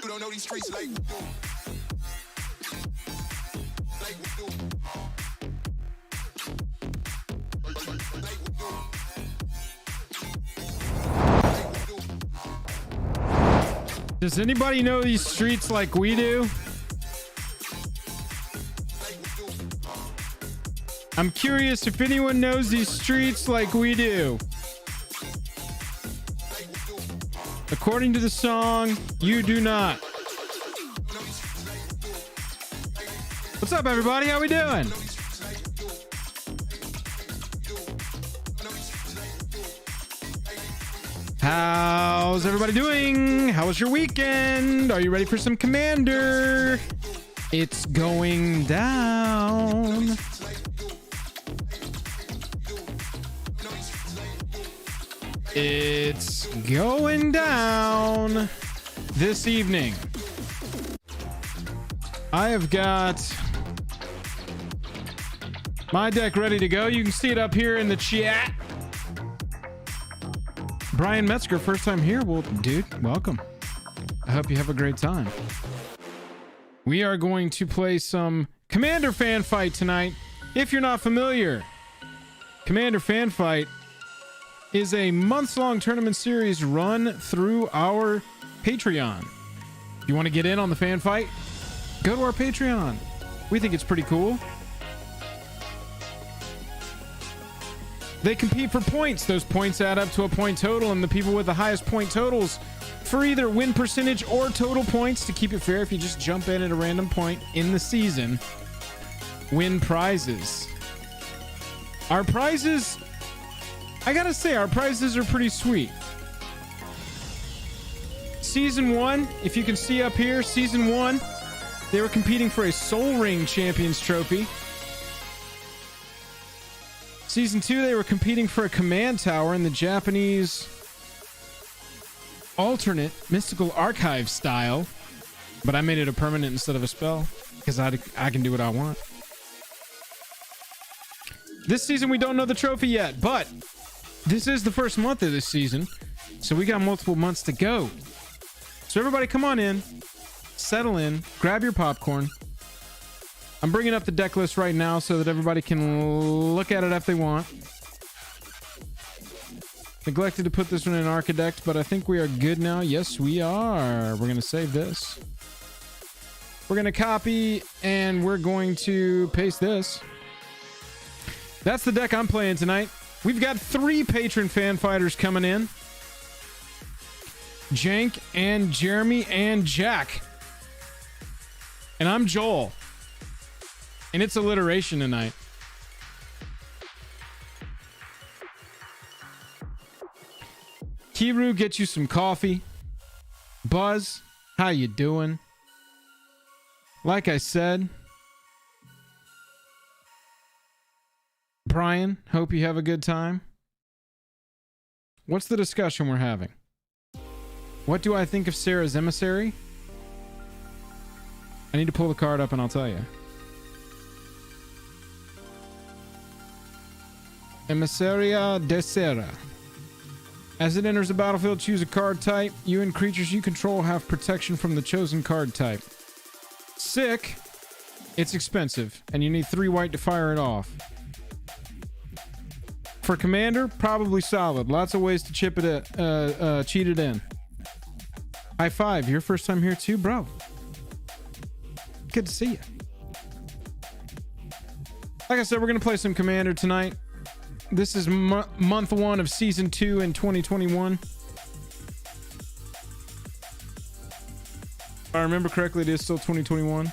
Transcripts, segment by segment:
don't know these streets like we do. Like we do. Like we do. Does anybody know these streets like we do? I'm curious if anyone knows these streets like we do. According to the song, you do not. What's up, everybody? How we doing? How's everybody doing? How was your weekend? Are you ready for some Commander? It's going down. It's going down this evening. I have got my deck ready to go. You can see it up here in the chat. Brian Metzger, first time here. Well, dude, welcome. I hope you have a great time. We are going to play some Commander Fan Fight tonight. If you're not familiar, Commander Fan Fight is a months-long tournament series run through our Patreon. If you want to get in on the fan fight, go to our Patreon. We think it's pretty cool. They compete for points. Those points add up to a point total, and the people with the highest point totals for either win percentage or total points, to keep it fair, if you just jump in at a random point in the season, win prizes. Our prizes, I gotta say, our prizes are pretty sweet. Season 1, if you can see up here, Season 1, they were competing for a Soul Ring Champions Trophy. Season 2, they were competing for a Command Tower in the Japanese alternate Mystical Archive style, but I made it a permanent instead of a spell, because I can do what I want. This season, we don't know the trophy yet, but this is the first month of this season, so we got multiple months to go. So everybody come on in, settle in, grab your popcorn. I'm bringing up the deck list right now so that everybody can look at it if they want. Neglected to put this one in Architect, but I think we are good now. Yes, we are. We're going to save this. We're going to copy, and we're going to paste this. That's the deck I'm playing tonight. We've got 3 patron fan fighters coming in. Jank and Jeremy and Jack. And I'm Joel. And it's alliteration tonight. Kiru, get you some coffee. Buzz, how you doing? Like I said, Brian, hope you have a good time. What's the discussion we're having? What do I think of Sarah's Emissary? I need to pull the card up and I'll tell you. Emissaria de Serra. As it enters the battlefield, choose a card type. You and creatures you control have protection from the chosen card type. Sick. It's expensive, and you need 3 white to fire it off. For Commander, probably solid. Lots of ways to cheat it in. High five. Your first time here too, bro. Good to see you. Like I said, we're going to play some Commander tonight. This is month 1 of Season 2 in 2021. If I remember correctly, it is still 2021.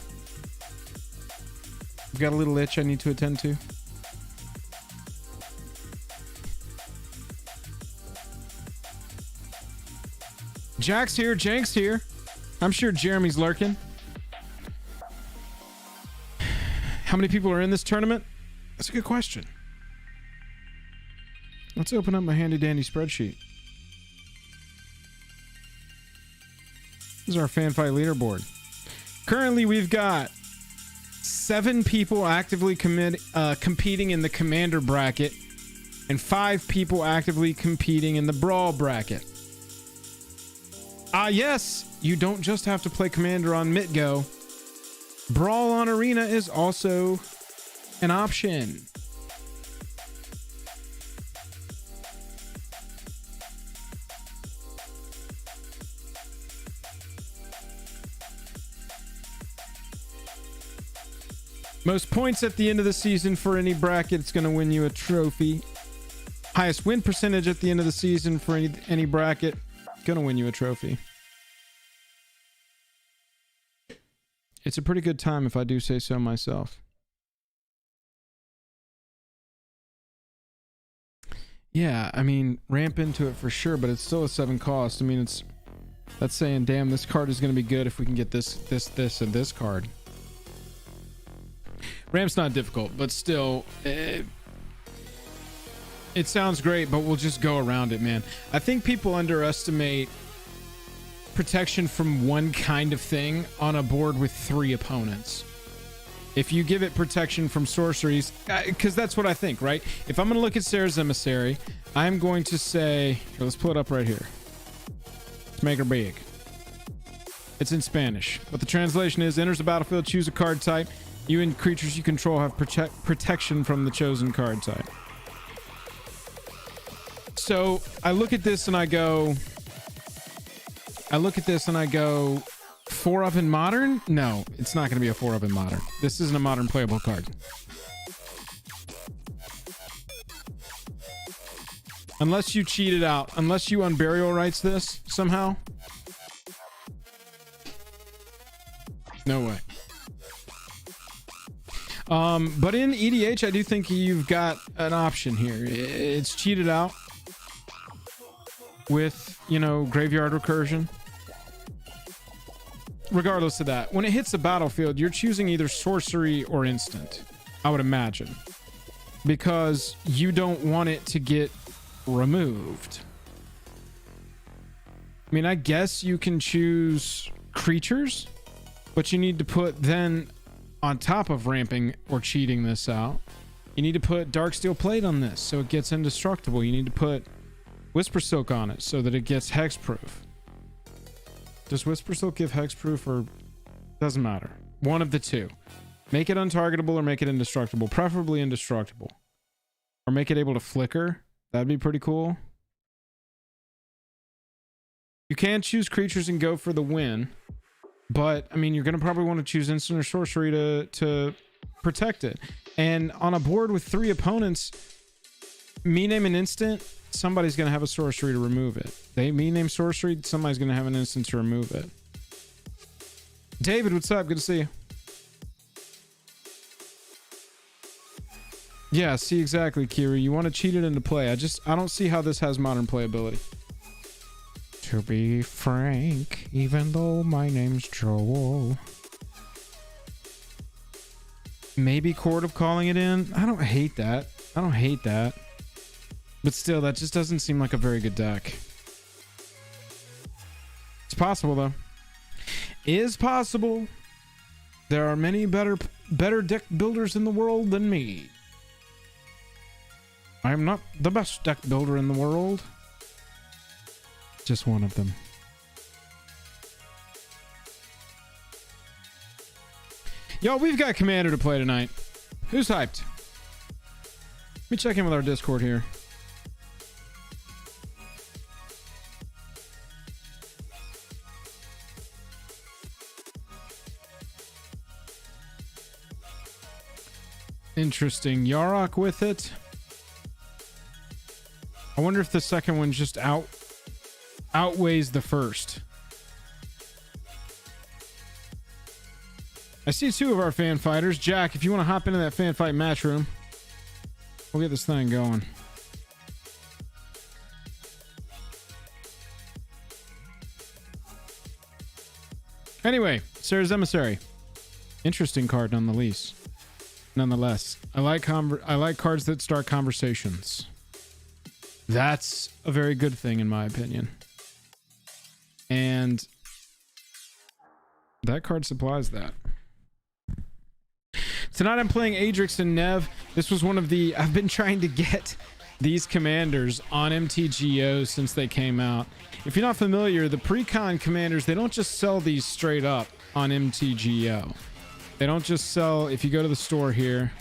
I've got a little itch I need to attend to. Jack's here. Jank's here. I'm sure Jeremy's lurking. How many people are in this tournament? That's a good question. Let's open up my handy dandy spreadsheet. This is our fan fight leaderboard. Currently, we've got 7 people actively competing in the Commander bracket and 5 people actively competing in the Brawl bracket. Yes, you don't just have to play Commander on MitGo. Brawl on Arena is also an option. Most points at the end of the season for any bracket, it's going to win you a trophy. Highest win percentage at the end of the season for any bracket, going to win you a trophy. It's a pretty good time if I do say so myself. Yeah, I mean, ramp into it for sure, but it's still a 7 cost. I mean, that's saying, damn, this card is going to be good if we can get this, and this card. Ramp's not difficult, but still, it sounds great, but we'll just go around it, man. I think people underestimate protection from one kind of thing on a board with 3 opponents. If you give it protection from sorceries, because that's what I think, right? If I'm going to look at Sarah's Emissary, I'm going to say, here, let's pull it up right here. Let's make her big. It's in Spanish, but the translation is, enters the battlefield, choose a card type. You and creatures you control have protection from the chosen card type. So I look at this and I go, 4-up in Modern? No, it's not going to be a 4-up in Modern. This isn't a Modern playable card. Unless you cheat it out. Unless you Unburial Rights this somehow. No way. But in EDH, I do think you've got an option here. It's cheated out with, you know, Graveyard Recursion. Regardless of that, when it hits the battlefield, you're choosing either sorcery or instant, I would imagine, because you don't want it to get removed. I mean, I guess you can choose creatures, but you need to put then, on top of ramping or cheating this out, you need to put Darksteel Plate on this so it gets indestructible. You need to put Whisper Silk on it so that it gets hexproof. Does Whisper Silk give hexproof, or doesn't matter? One of the two. Make it untargetable or make it indestructible. Preferably indestructible. Or make it able to flicker. That'd be pretty cool. You can choose creatures and go for the win. But, I mean, you're going to probably want to choose instant or sorcery to protect it. And on a board with 3 opponents, me name an instant, somebody's going to have a sorcery to remove it. Me name sorcery, somebody's going to have an instant to remove it. David, what's up? Good to see you. Yeah, see, exactly, Kiri. You want to cheat it into play. I don't see how this has modern playability. To be frank, even though my name's Joel. Maybe Court of calling it in. I don't hate that. But still, that just doesn't seem like a very good deck. It's possible, though. Is possible. There are many better deck builders in the world than me. I'm not the best deck builder in the world. Just one of them. Yo, we've got Commander to play tonight. Who's hyped? Let me check in with our Discord here. Interesting. Yarok with it. I wonder if the second one just outweighs the first. I see 2 of our fan fighters. Jack, if you want to hop into that fan fight match room, we'll get this thing going. Anyway, Sarah's Emissary. Interesting card nonetheless. I like cards that start conversations. That's a very good thing in my opinion. And that card supplies that. Tonight I'm playing Adrix and Nev. This was one of the... I've been trying to get these commanders on MTGO since they came out. If you're not familiar, the pre-con commanders, they don't just sell these straight up on MTGO. They don't just sell, if you go to the store here,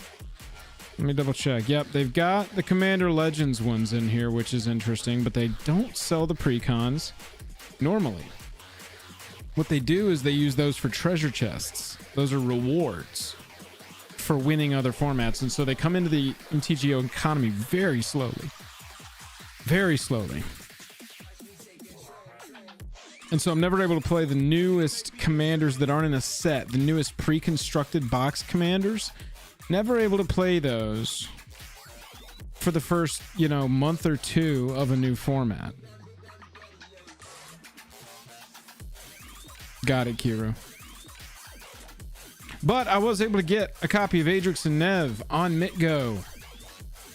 let me double check. Yep, they've got the Commander Legends ones in here, which is interesting, but they don't sell the pre-cons normally. What they do is they use those for treasure chests. Those are rewards for winning other formats, and so they come into the MTGO economy very slowly. Very slowly. And so I'm never able to play the newest commanders that aren't in a set, the newest pre-constructed box commanders. Never able to play those for the first, month or two of a new format. Got it, Kiro. But I was able to get a copy of Adrix and Nev on MitGo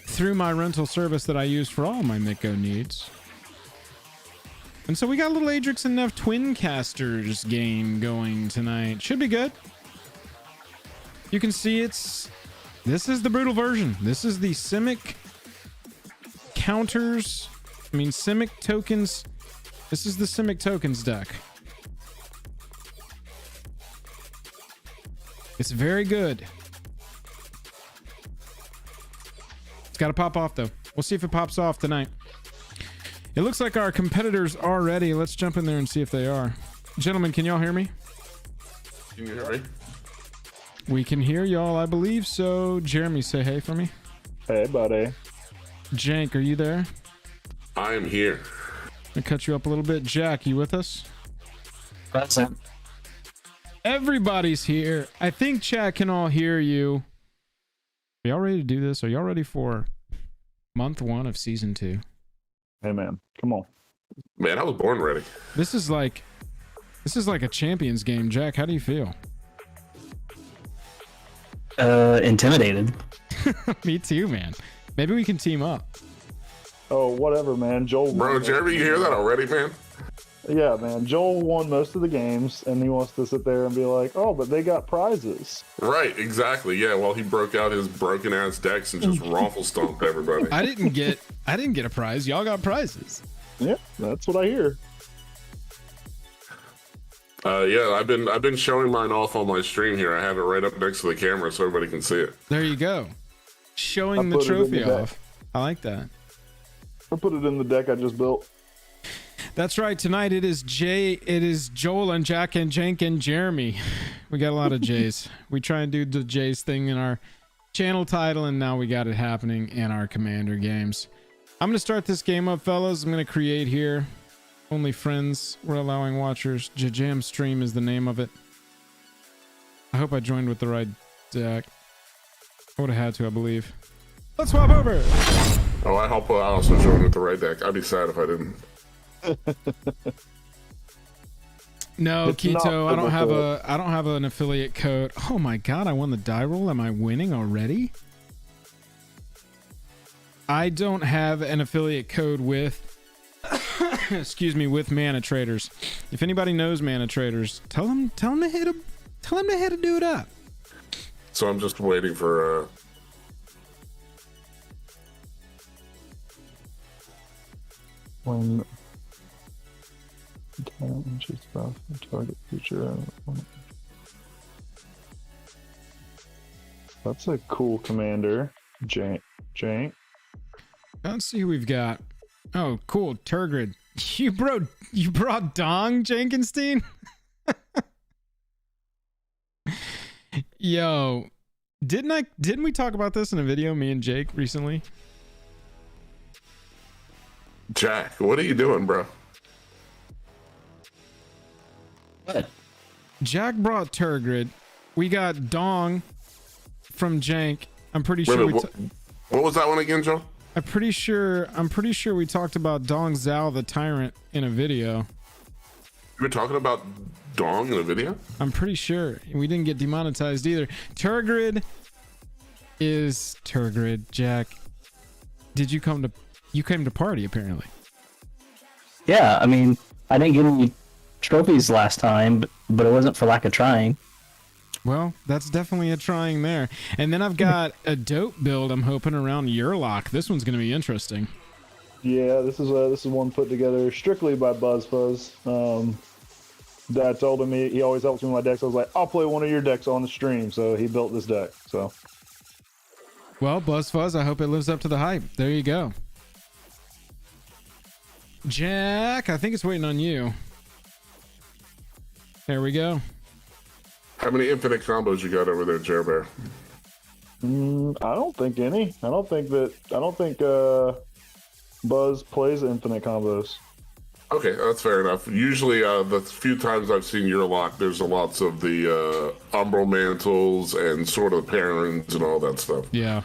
through my rental service that I use for all my MitGo needs. And so we got a little Adrix and Nev Twin Casters game going tonight. Should be good. You can see this is the brutal version. This is the Simic Simic tokens. This is the Simic tokens deck. It's very good. It's got to pop off, though. We'll see if it pops off tonight. It looks like our competitors are ready. Let's jump in there and see if they are. Gentlemen, can y'all hear me? Can you hear me? We can hear y'all, I believe so. Jeremy, say hey for me. Hey, buddy. Jank, are you there? I am here. I'll cut you up a little bit. Jack, you with us? Present. Everybody's here. I think chat can all hear you. Are y'all ready to do this? Are y'all ready for month 1 of season 2? Hey, man. Come on. Man, I was born ready. This is like a champions game. Jack, how do you feel? Intimidated. Me too, man. Maybe we can team up. Oh, whatever, man. Joel. Bro, Jeremy, you hear that already, man? Yeah, man. Joel won most of the games, and he wants to sit there and be like, "Oh, but they got prizes." Right, exactly. Yeah, well, he broke out his broken ass decks and just raffle stomped everybody. I didn't get a prize. Y'all got prizes. Yeah, that's what I hear. Yeah, I've been showing mine off on my stream here. I have it right up next to the camera so everybody can see it. There you go. Showing I the put it in trophy the deck. off. I like that. I put it in the deck I just built. That's right. Tonight it is Joel and Jack and Jank and Jeremy. We got a lot of J's. We try and do the J's thing in our channel title, and now we got it happening in our Commander games. I'm going to start this game up, fellas. I'm going to create here. Only friends. We're allowing watchers. Jam Stream is the name of it. I hope I joined with the right deck. I would have had to, I believe. Let's swap over. Oh, I hope I also joined with the right deck. I'd be sad if I didn't. No, It's Keto, not I don't have an affiliate code. Oh my god, I won the die roll. Am I winning already? I don't have an affiliate code with excuse me, with Mana Traders. If anybody knows Mana Traders, tell them to hit to do it up. So I'm just waiting for When inches above the target feature. That's a cool commander. Jank. Let's see who we've got. Oh, cool. Turgrid. You brought Dong, Jenkinstein? Yo, didn't we talk about this in a video, me and Jake, recently? Jack. What are you doing, bro? What? Jack brought Turgrid. We got Dong from Jank. I'm pretty Wait a sure minute, what was that one again, Joe? I'm pretty sure we talked about Dong Zhao the Tyrant in a video. You were talking about Dong in a video? I'm pretty sure we didn't get demonetized either. Turgrid is Turgrid. Jack, did you came to party apparently? Yeah, I mean, I didn't get any trophies last time, but it wasn't for lack of trying. Well, that's definitely a trying there. And then I've got a dope build I'm hoping around Yurlock. This one's going to be interesting. Yeah, this is one put together strictly by BuzzFuzz. Dad told him he always helps me with my decks. I was like, I'll play one of your decks on the stream. So he built this deck. So, well, BuzzFuzz, I hope it lives up to the hype. There you go. Jack, I think it's waiting on you. There we go. How many infinite combos you got over there, Jerbear? I don't think any. I don't think Buzz plays infinite combos. Okay, that's fair enough. Usually, the few times I've seen your lock, there's lots of the Umbral Mantles and sort of Parents and all that stuff. Yeah.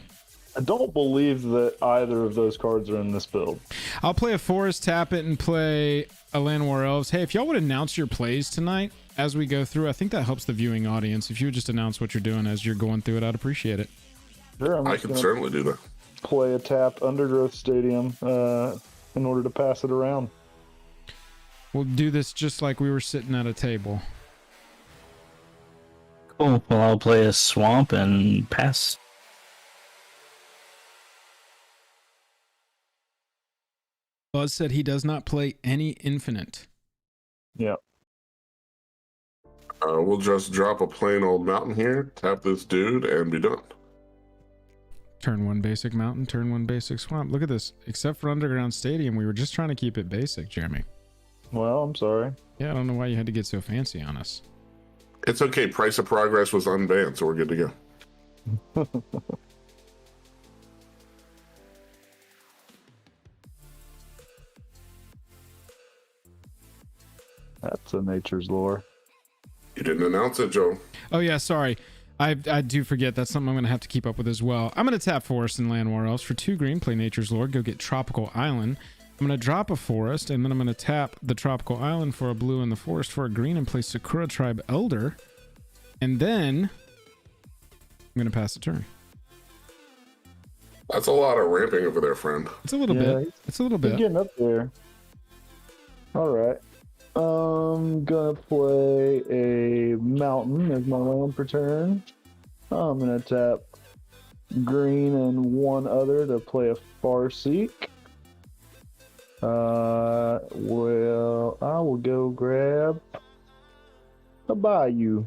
I don't believe that either of those cards are in this build. I'll play a Forest, tap it, and play a Land War Elves. Hey, if y'all would announce your plays tonight as we go through, I think that helps the viewing audience. If you would just announce what you're doing as you're going through it, I'd appreciate it. Sure, I can certainly do that. Play a tapped Undergrowth Stadium in order to pass it around. We'll do this just like we were sitting at a table. Cool. Well, I'll play a swamp and pass. Buzz said he does not play any infinite. Yeah. We'll just drop a plain old mountain here, tap this dude, and be done. Turn one basic mountain, turn one basic swamp. Look at this. Except for Underground Stadium, we were just trying to keep it basic, Jeremy. Well, I'm sorry. Yeah, I don't know why you had to get so fancy on us. It's okay. Price of Progress was unbanned, so we're good to go. That's a nature's lore. You didn't announce it, Joe. Oh, yeah, sorry. I do forget. That's something I'm going to have to keep up with as well. I'm going to tap Forest and Land War Elves for 2 green, play Nature's Lore, go get Tropical Island. I'm going to drop a Forest, and then I'm going to tap the Tropical Island for a blue and the Forest for a green and play Sakura Tribe Elder. And then I'm going to pass the turn. That's a lot of ramping over there, friend. It's a little bit. It's a little He's bit. getting up there. All right. I'm gonna play a mountain as my land per turn. I'm gonna tap green and one other to play a Farseek. Well, I will go grab a Bayou.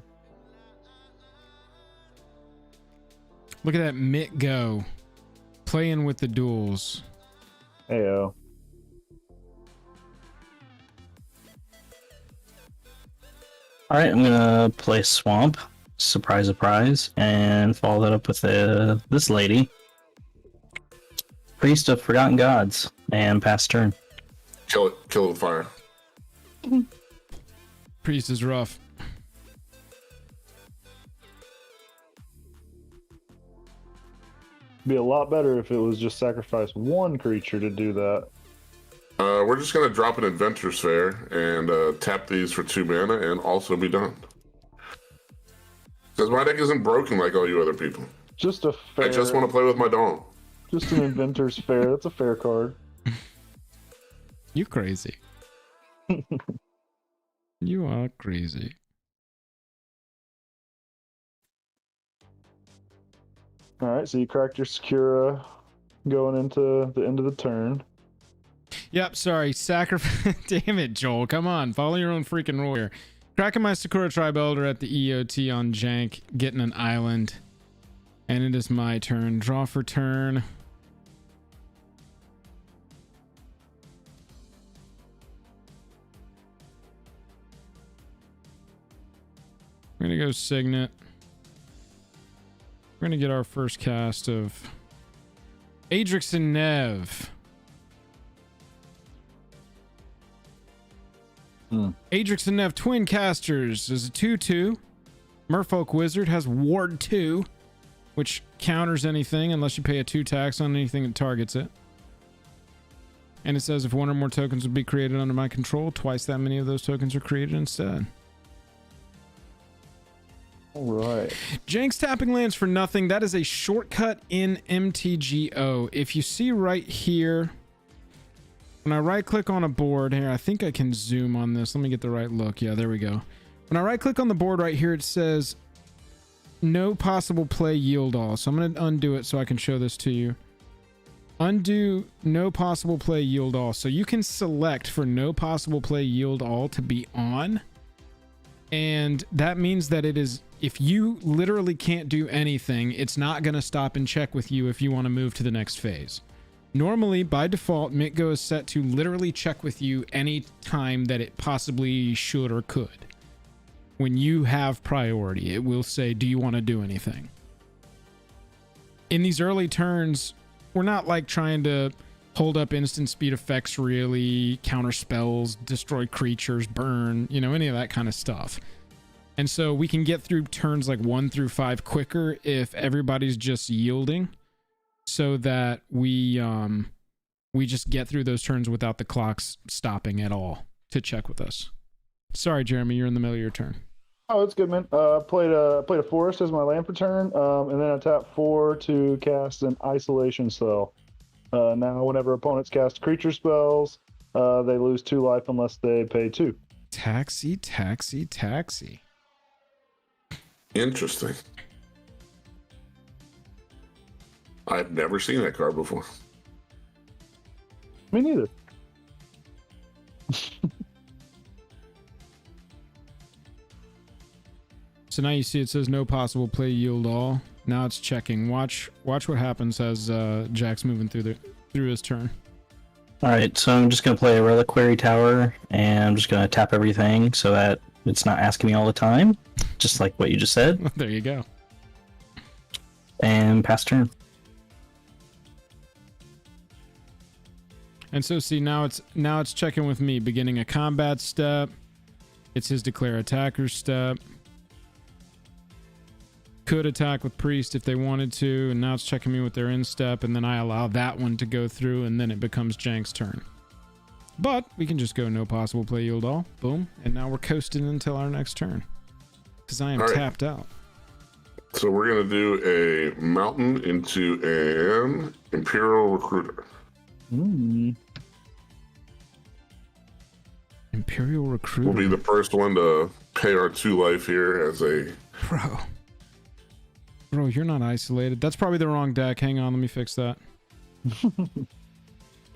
Look at that Mitt go. Playing with the duels. Heyo. All right, I'm gonna play swamp, surprise, surprise, and follow that up with this lady, Priest of Forgotten Gods, and pass turn. Kill it with fire. Priest is rough. Be a lot better if it was just sacrifice one creature to do that. We're just going to drop an Inventor's Fair and tap these for 2 mana and also be done. Because my deck isn't broken like all you other people. Just a fair. I just want to play with my Dawn. Just an Inventor's Fair. That's a fair card. You crazy. You are crazy. All right, so you cracked your Sakura going into the end of the turn. Yep, sorry. Sacrifice. Damn it, Joel. Come on. Follow your own freaking rule here. Cracking my Sakura Tribe Elder at the EOT on Jank. Getting an island. And it is my turn. Draw for turn. We're going to go Signet. We're going to get our first cast of Adrix and Nev. Adrix and Nev Twin Casters is a 2/2. Merfolk Wizard has Ward 2, which counters anything unless you pay a 2 tax on anything that targets it. And it says if one or more tokens would be created under my control, twice that many of those tokens are created instead. All right. Jank's tapping lands for nothing. That is a shortcut in MTGO. If you see right here, when I right click on a board here, I think I can zoom on this. Let me get the right look. Yeah, there we go. When I right click on the board right here, it says no possible play yield all. So I'm going to undo it so I can show this to you. Undo no possible play yield all. So you can select for no possible play yield all to be on. And that means that it is, if you literally can't do anything, it's not going to stop and check with you if you want to move to the next phase. Normally, by default, MTGO is set to literally check with you any time that it possibly should or could. When you have priority, it will say, do you want to do anything? In these early turns, we're not like trying to hold up instant speed effects, really, counter spells, destroy creatures, burn, you know, any of that kind of stuff. And so we can get through turns like 1 through 5 quicker if everybody's just yielding, so that we just get through those turns without the clocks stopping at all to check with us. Sorry, Jeremy, you're in the middle of your turn. Oh, it's good, man. Played a forest as my land for turn, and then I tapped 4 to cast an isolation spell. Now, whenever opponents cast creature spells, they lose 2 life unless they pay 2. Taxi, taxi, taxi. Interesting. I've never seen that card before. Me neither. So now you see it says no possible play yield all. Now it's checking. Watch what happens as Jack's moving through his turn. All right, so I'm just gonna play a Reliquary Tower, and I'm just gonna tap everything so that it's not asking me all the time, just like what you just said. There you go. And pass turn. And so see, now it's checking with me, beginning a combat step. It's his declare attacker step. Could attack with priest if they wanted to, and now it's checking me with their instep, and then I allow that one to go through, and then it becomes Jank's turn. But we can just go no possible play yield all. Boom. And now we're coasting until our next turn, because I am tapped out. So we're going to do a mountain into an Imperial Recruiter. Imperial Recruiter. We'll be the first one to pay our 2 life here as a... Bro, you're not isolated. That's probably the wrong deck. Hang on, let me fix that.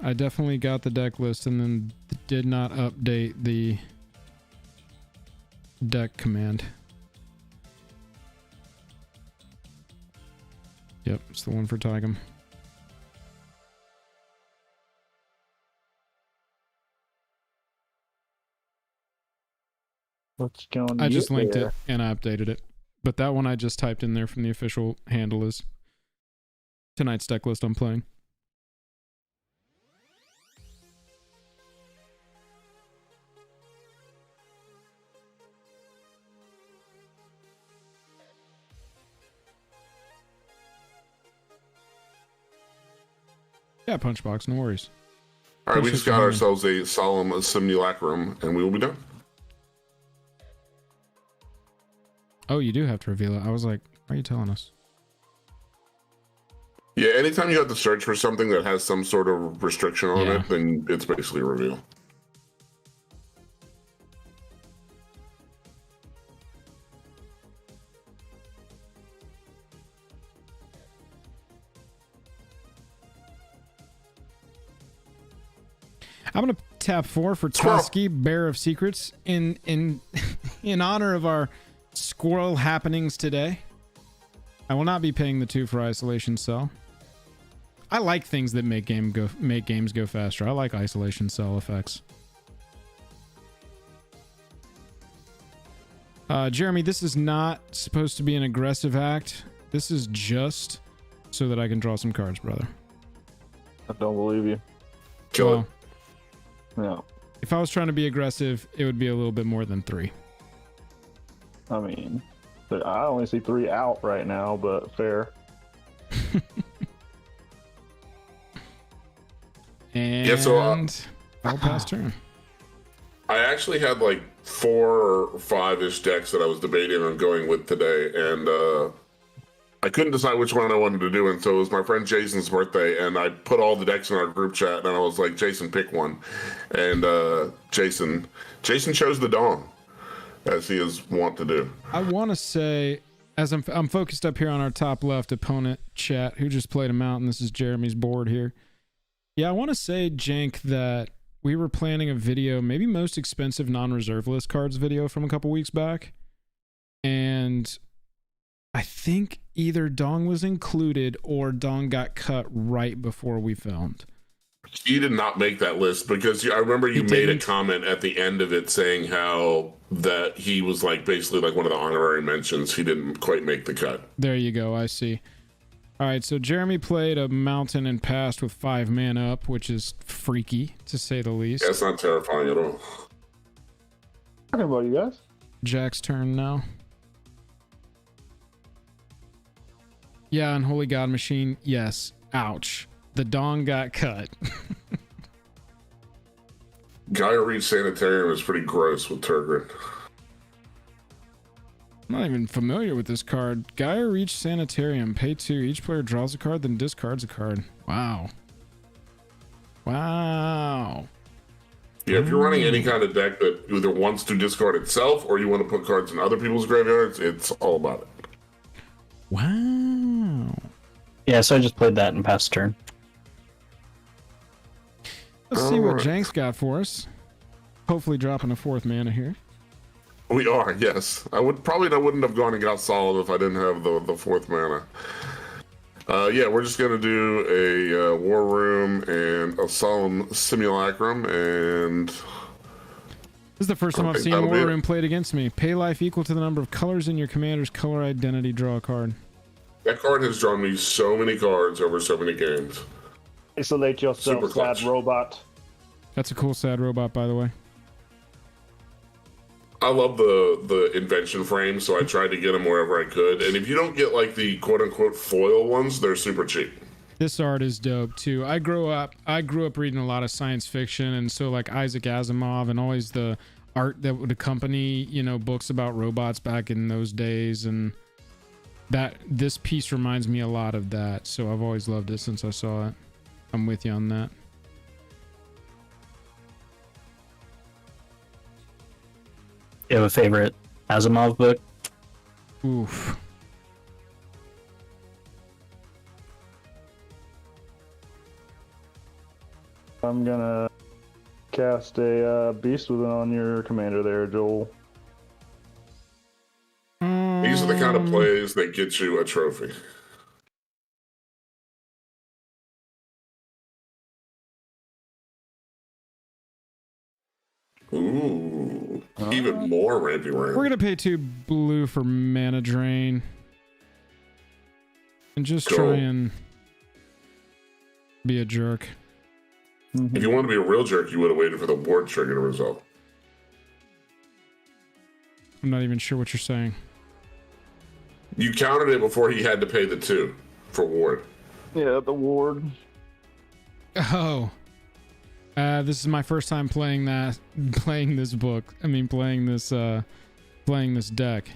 I definitely got the deck list and then did not update the deck command. Yep, it's the one for Tigum. What's going on? I just linked it and I updated it. But that one I just typed in there from the official handle is tonight's deck list I'm playing. Yeah, Punchbox, no worries. All right, we just got ourselves a solemn simulacrum, and we will be done. Oh, you do have to reveal it. I was like, why are you telling us? Yeah, anytime you have to search for something that has some sort of restriction on it, then it's basically a reveal. I'm gonna tap 4 for Tusky, Bear of Secrets, in in honor of our squirrel happenings today. I will not be paying the 2 for Isolation Cell. I like things that make games go faster. I like Isolation Cell effects. Jeremy, this is not supposed to be an aggressive act. This is just so that I can draw some cards, brother. I don't believe you. Kill it. No. If I was trying to be aggressive, it would be a little bit more than 3. I mean, I only see 3 out right now, but fair. And Yeah, so, I'll pass turn. I actually had like 4 or 5-ish decks that I was debating on going with today, and I couldn't decide which one I wanted to do, and so it was my friend Jason's birthday, and I put all the decks in our group chat, and I was like, Jason, pick one. And Jason chose the Dawn, as he is wont to do. I want to say as I'm focused up here on our top left opponent chat, who just played a mountain. This is Jeremy's board here. Yeah, I want to say, Jank, that we were planning a video, maybe most expensive non-reserve list cards video from a couple weeks back. And I think either Dong was included or Dong got cut right before we filmed. He did not make that list because I remember you made a comment at the end of it saying how that he was like basically like one of the honorary mentions. He didn't quite make the cut. There you go. I see. All right. So Jeremy played a mountain and passed with 5 mana up, which is freaky to say the least. Yeah, it's not terrifying at all. Talking about you guys. Jack's turn now. Yeah, Unholy God Machine. Yes. Ouch. The Dong got cut. Gaia Reach Sanitarium is pretty gross with Turgid. I'm not even familiar with this card. Gaia Reach Sanitarium. Pay 2. Each player draws a card, then discards a card. Wow. Wow. Yeah, if you're running any kind of deck that either wants to discard itself or you want to put cards in other people's graveyards, it's all about it. Wow. Yeah, so I just played that and passed turn. Let's see what Jank's got for us. Hopefully dropping a 4th mana here. We are, yes. I wouldn't have gone and got Solid if I didn't have the 4th mana. Yeah, we're just gonna do a War Room and a Solemn Simulacrum, and this is the first time I've seen War Room played against me. Pay life equal to the number of colors in your commander's color identity. Draw a card. That card has drawn me so many cards over so many games. Isolate yourself, sad robot. That's a cool sad robot, by the way. I love the invention frame, so I tried to get them wherever I could. And if you don't get like the quote-unquote foil ones, they're super cheap. This art is dope too. I grew up reading a lot of science fiction, and so like Isaac Asimov and always the art that would accompany, you know, books about robots back in those days, and that this piece reminds me a lot of that. So I've always loved it since I saw it. I'm with you on that. You have a favorite Asimov book? Oof. I'm gonna cast a Beast Within on your commander there, Joel. These are the kind of plays that get you a trophy. Ooh, even more Rampy Ram. We're gonna pay 2 blue for mana drain, and just Cool. try and be a jerk. If you want to be a real jerk, you would have waited for the ward trigger to result. I'm not even sure what you're saying. You counted it before he had to pay the 2 for ward. Yeah, the ward. Oh. This is my first time playing this book. I mean, playing this deck.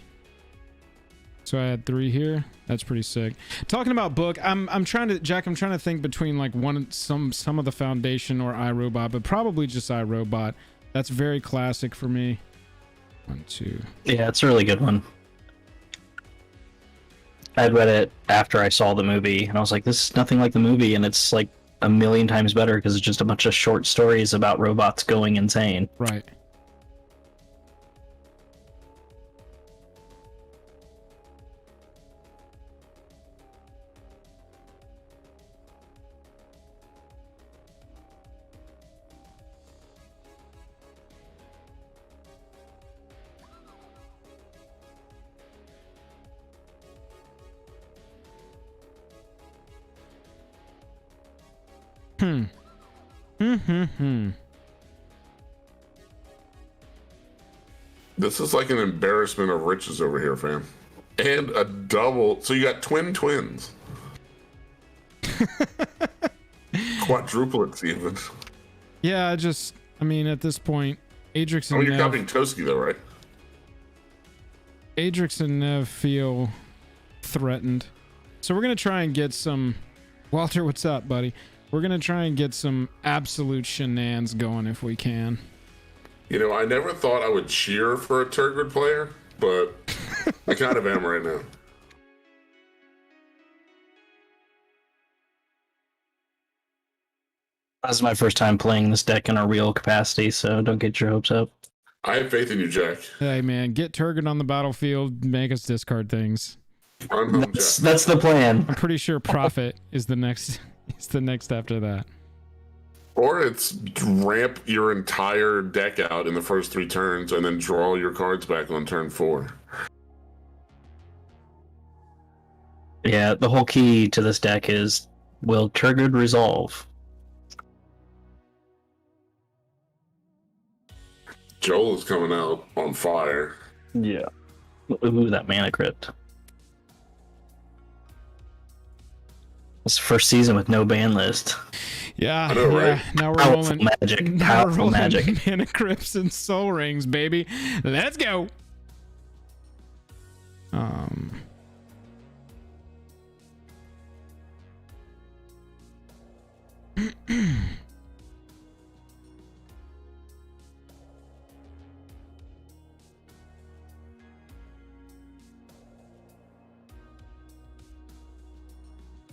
So I had 3 here. That's pretty sick. Talking about book, I'm trying to think between like some of the Foundation or iRobot, but probably just iRobot. That's very classic for me. 1, 2. Yeah, it's a really good one. I had read it after I saw the movie, and I was like, this is nothing like the movie, and it's like a million times better because it's just a bunch of short stories about robots going insane. Right. This is like an embarrassment of riches over here, fam. And a double. So you got twins. Quadruplets even. Yeah, I mean, at this point, Adrix and Oh, you're Nev, copying Toski though, right? Adrix and Nev feel threatened. So we're going to try and get some... Walter, what's up, buddy? We're going to try and get some absolute shenanigans going if we can. You know, I never thought I would cheer for a Turgid player, but I kind of am right now. This is my first time playing this deck in a real capacity, so don't get your hopes up. I have faith in you, Jack. Hey man, get Turgon on the battlefield, make us discard things. I'm home, Jack. That's the plan. I'm pretty sure Prophet is the next after that. Or it's ramp your entire deck out in the first 3 turns and then draw your cards back on turn 4. Yeah, the whole key to this deck is, will Turgid resolve? Joel is coming out on fire. Yeah. Ooh, that mana crypt. It's the first season with no ban list. Yeah, I know, right? Now we're Powerful rolling magic. now we're Powerful rolling magic. mana crypts and soul rings, baby. Let's go.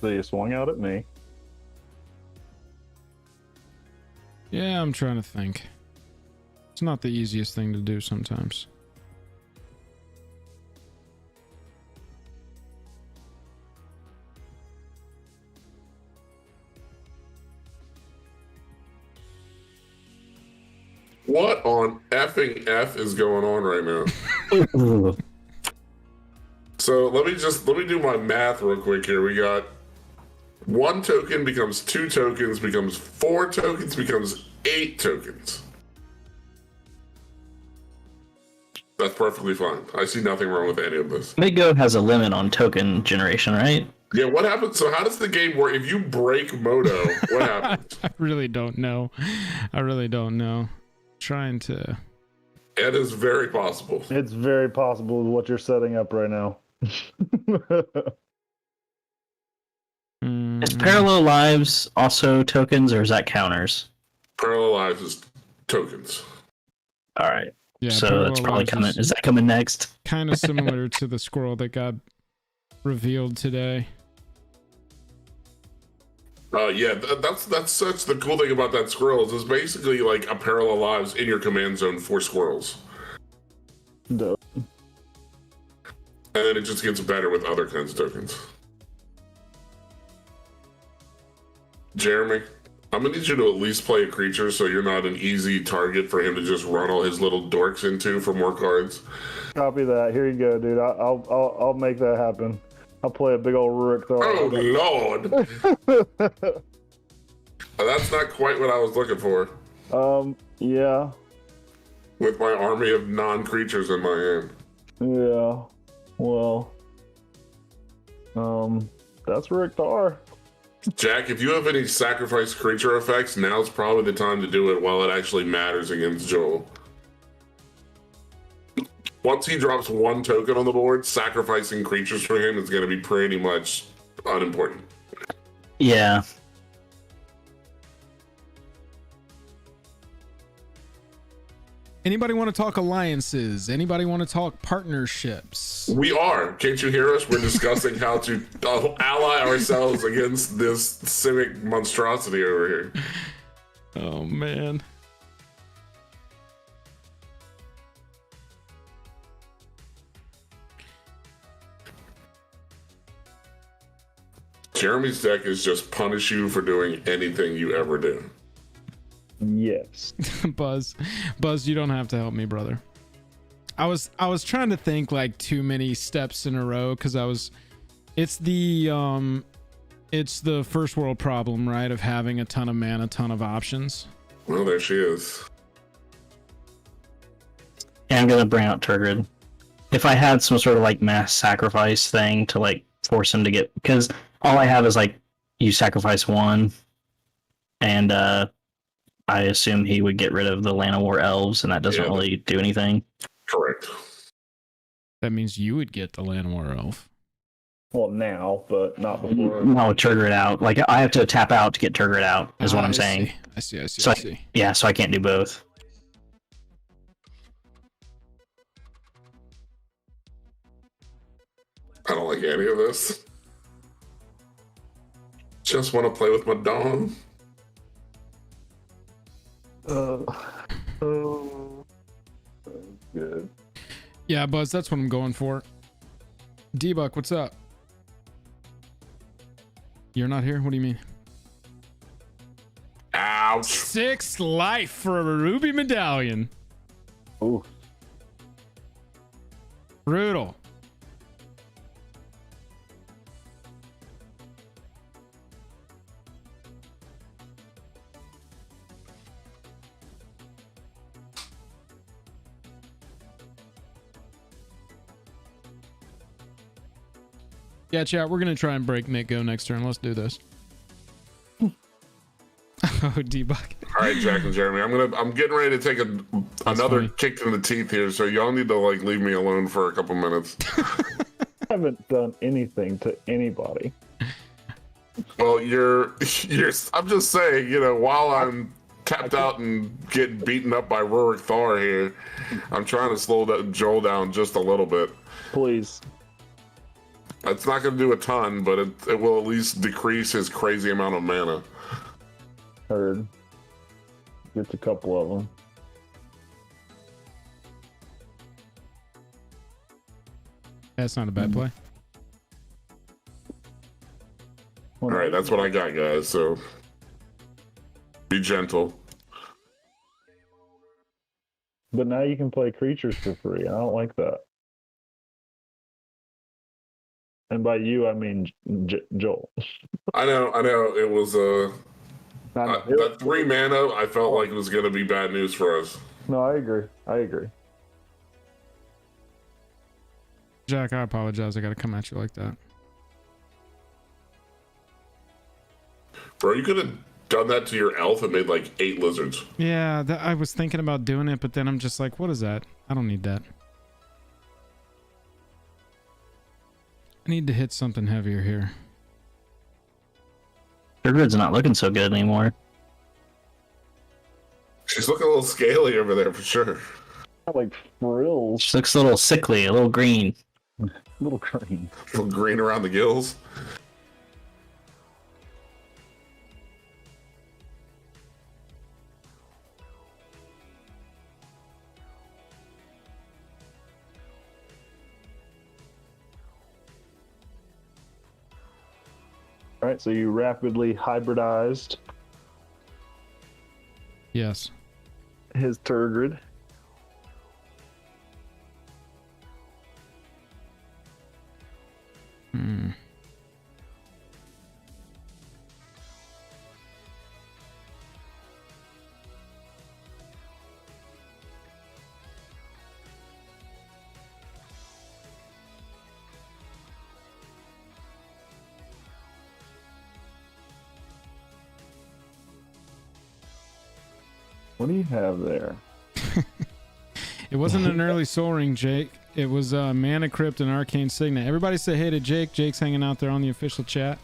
So you swung out at me. Yeah, I'm trying to think. It's not the easiest thing to do sometimes. What on effing F is going on right now? Ooh. So let me do my math real quick here. We got 1 token becomes 2 tokens, becomes 4 tokens, becomes 8 tokens. That's perfectly fine. I see nothing wrong with any of this. Midgo has a limit on token generation, right? Yeah, what happens? So how does the game work? If you break Moto, what happens? I really don't know. Trying to. It is very possible. It's very possible what you're setting up right now. Is Parallel Lives also tokens, or is that counters? Parallel Lives is tokens. All right. Yeah, So Parallel that's probably Lives coming. is Is that coming next? kind of similar to the scroll that got revealed today. Yeah, that's such the cool thing about that squirrels is basically like a Parallel Lives in your command zone for squirrels. Dope. And then it just gets better with other kinds of tokens. Jeremy, I'm gonna need you to at least play a creature so you're not an easy target for him to just run all his little dorks into for more cards. Copy that. Here you go, dude. I'll make that happen. I'll play a big old Rook. Oh Lord! That's not quite what I was looking for. Yeah. With my army of non-creatures in my hand. Yeah. Well. That's Rook Tar. Jack, if you have any sacrifice creature effects, now's probably the time to do it while it actually matters against Joel. Once he drops 1 token on the board, sacrificing creatures for him is going to be pretty much unimportant. Yeah. Anybody want to talk alliances? Anybody want to talk partnerships? We are. Can't you hear us? We're discussing how to ally ourselves against this civic monstrosity over here. Oh man. Jeremy's deck is just punish you for doing anything you ever do. Yes. Buzz, you don't have to help me, brother. I was trying to think like too many steps in a row because it's the first world problem, right? Of having a ton of mana, a ton of options. Well, there she is. Yeah, I'm gonna bring out Turgid. If I had some sort of like mass sacrifice thing to like force him to get, because all I have is like you sacrifice 1, and I assume he would get rid of the Land of War elves, and that doesn't really do anything. Correct. That means you would get the Llanowar Elf. Well, now, but not before. No, Turgid out. Like I have to tap out to get Turgid out. Is what I'm saying. I see. So I can't do both. I don't like any of this. Just want to play with my Dawn. Oh, good. Yeah, Buzz, that's what I'm going for. D-Buck, what's up? You're not here? What do you mean? Ouch. 6 life for a ruby medallion. Ooh. Brutal. Yeah, chat, we're gonna try and break Nick Go next turn. Let's do this. Oh, D-Buck. All right, Jack and Jeremy, I'm getting ready to take another funny. kick in the teeth here, so y'all need to like leave me alone for a couple minutes. I haven't done anything to anybody. Well, I'm just saying, you know, while I'm tapped out and getting beaten up by Rurik Thar here, I'm trying to slow that Joel down just a little bit. Please. It's not going to do a ton, but it will at least decrease his crazy amount of mana. Heard. Gets a couple of them. That's not a bad play. All right, that's what I got, guys. So be gentle. But now you can play creatures for free. I don't like that. And by you, I mean Joel. I know. It was that 3 mana. I felt like it was going to be bad news for us. No, I agree. Jack, I apologize. I gotta come at you like that. Bro, you could have done that to your elf and made like 8 lizards. Yeah, I was thinking about doing it, but then I'm just like, what is that? I don't need that. I need to hit something heavier here. Turgid's not looking so good anymore. She's looking a little scaly over there for sure. Like frills. She looks a little sickly, a little green. Little green. A little green around the gills. All right, so you rapidly hybridized Yes. his Turgid. Hmm. What do you have there? It wasn't an early Soul Ring, Jake. It was Mana Crypt and Arcane Signet. Everybody say hey to Jake. Jake's hanging out there on the official chat.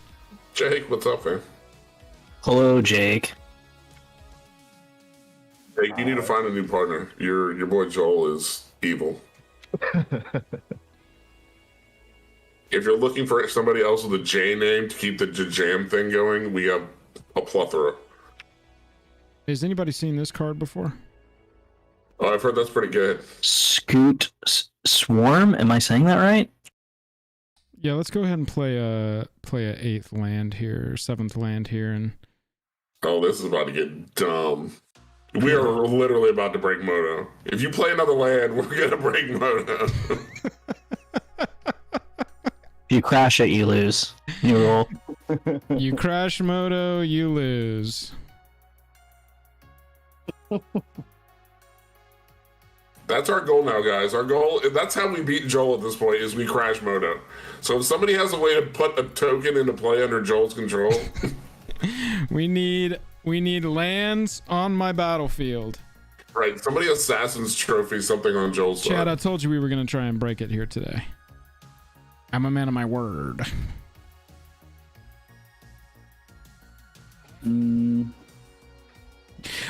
Jake, what's up, man? Hello, Jake. Jake, you need to find a new partner. Your boy Joel is evil. If you're looking for somebody else with a J name to keep the Jam thing going, we have a plethora. Has anybody seen this card before? Oh, I've heard that's pretty good. Scoot Swarm? Am I saying that right? Yeah, let's go ahead and play a 8th land here, 7th land here, and Oh, this is about to get dumb. We are literally about to break Moto. If you play another land, we're gonna break Moto. If you crash it, you lose. You roll. you crash Moto, you lose. That's our goal now, guys. Our goal, that's how we beat Joel at this point, is we crash Moto. So if somebody has a way to put a token into play under Joel's control. We need lands on my battlefield. Right, somebody Assassin's Trophy something on Joel's Chad, I side. told you we were going to try and break it here today. I'm a man of my word.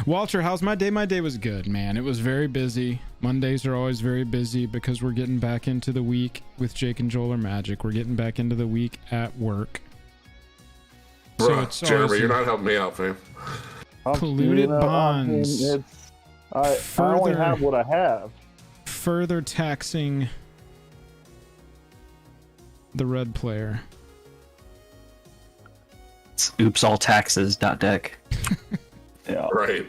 Walter, how's my day? My day was good, man. It was very busy. Mondays are always very busy because we're getting back into the week with Jake and Joel or Magic. We're getting back into the week at work. Bruh, it's Jeremy, always- you're not helping me out, fam. Polluted bonds. I only Further- have what I have. Further taxing the red player. It's oops all taxes deck. Yeah. Right.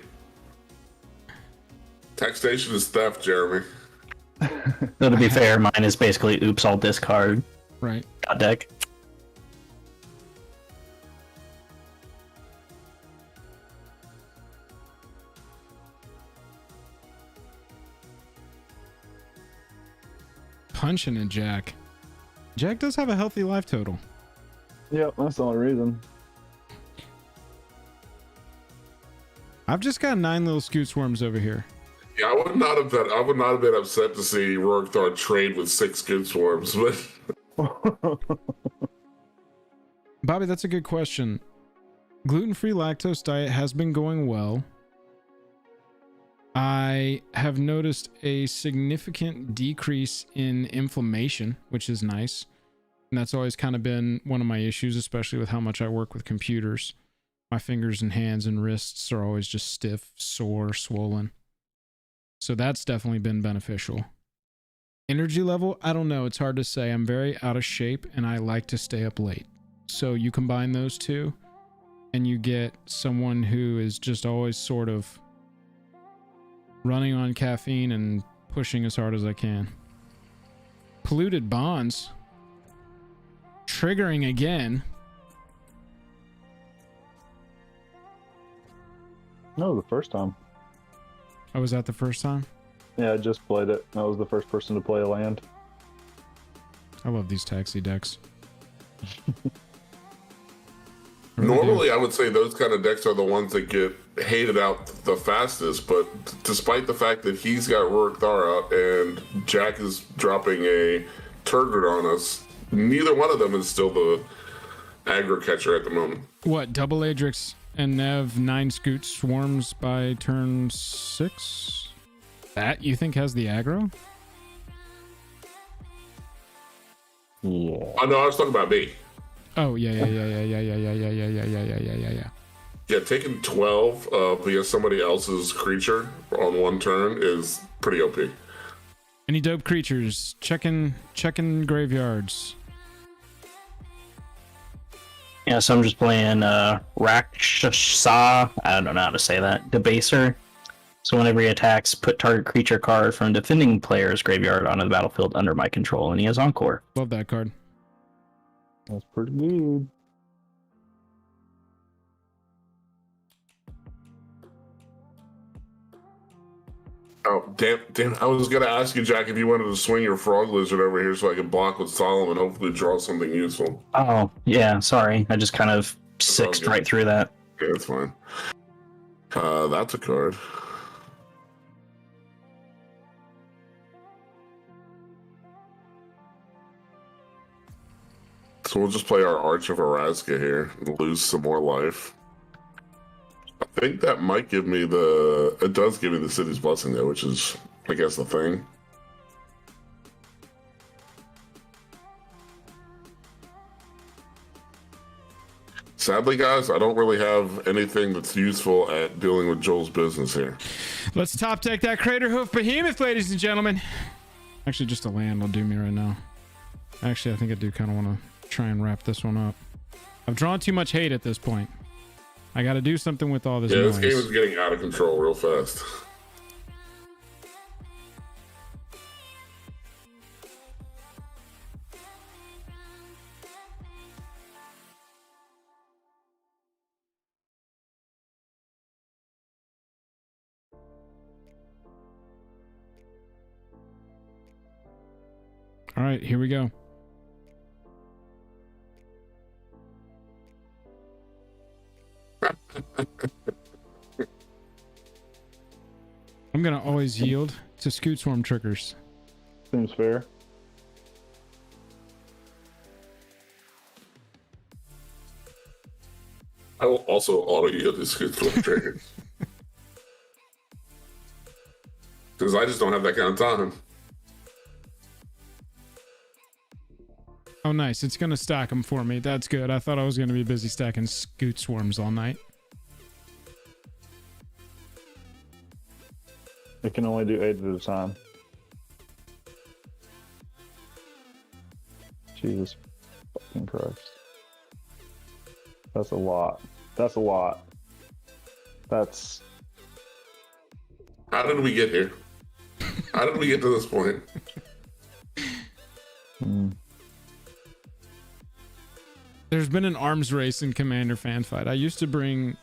Taxation is theft, Jeremy. Though to be fair, mine is basically oops all discard Right. deck. Punching a Jack. Jack does have a healthy life total. Yep, that's the only reason. I've just got 9 little scoot swarms over here. Yeah, I would not have been upset to see Rorgthar trade with 6 good swarms, but Bobby, that's a good question. Gluten-free lactose diet has been going well. I have noticed a significant decrease in inflammation, which is nice. And that's always kind of been one of my issues, especially with how much I work with computers. My fingers and hands and wrists are always just stiff, sore, swollen. So that's definitely been beneficial. Energy level, I don't know. It's hard to say. I'm very out of shape and I like to stay up late. So you combine those two and you get someone who is just always sort of running on caffeine and pushing as hard as I can. Polluted bonds. Triggering again. No, the first time. Oh, was that the first time? Yeah, I just played it. I was the first person to play a land. I love these taxi decks. I really normally do. I would say those kind of decks are the ones that get hated out the fastest. But despite the fact that he's got Rorgthar out and Jack is dropping a Turgid on us, neither one of them is still the aggro catcher at the moment. What, double Adrix and Nev 9 scoot swarms by turn 6? That you think has the aggro? Yeah. Oh no, I was talking about me. Oh yeah. Yeah, taking 12 via somebody else's creature on one turn is pretty OP. Any dope creatures? Checking graveyards. Yeah, so I'm just playing Rakshasa. I don't know how to say that. Debaser. So whenever he attacks, put target creature card from defending player's graveyard onto the battlefield under my control, and he has Encore. Love that card. That's pretty good. Oh, damn. I was going to ask you, Jack, if you wanted to swing your frog lizard over here so I could block with Solemn and hopefully draw something useful. Oh, yeah, sorry. I just kind of sixed good. right through that. Yeah, that's fine. That's a card. So we'll just play our Arch of Araska here and lose some more life. I think that might give me it does give me the City's Blessing though, which is, I guess, the thing. Sadly, guys, I don't really have anything that's useful at dealing with Joel's business here. Let's top deck that Crater Hoof Behemoth, ladies and gentlemen. Actually, just a land will do me right now. Actually, I think I do kind of want to try and wrap this one up. I've drawn too much hate at this point. I got to do something with all this Yeah, noise. this game is getting out of control real fast. All right, here we go. I'm going to always yield to Scoot Swarm triggers. Seems fair. I will also auto yield this good flip trigger. Because I just don't have that kind of time. Oh, nice. It's going to stack them for me. That's good. I thought I was going to be busy stacking Scoot Swarms all night. It can only do 8 at a time. Jesus fucking Christ. That's a lot. That's a lot. That's... How did we get here? How did we get to this point? There's been an arms race in Commander Fanfight. I used to bring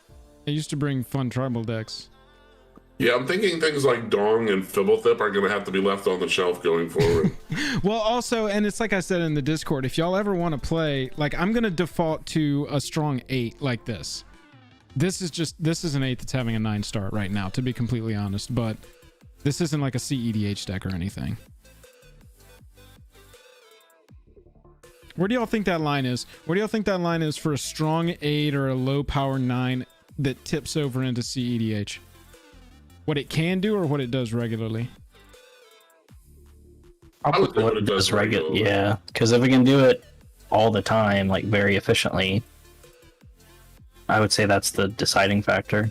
fun tribal decks. Yeah, I'm thinking things like Dong and Fibblethip are going to have to be left on the shelf going forward. Well, also, and it's like I said in the Discord, if y'all ever want to play, like, I'm going to default to a strong 8 like this. This is an 8 that's having a 9 star right now, to be completely honest, but this isn't like a CEDH deck or anything. Where do y'all think that line is? Where do y'all think that line is for a strong 8 or a low power 9 that tips over into CEDH? What it can do or what it does regularly? I would think what it does regularly. Yeah, because if it can do it all the time, like very efficiently, I would say that's the deciding factor.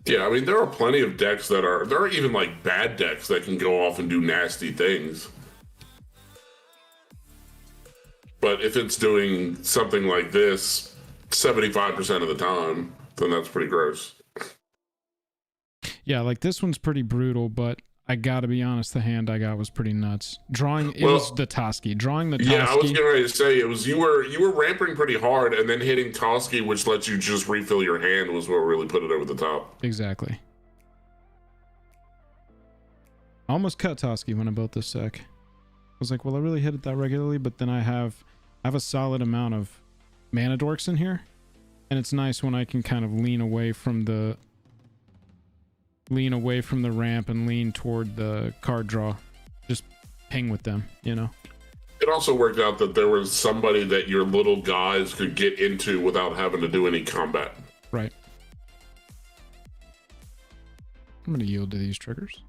Yeah, I mean, there are plenty of decks there are even like bad decks that can go off and do nasty things. But if it's doing something like this 75% of the time, then that's pretty gross. Yeah, like this one's pretty brutal, but I gotta be honest, the hand I got was pretty nuts. It was the Toski. Drawing the Toski. Yeah, I was getting ready to say, it was you were ramping pretty hard, and then hitting Toski, which lets you just refill your hand, was what really put it over the top. Exactly. I almost cut Toski when I built this deck. I was like, well, I really hit it that regularly, but then I have a solid amount of mana dorks in here, and it's nice when I can kind of lean away from the ramp and lean toward the card draw. Just ping with them, you know? It also worked out that there was somebody that your little guys could get into without having to do any combat. Right. I'm going to yield to these triggers.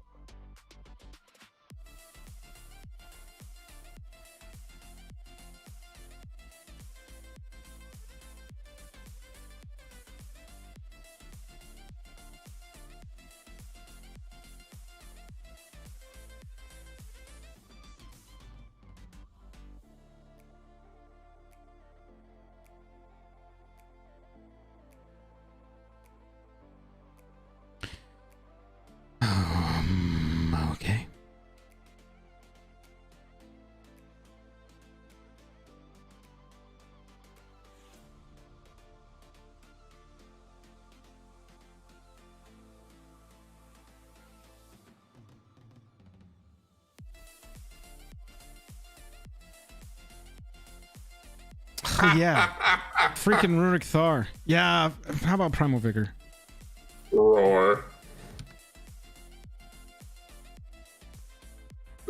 Okay. Oh, yeah. Freaking Runic Thar. Yeah. How about Primal Vigor? Roar.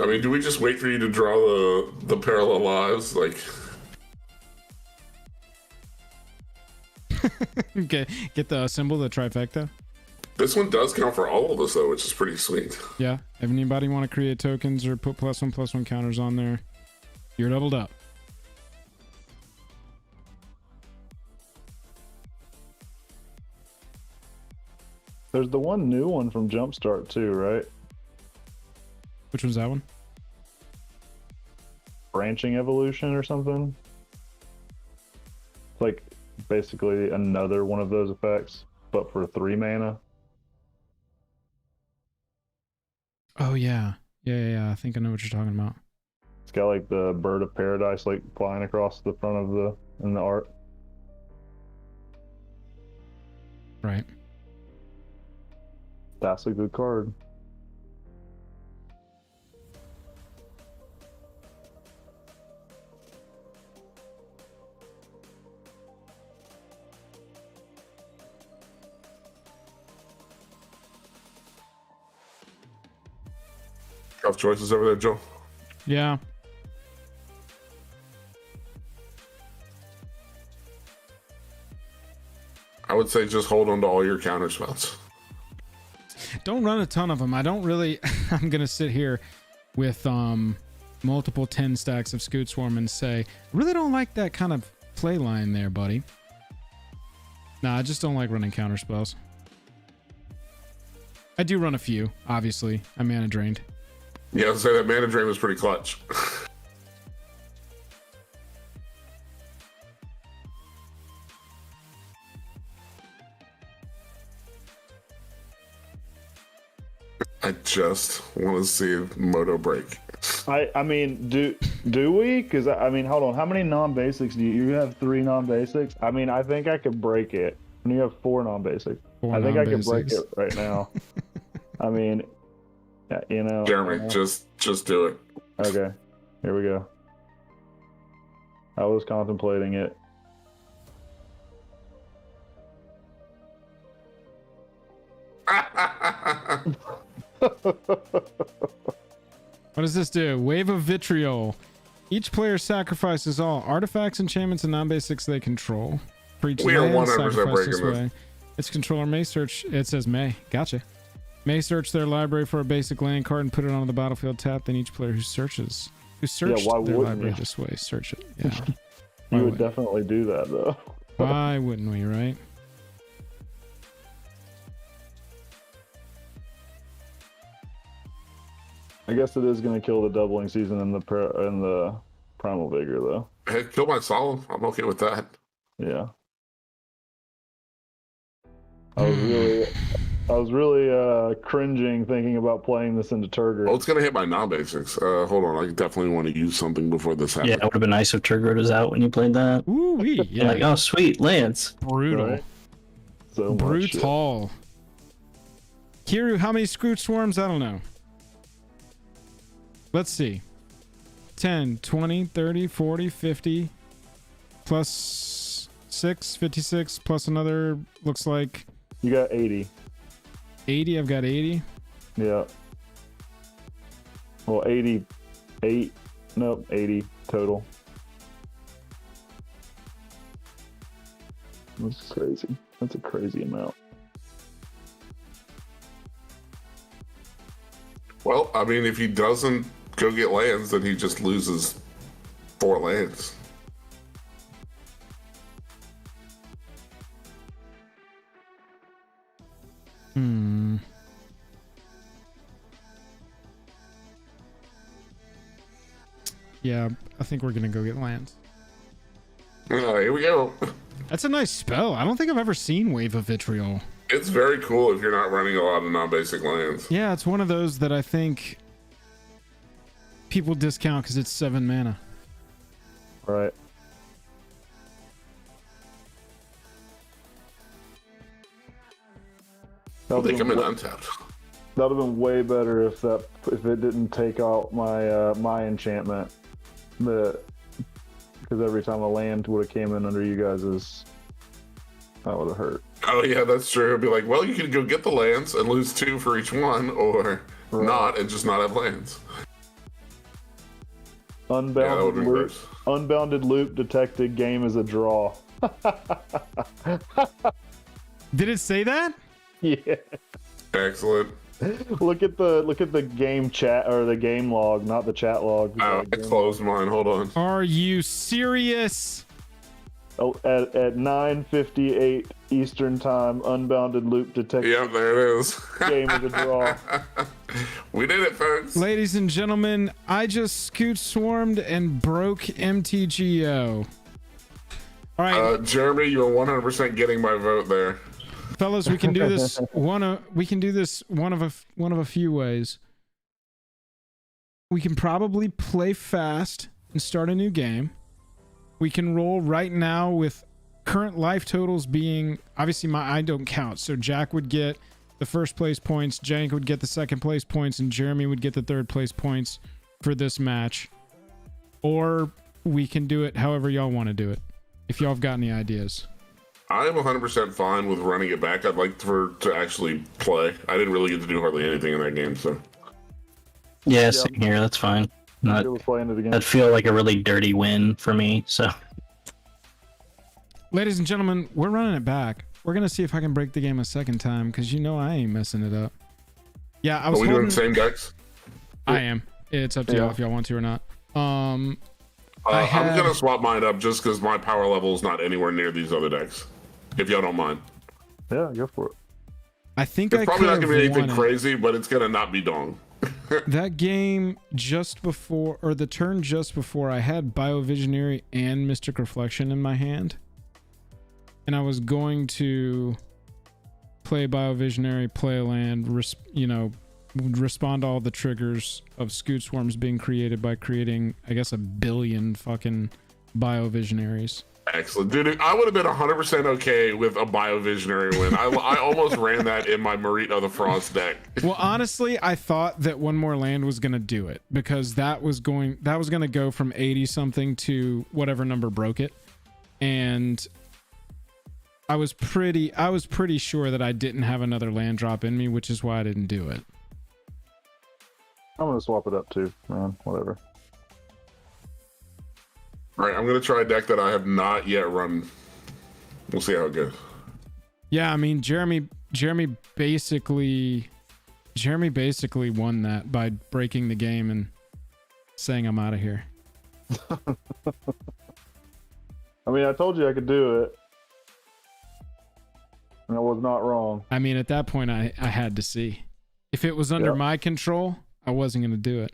I mean, do we just wait for you to draw the parallel lives? Like, Okay, get the symbol, the trifecta. this one does count for all of us, though, which is pretty sweet. Yeah. If anybody want to create tokens or put +1/+1 counters on there, you're doubled up. There's the one new one from Jumpstart too, right? Which one's that one? Branching Evolution or something. It's like basically another one of those effects, but for 3 mana. Oh, yeah. Yeah. I think I know what you're talking about. It's got like the bird of paradise like flying across the front of in the art. Right. That's a good card. Tough choices over there, Joe. Yeah. I would say just hold on to all your counter spells. Don't run a ton of them. I don't really... I'm going to sit here with multiple 10 stacks of Scoot Swarm and say, really don't like that kind of play line there, buddy. Nah, I just don't like running counter spells. I do run a few, obviously. I'm mana drained. Yeah, I was say that mana drain was pretty clutch. I just want to see Moto break. I mean, do we? Because I mean, hold on. How many non-basics do you have? 3 non-basics. I mean, I think I could break it. When you have 4 non-basics, I think I can break it right now. I mean, you know. Jeremy, just do it. Okay, here we go. I was contemplating it. What does this do? Wave of Vitriol. Each player sacrifices all artifacts, enchantments, and non-basics they control. For each We are land 100% sacrificed breaking this this. way, its controller may search. It says may. Gotcha. May search their library for a basic land card and put it onto the battlefield tap. Then each player who searched why their wouldn't library you? this way, search it. Yeah. You would wouldn't? definitely do that, though. Why wouldn't we, right? I guess it is going to kill the doubling season in the primal vigor, though. Hey, kill my solemn. I'm okay with that. Yeah. I was really cringing thinking about playing this into Turgid. Oh, it's gonna hit my non-basics. Hold on, I definitely want to use something before this happens. Yeah, it would have been nice if Turgid was out when you played that. Ooh, wee. You're Yeah. like, oh, sweet, Lance. Brutal. Right? So much shit. Brutal. Kiru, how many Scrooge Swarms? I don't know. Let's see. 10, 20, 30, 40, 50, plus 6, 56, plus another, looks like You got 80. 80. I've got 80. Yeah. Well, 88. Nope, 80 total. That's crazy. That's a crazy amount. Well, I mean, if he doesn't go get lands, then he just loses 4 lands. Yeah, I think we're gonna go get lands. Here we go. That's a nice spell. I don't think I've ever seen Wave of Vitriol. It's very cool if you're not running a lot of non-basic lands. Yeah, it's one of those that I think people discount because it's 7 mana. Right. Well, they That'd come in have untapped. been way better if it didn't take out my enchantment. Because every time a land would have came in under you guys's, that would have hurt. Oh yeah, that's true. It'd be like, well, you could go get the lands and lose 2 for each one, or Right. not and just not have lands. Yeah, that would Unbounded be loop. worse. Unbounded loop detected. Game is a draw. Did it say that? Yeah. Excellent. Look at the game chat or the game log, not the chat log. Oh, I closed mine. Hold on. Are you serious? Oh, at 9:58 Eastern time, unbounded loop detected. Yep, there it is. Game is a draw. We did it, folks. Ladies and gentlemen, I just scoot swarmed and broke MTGO. All right, Jeremy, you're 100% getting my vote there. fellas, we can do this one of a few ways. We can probably play fast and start a new game. We can roll right now with current life totals being, obviously I don't count, so Jack would get the first place points, Jank would get the second place points, and Jeremy would get the third place points for this match. Or we can do it however y'all want to do it, if y'all have got any ideas. I am 100% fine with running it back. I'd like to actually play. I didn't really get to do hardly anything in that game, so. Yeah, same here. That's fine. Not, We're playing it again. that'd feel like a really dirty win for me. So Ladies and gentlemen, we're running it back. We're going to see if I can break the game a second time, because you know I ain't messing it up. Yeah, I Are was we doing holding... the same decks? I am. It's up to y'all if y'all want to or not. I'm have- going to swap mine up just because my power level is not anywhere near these other decks. If y'all don't mind. Yeah, go for it. I think It's I probably could not have going to be anything won it. crazy, but it's going to not be Dong. That game just before, or the turn just before, I had Biovisionary and Mystic Reflection in my hand. And I was going to play Biovisionary, play a land, respond to all the triggers of Scoot Swarms being created by creating, I guess, 1 billion fucking Biovisionaries. Excellent. Dude, I would have been 100% okay with a Biovisionary win. I almost ran that in my Marit of the Frost deck. Well, honestly, I thought that one more land was going to do it because that was going to go from 80 something to whatever number broke it. And I was pretty sure that I didn't have another land drop in me, which is why I didn't do it. I'm gonna swap it up too, man. Whatever. All right, I'm going to try a deck that I have not yet run. We'll see how it goes. Yeah, I mean, Jeremy basically won that by breaking the game and saying I'm out of here. I mean, I told you I could do it, and I was not wrong. I mean, at that point, I had to see. If it was under my control, I wasn't going to do it.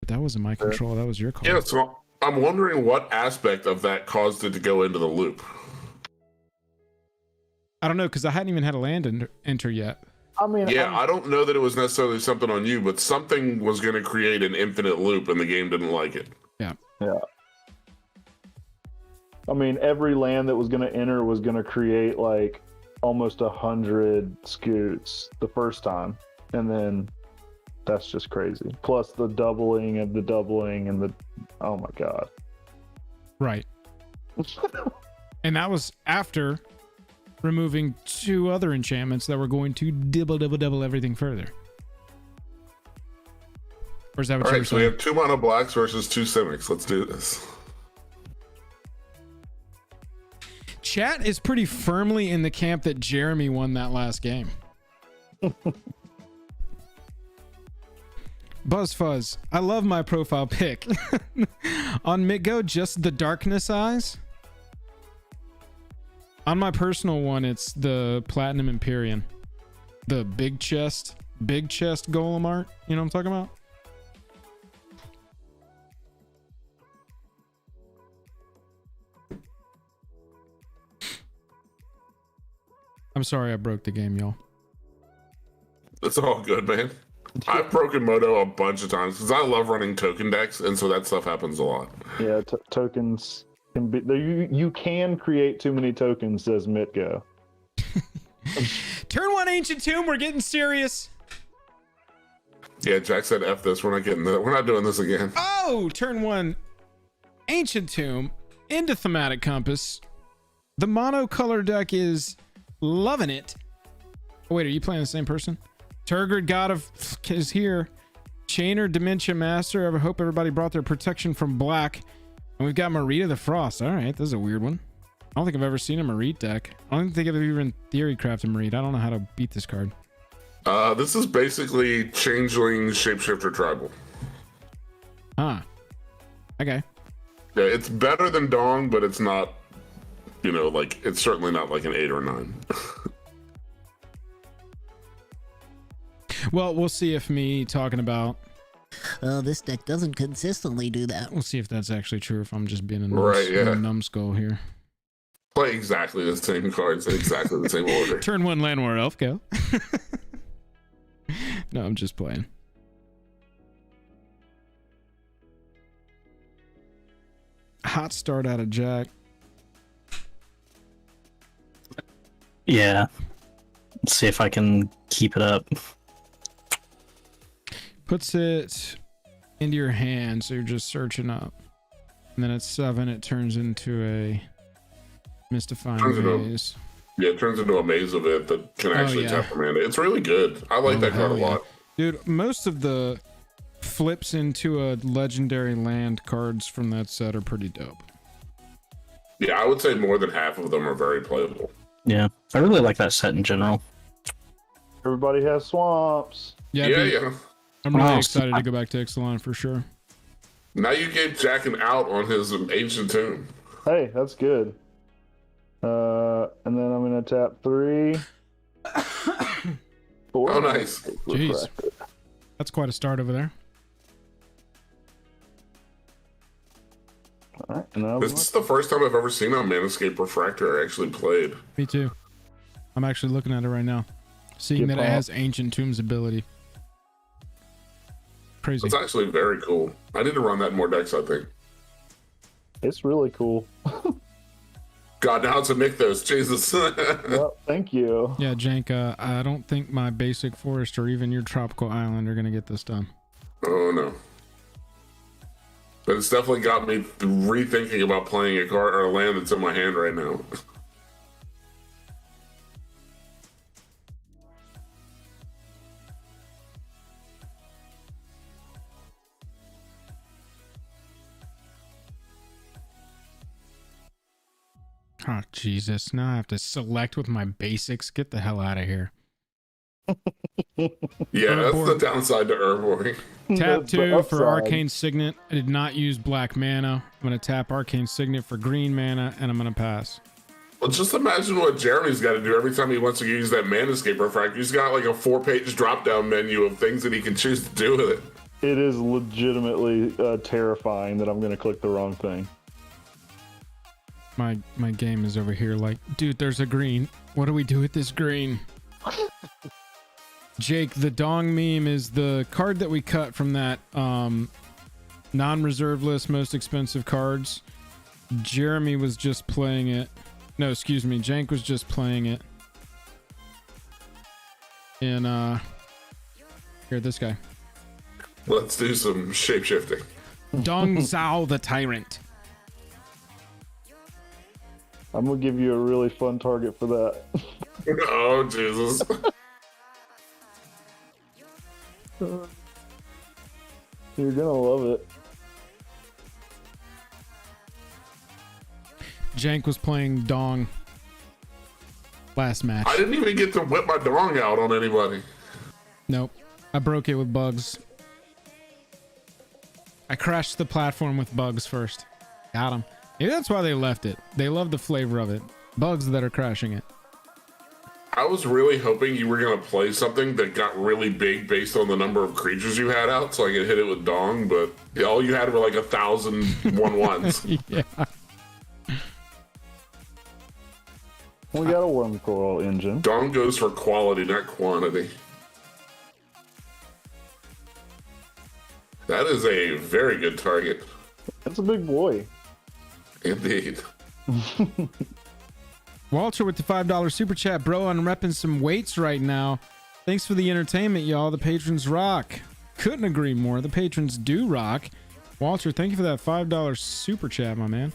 But that wasn't my control. That was your call. Yeah, so I'm wondering what aspect of that caused it to go into the loop. I don't know, because I hadn't even had a land enter yet. I mean, Yeah, I don't know that it was necessarily something on you, but something was going to create an infinite loop, and the game didn't like it. Yeah. I mean, every land that was going to enter was going to create like almost 100 scoots the first time, and then that's just crazy. Plus the doubling and the oh my god. Right. And that was after removing 2 other enchantments that were going to double everything further. Or is that what All you were right, so we saying? have 2 mono blacks versus 2 Simics. Let's do this. Chat is pretty firmly in the camp that Jeremy won that last game. BuzzFuzz, I love my profile pic. On Mitgo, just the darkness eyes. On my personal one, it's the Platinum Empyrean. The big chest golem art. You know what I'm talking about? I'm sorry I broke the game, y'all. It's all good, man. I've broken Moto a bunch of times because I love running token decks, and so that stuff happens a lot. Yeah, tokens can be you can create too many tokens, says Mitgo. Turn 1 Ancient Tomb, we're getting serious. Yeah, Jack said F this. We're not doing this again. Oh, turn 1 Ancient Tomb into Thematic Compass. The monocolor deck is loving it. Oh, wait, are you playing the same person? Turgid God of is here. Chainer, Dementia Master. I hope everybody brought their protection from black. And we've got Marita the Frost. All right, this is a weird one. I don't think I've ever seen a Marit deck. I don't think I've even theory crafted Marit. I don't know how to beat this card. This is basically Changeling Shapeshifter Tribal. Huh. Okay. Yeah, it's better than Dong, but it's not, it's certainly not like an 8 or 9. Well, we'll see if me talking about... this deck doesn't consistently do that. We'll see if that's actually true, if I'm just being a numbskull here. Play exactly the same cards in exactly the same order. Turn 1 Landwar Elf, go. No, I'm just playing. Hot start out of Jack. Yeah. Let's see if I can keep it up. Puts it into your hand, so you're just searching up. And then at 7, it turns into a mystifying maze. Yeah, it turns into a maze of it that can actually tap a mana. It's really good. I like that card a lot. Dude, most of the flips into a legendary land cards from that set are pretty dope. Yeah, I would say more than half of them are very playable. Yeah, I really like that set in general. Everybody has swamps. Yeah. I'm really excited to go back to Ixalan for sure. Now you gave Jack an out on his Ancient Tomb. Hey, that's good. And then I'm gonna tap 3. Oh, nice. Jeez. That's quite a start over there. All right, now This is the first time I've ever seen a Manescape Refractor actually played. Me too. I'm actually looking at it right now. Seeing Get that it pumped. has Ancient Tombs ability. Crazy. It's actually very cool. I need to run that in more decks, I think. It's really cool. God, now it's a Nykthos. Jesus. Well, thank you. Yeah, Jank, I don't think my basic forest or even your tropical island are going to get this done. Oh, no. But it's definitely got me rethinking about playing a card or a land that's in my hand right now. Oh, Jesus. Now I have to select with my basics. Get the hell out of here. Yeah, that's the Urborg. downside to Urborg. Tap That's the 2 for upside. Arcane Signet. I did not use black mana. I'm going to tap Arcane Signet for green mana, and I'm going to pass. Well, just imagine what Jeremy's got to do every time he wants to use that Manescape Refractor. He's got like a 4-page drop-down menu of things that he can choose to do with it. It is legitimately terrifying that I'm going to click the wrong thing. My game is over here like, dude, there's a green. What do we do with this green? Jake, the Dong meme is the card that we cut from that non-reserve list most expensive cards. Jeremy was just playing it. No, excuse me. Jank was just playing it. And here, this guy. Let's do some shapeshifting. Dong Zhao the Tyrant. I'm going to give you a really fun target for that. Oh, Jesus. You're going to love it. Jank was playing Dong last match. I didn't even get to whip my dong out on anybody. Nope. I broke it with bugs. I crashed the platform with bugs first. Got him. Maybe that's why they left it. They love the flavor of it. Bugs that are crashing it. I was really hoping you were going to play something that got really big based on the number of creatures you had out so I could hit it with dong, but all you had were like 1,000 1/1s. Yeah. We got a worm coil engine. Dong goes for quality, not quantity. That is a very good target. That's a big boy. Indeed. Walter with the $5 super chat, bro. I'm repping some weights right now. Thanks for the entertainment, y'all. The patrons rock. Couldn't agree more. The patrons do rock. Walter, thank you for that $5 super chat, my man.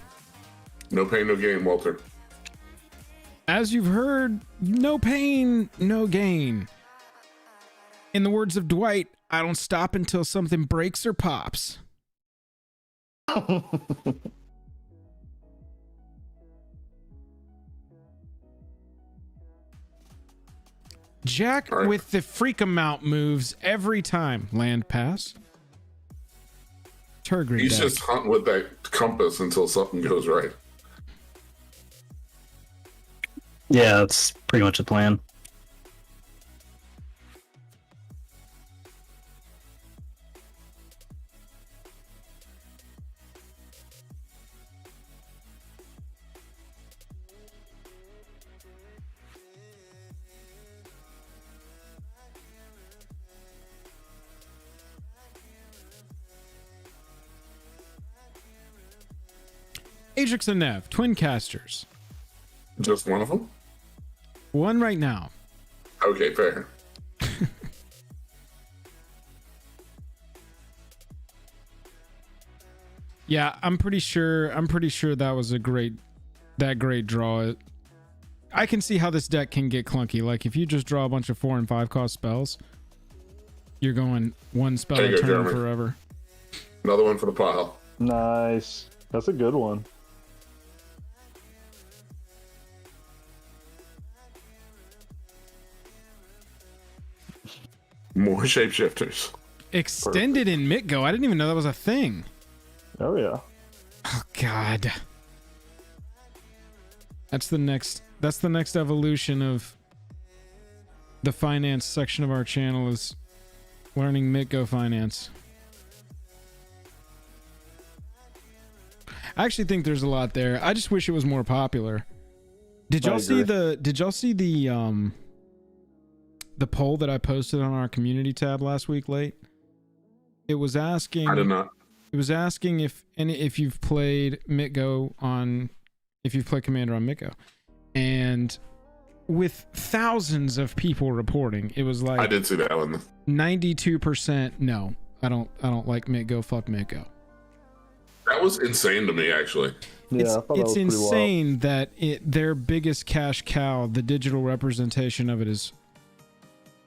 No pain, no gain, Walter. As you've heard, no pain, no gain. In the words of Dwight, I don't stop until something breaks or pops. Jack All right. with the freak amount moves every time. Land pass. Turgid He's deck. just hunting with that compass until something goes right. Yeah, that's pretty much the plan. Ajax and Nev, twin casters. Just one of them? One right now. Okay, fair. Yeah, I'm pretty sure that was a great draw. I can see how this deck can get clunky. Like if you just draw a bunch of 4 and 5 cost spells, you're going one spell There a you go, turn Jeremy. forever. Another one for the pile. Nice. That's a good one. More shapeshifters. Extended in Mitgo. I didn't even know that was a thing. Oh, yeah. Oh God. That's the next evolution of the finance section of our channel is learning MTGO finance. I actually think there's a lot there. I just wish it was more popular. Did y'all see the poll that I posted on our community tab last week late? It was asking I did not. It was asking if you've played MTGO on, if you've played Commander on MTGO, and with thousands of people reporting, it was like I did see that one. 92% no, I don't like MTGO. Fuck MTGO. That was insane to me, actually. Yeah, I thought that was It's pretty wild. insane that their biggest cash cow, the digital representation of it, is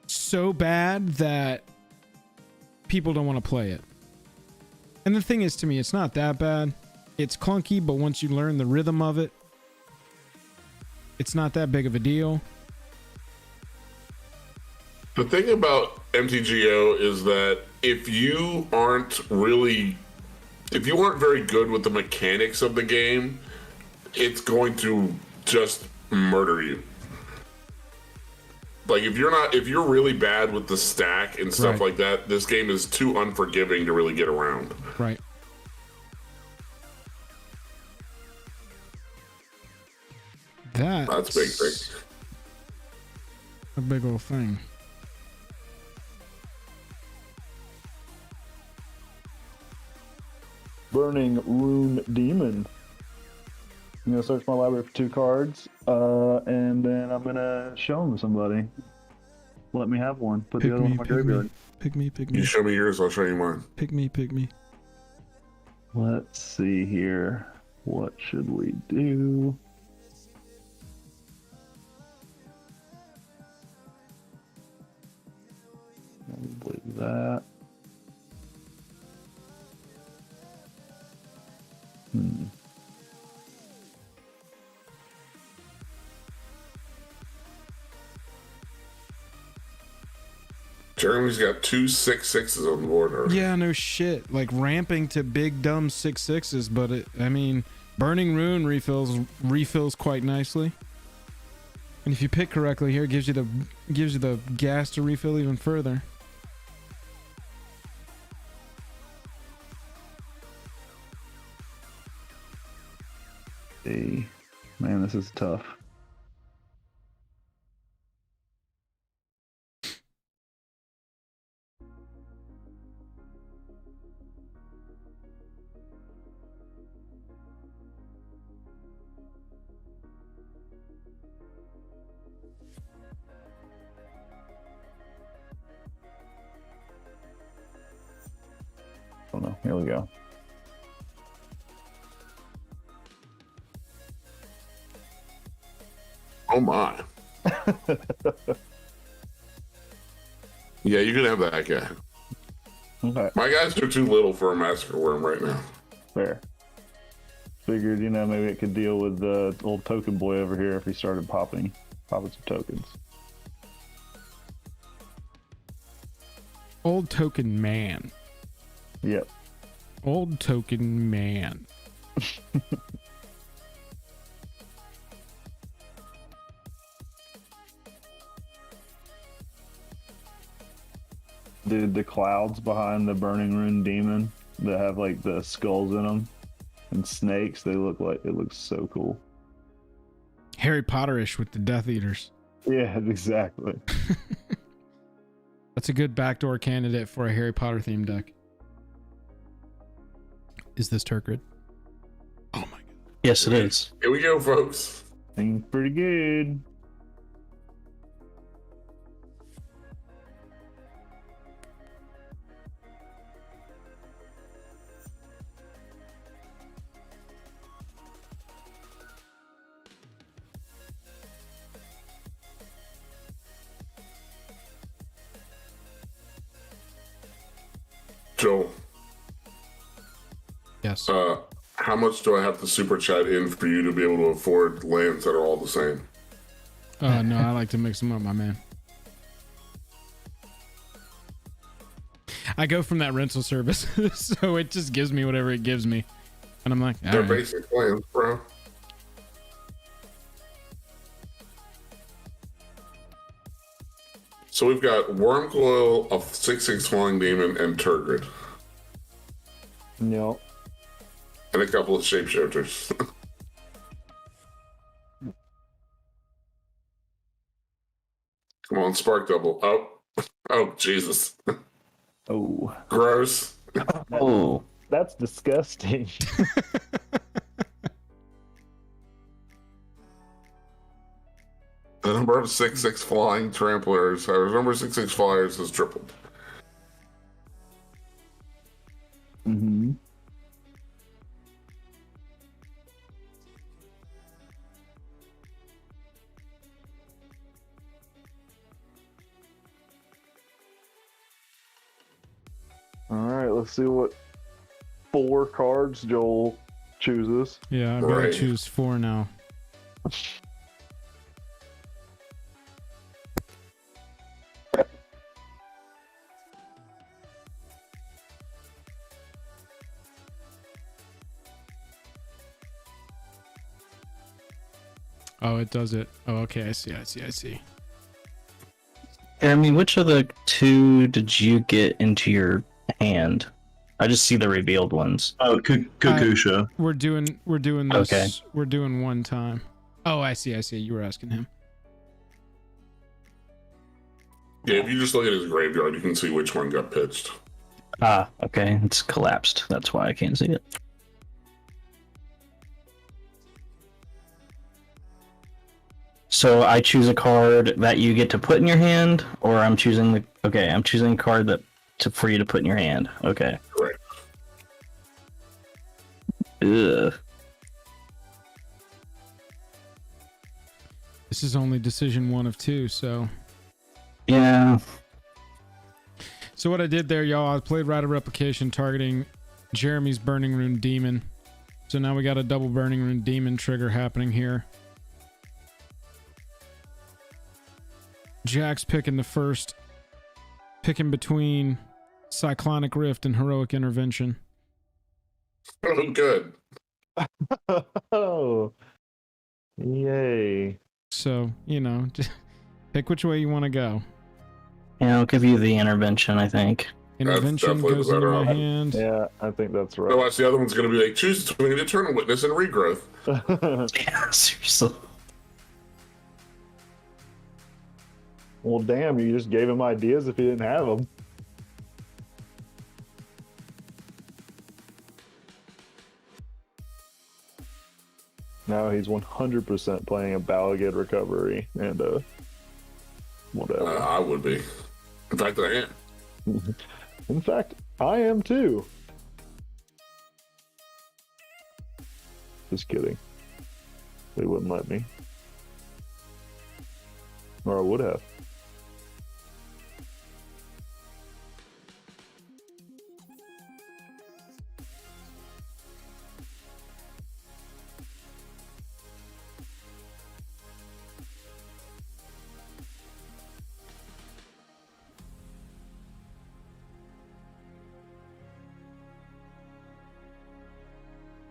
so bad that people don't want to play it. And the thing is, to me, it's not that bad. It's clunky, but once you learn the rhythm of it, it's not that big of a deal. The thing about MTGO is that if you aren't very good with the mechanics of the game, it's going to just murder you. Like if you're really bad with the stack and stuff Right. like that, this game is too unforgiving to really get around. Right. That's big thing. A big old thing. Burning Rune Demon. I'm gonna search my library for 2 cards, and then I'm gonna show them to somebody. Let me have one. Put the other one in my graveyard. Pick me. You show me yours, I'll show you mine. Pick me. Let's see here. What should we do? Probably that. Jeremy's got 2 6/6s on the board already. Yeah, no shit. Like ramping to big dumb 6/6s, but Burning Rune refills quite nicely. And if you pick correctly here, it gives you the gas to refill even further. Hey, man, this is tough. Oh no, here we go. Oh my. Yeah, you can have that guy. Okay, My guys are too little for a Massacre Worm right now. fair. Figured, maybe it could deal with the old token boy over here if he started popping some tokens. Old token man. Yep. Old token man. Dude, the clouds behind the Burning Rune Demon that have like the skulls in them and snakes, it looks so cool. Harry Potterish with the Death Eaters. Yeah, exactly. That's a good backdoor candidate for a Harry Potter themed deck. Is this Turkrid? Oh my god. Yes, it is. Here we go, folks. Seems pretty good. Joel, Yes. how much do I have to super chat in for you to be able to afford lands that are all the same? No, I like to mix them up, my man. I go from that rental service, so it just gives me whatever it gives me. And I'm like, all They're right. basic lands, bro. So we've got Wormcoil, a 6/6 Flying Demon, and Turgid. Yep. And a couple of shapeshifters. Come on, Spark Double. Oh, Jesus. Oh. Gross. Oh, That's disgusting. The number of 6/6 flying tramplers, the number of 6/6 flyers has tripled. Mm-hmm. All right, let's see what 4 cards Joel chooses. Yeah, I've got to Right. choose 4 now. Oh, it does it. Oh, okay. I see. Jeremy, which of the 2 did you get into your hand? I just see the revealed ones. Oh, Kukusha. We're doing this. Okay. We're doing one time. Oh, I see. You were asking him. Yeah, if you just look at his graveyard, you can see which one got pitched. Ah, okay. It's collapsed. That's why I can't see it. So I choose a card that you get to put in your hand, or I'm choosing a card for you to put in your hand. Okay. Correct. Ugh. This is only decision 1 of 2, so. Yeah. So what I did there, y'all, I played Rite of Replication targeting Jeremy's Burning Rune Demon. So now we got a double Burning Rune Demon trigger happening here. Jack's picking between Cyclonic Rift and Heroic Intervention. Oh, good. Oh, yay. So, just pick which way you want to go. Yeah, I'll give you the intervention, I think. Intervention definitely goes the into better my option. hand. Yeah, I think that's right. Otherwise, the other one's going to be like, choose between Eternal Witness and Regrowth. Yeah, seriously. Well, damn, you just gave him ideas if he didn't have them. Now he's 100% playing a Balagid Recovery and whatever. I would be. In fact, I am. In fact, I am too. Just kidding. They wouldn't let me. Or I would have.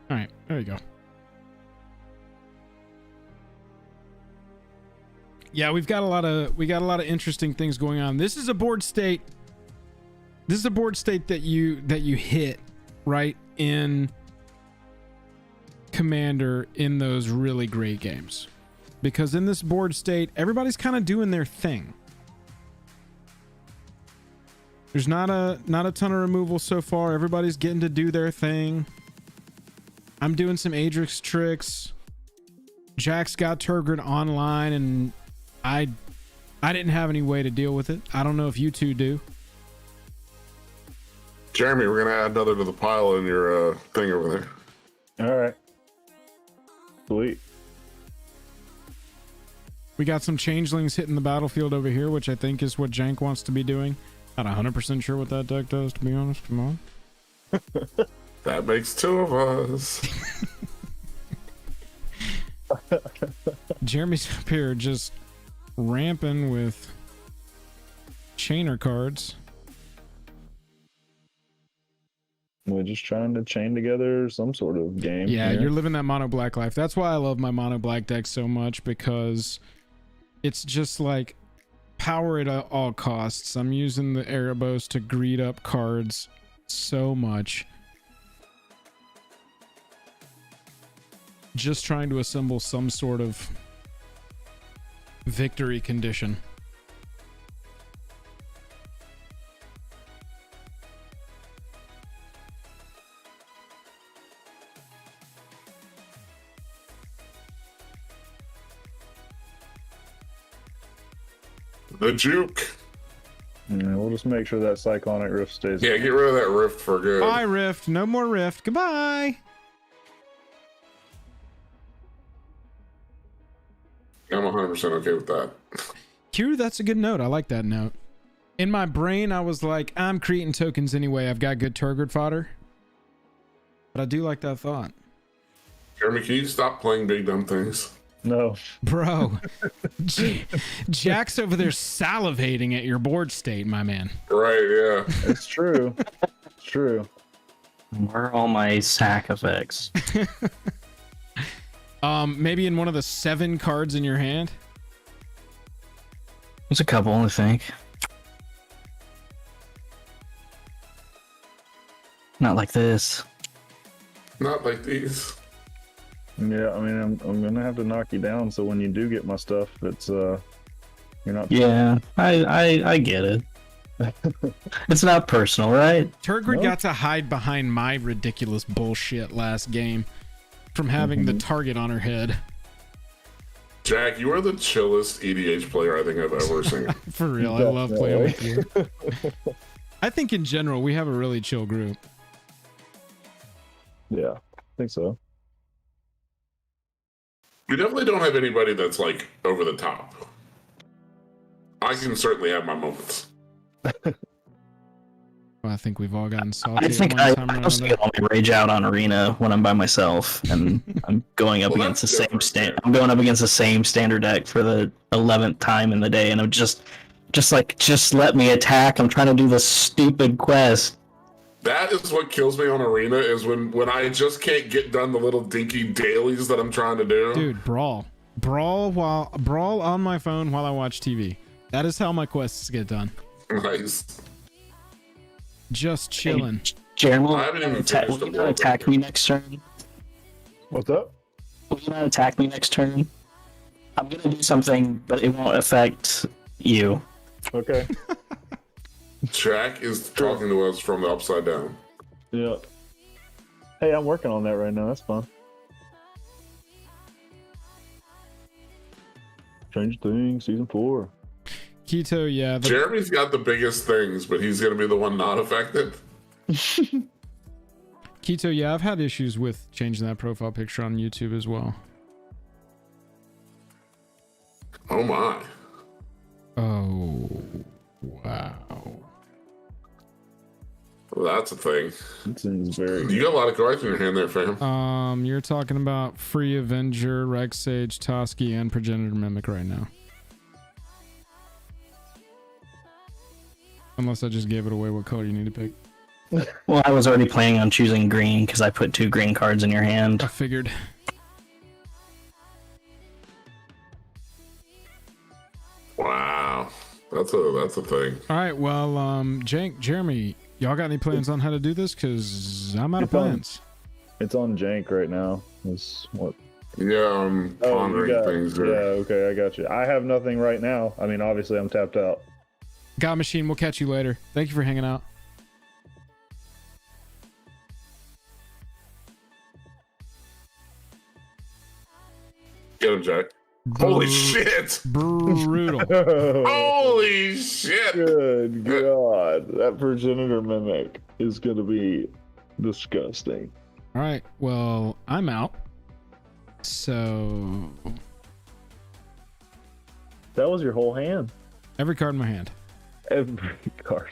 All right, there you go. Yeah, we've got a lot of interesting things going on. This is a board state. This is a board state that you hit right in Commander in those really great games. Because in this board state, everybody's kind of doing their thing. There's not a ton of removal so far. Everybody's getting to do their thing. I'm doing some Adrix tricks. Jack's got Turgid online, and I didn't have any way to deal with it. I don't know if you two do. Jeremy, we're going to add another to the pile in your thing over there. All right. Sweet. We got some changelings hitting the battlefield over here, which I think is what Jank wants to be doing. Not 100% sure what that deck does, to be honest. Come on. That makes 2 of us. Jeremy's up here just ramping with chainer cards. We're just trying to chain together some sort of game. Yeah, here. you're living that mono black life. That's why I love my mono black deck so much, because it's just like power at all costs. I'm using the Erebos to greed up cards so much. Just trying to assemble some sort of victory condition. The juke. Yeah, we'll just make sure that Cyclonic Rift stays. Yeah, get rid of that rift for good. Bye, Rift. No more Rift. Goodbye. I'm 100% okay with that. Q, that's a good note. I like that note. In my brain, I was like, I'm creating tokens anyway. I've got good Turgid fodder. But I do like that thought. Jeremy, can you stop playing big dumb things? No. Bro, Jack's over there salivating at your board state, my man. Right, yeah. It's true. It's true. Where are all my sack effects? Maybe in one of the 7 cards in your hand. There's a couple, I think. Not like this. Not like these. Yeah, I mean, I'm gonna have to knock you down. So when you do get my stuff, it's you're not. Yeah, I get it. It's not personal, right? Turgid No. got to hide behind my ridiculous bullshit last game from having the target on her head. Jack, you are the chillest EDH player I think I've ever seen. For real, I love playing with you. I think in general, we have a really chill group. Yeah, I think so. You definitely don't have anybody that's like over the top. I can certainly have my moments. Well, I think we've all gotten salty I think at I one time or mostly another. get all my rage out on Arena when I'm by myself, and I'm going up Well, against the that's same different, stand. yeah. I'm going up against the same standard deck for the 11th time in the day, and I'm just let me attack. I'm trying to do this stupid quest. That is what kills me on Arena is when I just can't get done the little dinky dailies that I'm trying to do. Dude, brawl on my phone while I watch TV. That is how my quests get done. Nice. Just chilling. Jeremy, I haven't even finished will the you not world attack yet. me next turn? What's up? Will you not attack me next turn? I'm gonna do something, but it won't affect you. Okay. Jack is talking to us from the upside down. Yeah. Hey, I'm working on that right now. That's fun. Change Things, season 4. Keto, yeah. Jeremy's got the biggest things, but he's going to be the one not affected. Keto, yeah, I've had issues with changing that profile picture on YouTube as well. Oh my. Oh, wow. Well, that's a thing. It seems very. You got a lot of cards in your hand there, fam. You're talking about Free Avenger, Rex Sage, Toski, and Progenitor Mimic right now. Unless I just gave it away what color you need to pick. Well, I was already planning on choosing green because I put 2 green cards in your hand. I figured. Wow. That's a thing. All right, well, Jank, Jeremy, y'all got any plans on how to do this? Because I'm out of It's on- plans. It's on Jank right now. Is what? Yeah, I'm Oh, you pondering got. things Yeah. there. Okay, I got you. I have nothing right now. I mean, obviously, I'm tapped out. God Machine, we'll catch you later. Thank you for hanging out. Get him, Jack. Holy shit! Brutal. Holy shit! Good God, that Progenitor Mimic is gonna be disgusting. All right, well, I'm out. So, That was your whole hand. every card in my hand. Every card.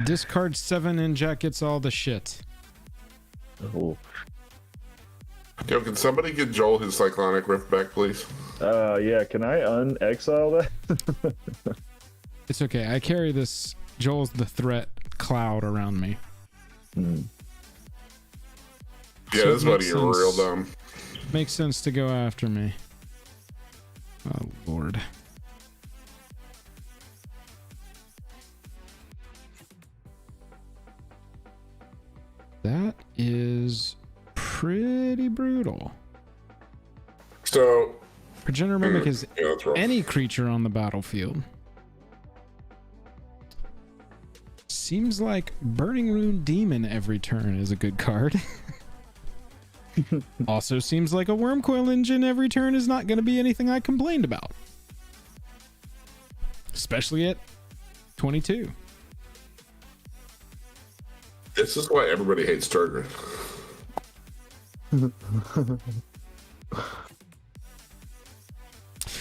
Discard 7 and Jack gets all the shit. Oh. Yo, can somebody get Joel his Cyclonic Rift back, please? Yeah. Can I unexile that? It's okay. I carry this Joel's the threat cloud around me. Yeah, So this it buddy, makes you're real sense. dumb. Makes sense to go after me. Oh, Lord. brutal. So, Progenitor Mimic is yeah, that's rough. any creature on the battlefield. Seems like Burning Rune Demon every turn is a good card. Also seems like a Wormcoil Engine every turn is not going to be anything I complained about. Especially at 22. This is why everybody hates Turgid.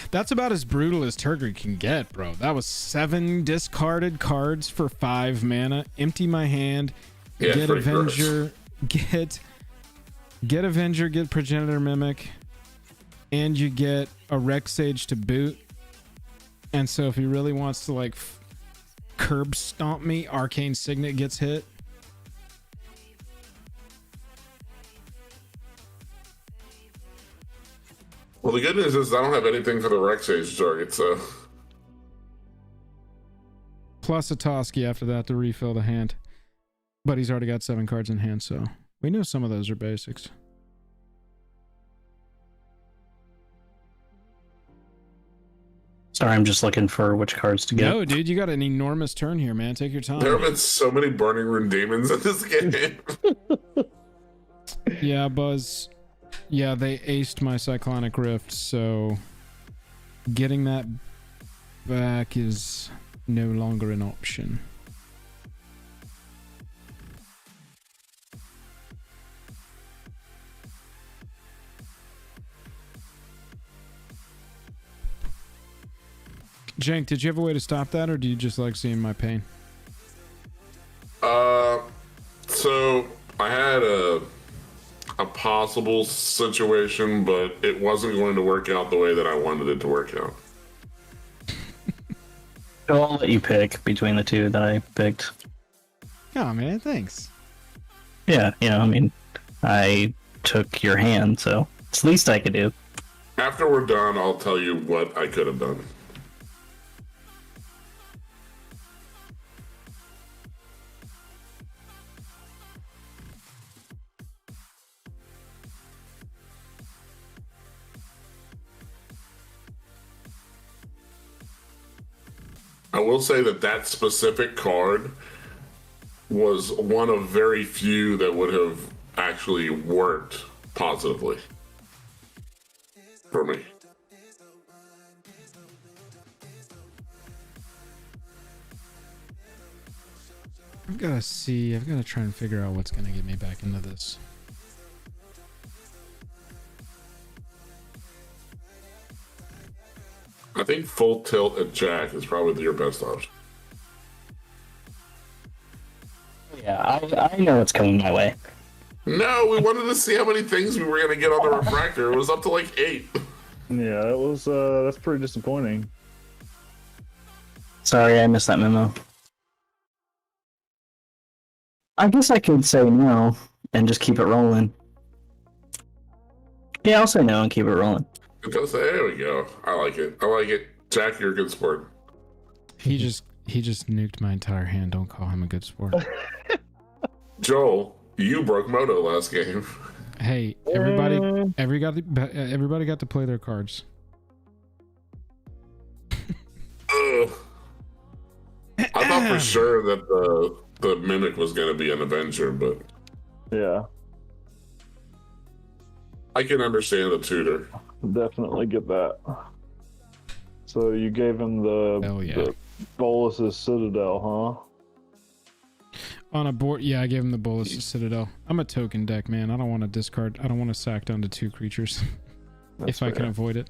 That's about as brutal as Turgid can get, bro. That was 7 discarded cards for 5 mana. Empty my hand. Yeah, Get pretty Avenger. Get Avenger. Get Progenitor Mimic. And you get a Rex Sage to boot. And so if he really wants to like curb stomp me, Arcane Signet gets hit. Well, the good news is I don't have anything for the Rex Age target, so. Plus a Toski after that to refill the hand. But he's already got 7 cards in hand, so we know some of those are basics. Sorry, I'm just looking for which cards to get. No, dude, you got an enormous turn here, man. Take your time. There have been so many Burning Rune Demons in this game. Yeah, Buzz. Yeah, they aced my Cyclonic Rift, so getting that back is no longer an option. Jank, did you have a way to stop that, or do you just like seeing my pain? So I had a possible situation, but it wasn't going to work out the way that I wanted it to work out. So I'll let you pick between the two that I picked. Oh, man, thanks. Yeah, I mean, I took your hand, so it's the least I could do. After we're done, I'll tell you what I could have done. I will say that specific card was one of very few that would have actually worked positively for me. I've got to see. I've got to try and figure out what's going to get me back into this. I think full tilt at Jack is probably your best option. Yeah, I know it's coming my way. No, we wanted to see how many things we were going to get on the refractor. It was up to like 8. Yeah, it was. That's pretty disappointing. Sorry, I missed that memo. I guess I could say no and just keep it rolling. Yeah, I'll say no and keep it rolling. There we go. I like it. I like it. Jack, you're a good sport. He just nuked my entire hand. Don't call him a good sport. Joel, you broke Moto last game. Hey, everybody got to play their cards. Ugh. I thought for sure that the Mimic was going to be an Avenger, but Yeah, I can understand the tutor. definitely get that. So you gave him the Bolus's Citadel, huh? On a board, yeah, I gave him the Bolus Citadel. I'm a token deck, man. I don't want to discard. I don't want to sack down to 2 creatures if I can avoid it.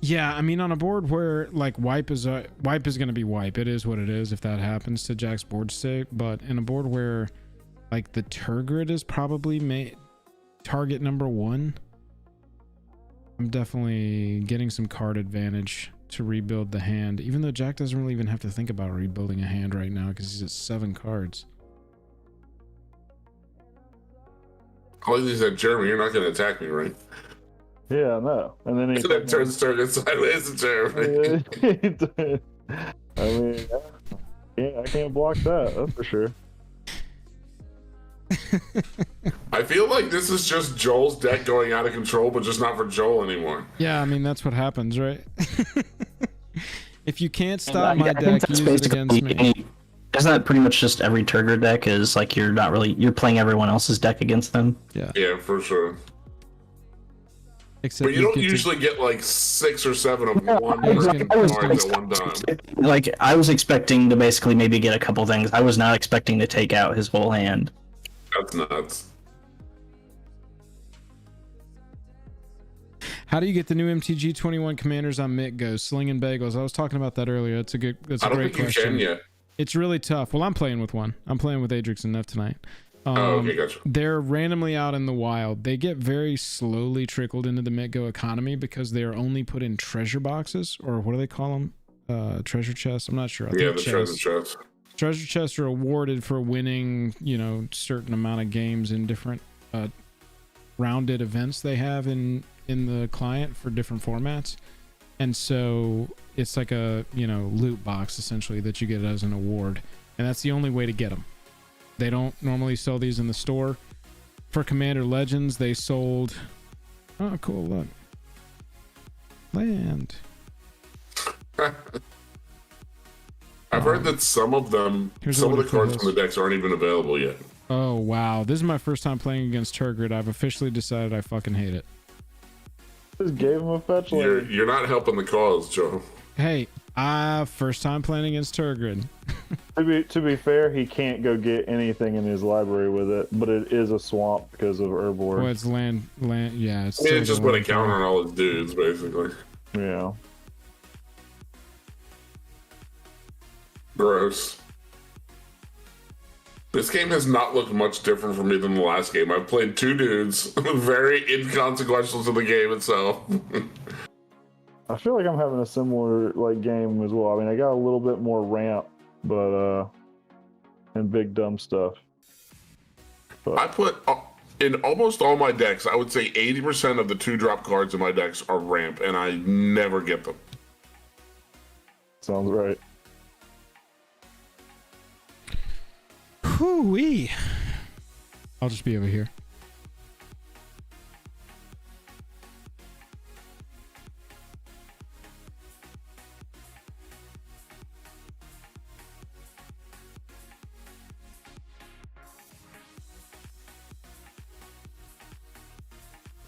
Yeah, I mean, on a board where like wipe is going to be wipe. It is what it is if that happens to Jack's board state. But in a board where like the Turgid is probably target number 1, I'm definitely getting some card advantage to rebuild the hand, even though Jack doesn't really even have to think about rebuilding a hand right now because he's at 7 cards. Like you said, Jeremy, you're not going to attack me, right? Yeah, no. And then he That turns Turgid sideways to Jeremy. I mean, yeah, I can't block that. That's for sure. I feel like this is just Joel's deck going out of control, but just not for Joel anymore. Yeah, I mean that's what happens, right? If you can't stop I my think deck, that's use it against me. Isn't that pretty much just every Turgid deck is like you're playing everyone else's deck against them? Yeah, for sure. Except But you don't usually get like 6 or 7 of one was freaking cards at one time. Like I was expecting to basically maybe get a couple things. I was not expecting to take out his whole hand. That's nuts. How do you get the new MTG 21 commanders on Mick Go? Slinging bagels. I was talking about that earlier. That's a great think question. you can yet. It's really tough. Well, I'm playing with one. I'm playing with Adrix and Neff tonight. Okay, gotcha. They're randomly out in the wild. They get very slowly trickled into the Mick Go economy because they are only put in treasure boxes, or what do they call them? Treasure chests? I'm not sure. I think The treasure chest. Treasure chests are awarded for winning, certain amount of games in different rounded events they have in the client for different formats. And so it's like a, loot box essentially that you get as an award. And that's the only way to get them. They don't normally sell these in the store. For Commander Legends, they sold... Oh, cool, look. Land. I've heard that some of them, Here's some a of the wonderful cards list. from the decks aren't even available yet. Oh, wow. This is my first time playing against Turgid. I've officially decided I fucking hate it. Just gave him a fetch You're, lane. you're not helping the cause, Joe. Hey, first time playing against Turgid. To be fair, he can't go get anything in his library with it, but it is a swamp because of Herbivore. Well, it's land, yeah. It's, I mean, still it's just the put a land counter card. on all his dudes, basically. Yeah. Gross. This game has not looked much different for me than the last game. I've played 2 dudes, very inconsequential to the game itself. I feel like I'm having a similar game as well. I mean, I got a little bit more ramp, but and big dumb stuff. But I put in almost all my decks, I would say 80% of the 2-drop cards in my decks are ramp, and I never get them. sounds right. Whoo-wee. I'll just be over here.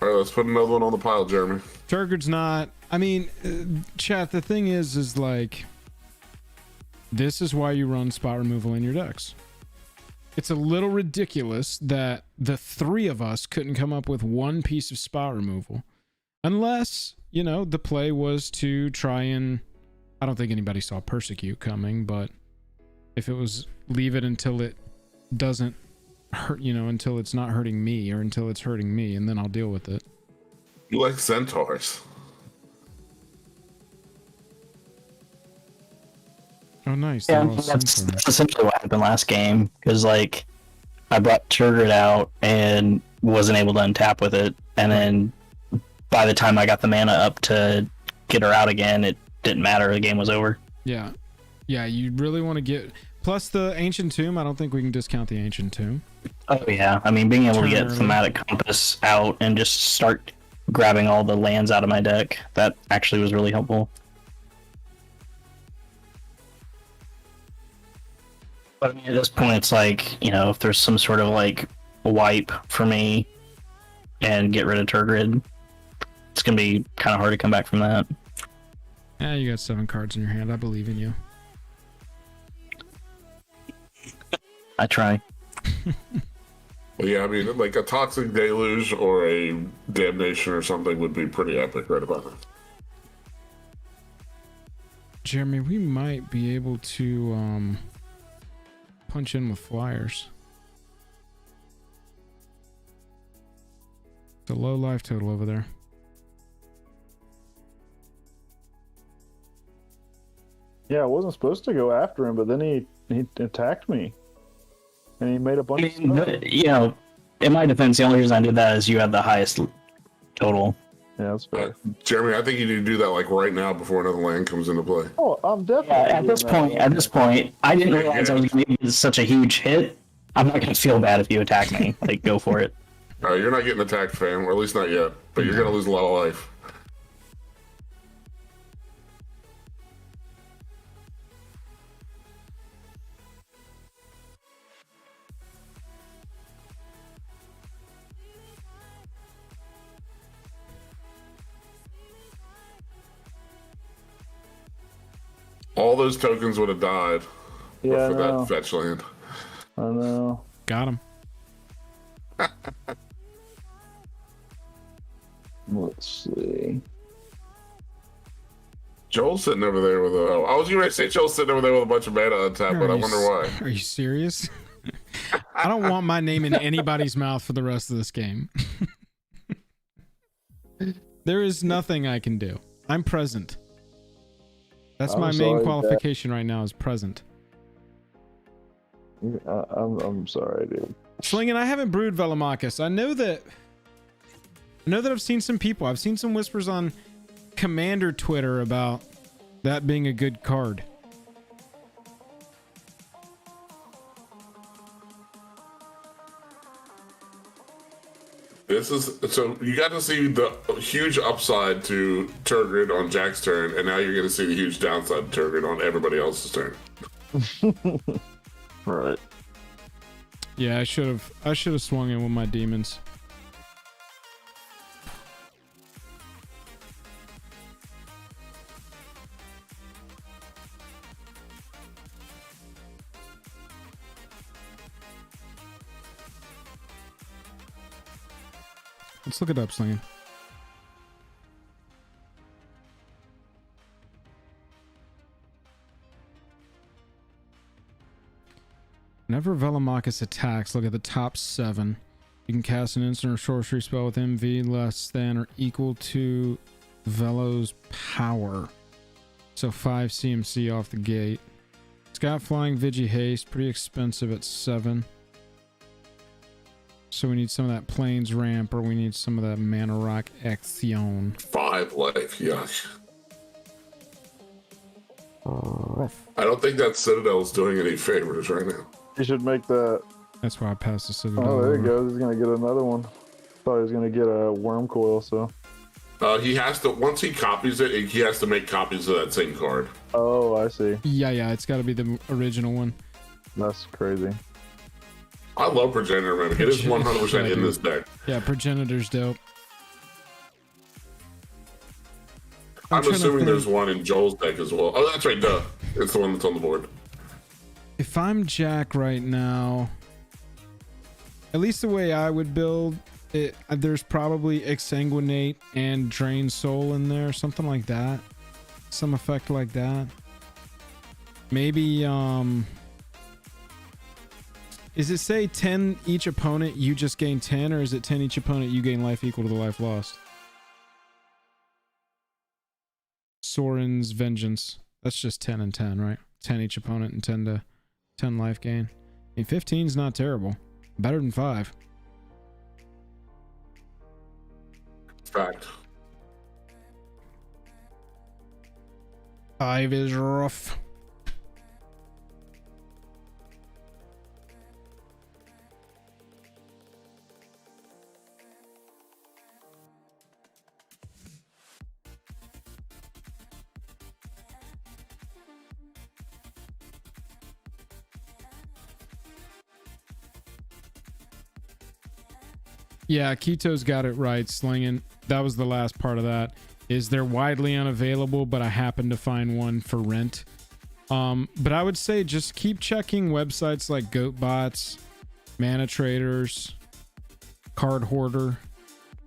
All right, let's put another one on the pile, Jeremy. Turgid's not... I mean, chat, the thing is like... This is why you run spot removal in your decks. It's a little ridiculous that the 3 of us couldn't come up with one piece of spot removal. Unless, the play was to try and... I don't think anybody saw Persecute coming, but if it was leave it until it doesn't hurt, until it's not hurting me or until it's hurting me, and then I'll deal with it. You like centaurs. Oh, nice. Yeah, They're all that's similar. essentially what happened last game. Because I brought Turgid out and wasn't able to untap with it, and then by the time I got the mana up to get her out again, it didn't matter. The game was over. Yeah. You really want to get... Plus the Ancient Tomb, I don't think we can discount the Ancient Tomb. Oh yeah, I mean being able to get Turn. Thematic Compass out and just start grabbing all the lands out of my deck, that actually was really helpful. But I mean, at this point, it's if there's some sort of wipe for me and get rid of Turgid, it's gonna be kind of hard to come back from that. Yeah, you got 7 cards in your hand. I believe in you. I try. Well, yeah, I mean, a Toxic Deluge or a Damnation or something would be pretty epic right about now. Jeremy, we might be able to punch in with flyers. It's a low life total over there. Yeah, I wasn't supposed to go after him, but then he attacked me. And he made a bunch of stuff. In my defense, the only reason I did that is you had the highest total. Yeah, that's fair. Jeremy, I think you need to do that right now before another land comes into play. Oh, I'm definitely Yeah, doing that. at this point, I didn't realize I was going to be such a huge hit I'm not gonna feel bad if you attack me. Like, go for it. You're not getting attacked, fam, or at least not yet. But you're gonna lose a lot of life. All those tokens would have died Yeah, I for know. that fetch land. I know. Got him. Let's see. Joel's sitting over there with a. Oh, I was going to say Joel's sitting over there with a bunch of mana untapped, but I wonder why. Are you serious? I don't want my name in anybody's mouth for the rest of this game. There is nothing I can do. I'm present. That's I'm my main sorry, qualification right now is present. I'm sorry, dude. Slingin', I haven't brewed Velomachus. I know that I've seen some people. I've seen some whispers on Commander Twitter about that being a good card. This is so you got to see the huge upside to Turgid on Jack's turn, and now you're going to see the huge downside to Turgid on everybody else's turn. Right. Yeah, I should have swung in with my demons. Let's look it up, Slingin'. Whenever Velomachus attacks, look at the top 7. You can cast an instant or sorcery spell with MV less than or equal to Velo's power. So 5 CMC off the gate. It's got flying Vigi haste, pretty expensive at 7. So we need some of that plains ramp, or we need some of that mana rock action. 5 life, yuck. I don't think that Citadel's doing any favors right now. You should make that. That's why I passed the Citadel. Oh, there he over. goes. He's gonna get another one. Thought he was gonna get a worm coil. So. He has to, once he copies it, he has to make copies of that same card. Oh, I see. Yeah, it's got to be the original one. That's crazy. I love Progenitor Mimic. It is 100% in this deck. Yeah, Progenitor's dope. I'm trying to assuming think. there's one in Joel's deck as well. Oh, that's right, duh. It's the one that's on the board. If I'm Jack right now, at least the way I would build it, there's probably Exsanguinate and Drain Soul in there, something like that. Some effect like that. Maybe, is it say 10 each opponent, you just gain 10, or is it 10 each opponent, you gain life equal to the life lost? Soren's Vengeance. That's just 10 and 10, right? 10 each opponent and 10 life gain. I mean, 15's not terrible. Better than 5. Fact. 5 is rough. Yeah, Keto's got it right, Slingin'. That was the last part of that. Is they're widely unavailable, but I happen to find one for rent. But I would say just keep checking websites like GoatBots, Mana Traders, Card Hoarder.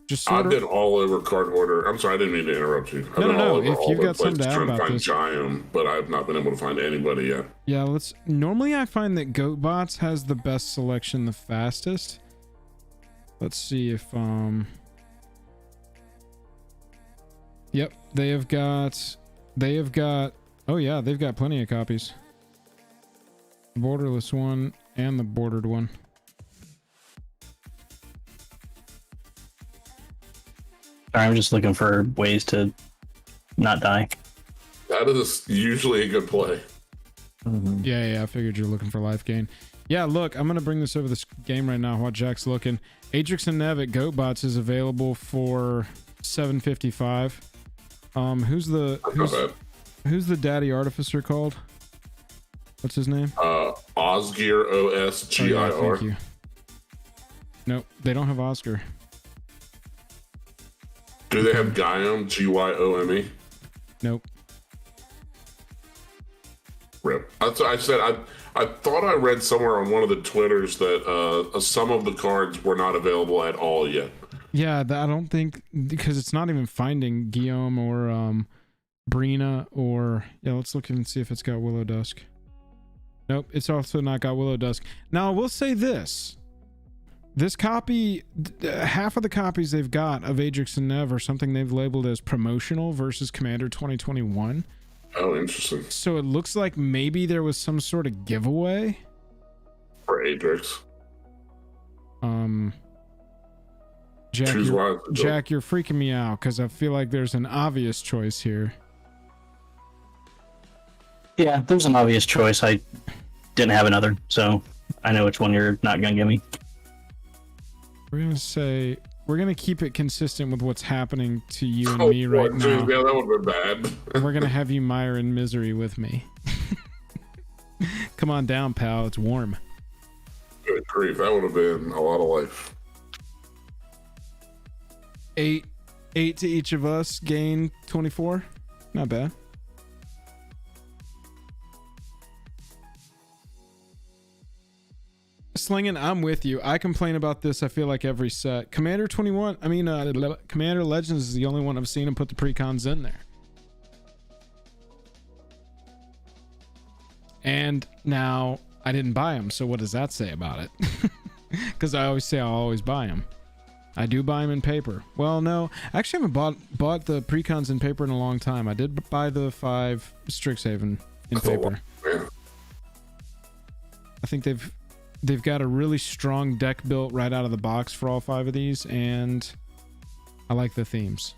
Just I've sort been of, all over Card Hoarder. I'm sorry, I didn't mean to interrupt you. I've No, been no, all no. over If all you've their got something places to add trying to about find this. Giant, but I've not been able to find anybody yet. yeah, normally I find that GoatBots has the best selection the fastest. Let's see if yep, they have got oh yeah, they've got plenty of copies. The borderless one and the bordered one. Sorry, I'm just looking for ways to not die. That is usually a good play. Yeah, I figured you're looking for life gain. Yeah, look, I'm gonna bring this over this game right now while Jack's looking. Atrix and Nev at GoatBots is available for $7.55. Who's the daddy artificer called? What's his name? Osgear, OSGIR. Oh, yeah, thank you. Nope, they don't have Oscar. Do they have Gyome, GYOME? Nope. Rip. That's what I said. I thought I read somewhere on one of the Twitters that some of the cards were not available at all yet. Yeah, I don't think, because it's not even finding Guillaume or Brina or... Yeah, let's look and see if it's got Willow Dusk. Nope, it's also not got Willow Dusk. Now, I will say this. This copy, half of the copies they've got of Atrix and Nev are something they've labeled as promotional versus Commander 2021. Oh, interesting. So it looks like maybe there was some sort of giveaway. For Atrix. Jack, you're freaking me out because I feel like there's an obvious choice here. Yeah, there's an obvious choice. I didn't have another, so I know which one you're not gonna give me. We're gonna keep it consistent with what's happening to you and me right now. Yeah, that would have been bad. We're gonna have you mire in misery with me. Come on down, pal. It's warm. Good grief, that would have been a lot of life. 8 to each of us, gain 24. Not bad. Slinging, I'm with you. I complain about this, I feel like, every set. Commander Legends is the only one I've seen him put the precons in there. And now I didn't buy them, so what does that say about it? Because I always say I'll always buy them. I do buy them in paper. Well, no, I actually haven't bought the precons in paper in a long time. I did buy the 5 Strixhaven in paper. I think they've got a really strong deck built right out of the box for all 5 of these, and I like the themes.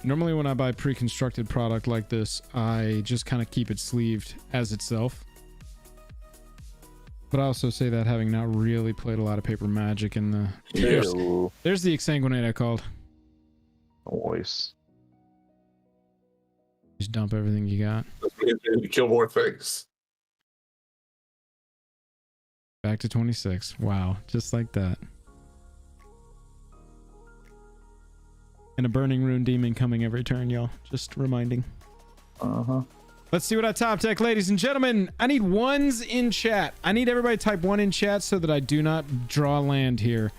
Normally when I buy pre-constructed product like this, I just kind of keep it sleeved as itself. But I also say that having not really played a lot of Paper Magic in the... There's the Exsanguinate I called. Voice. Just dump everything you got. You kill more things. Back to 26. Wow, just like that. And a Burning Rune Demon coming every turn, y'all. Just reminding. Uh-huh. Let's see what I top deck, ladies and gentlemen. I need 1s in chat. I need everybody to type 1 in chat so that I do not draw land here.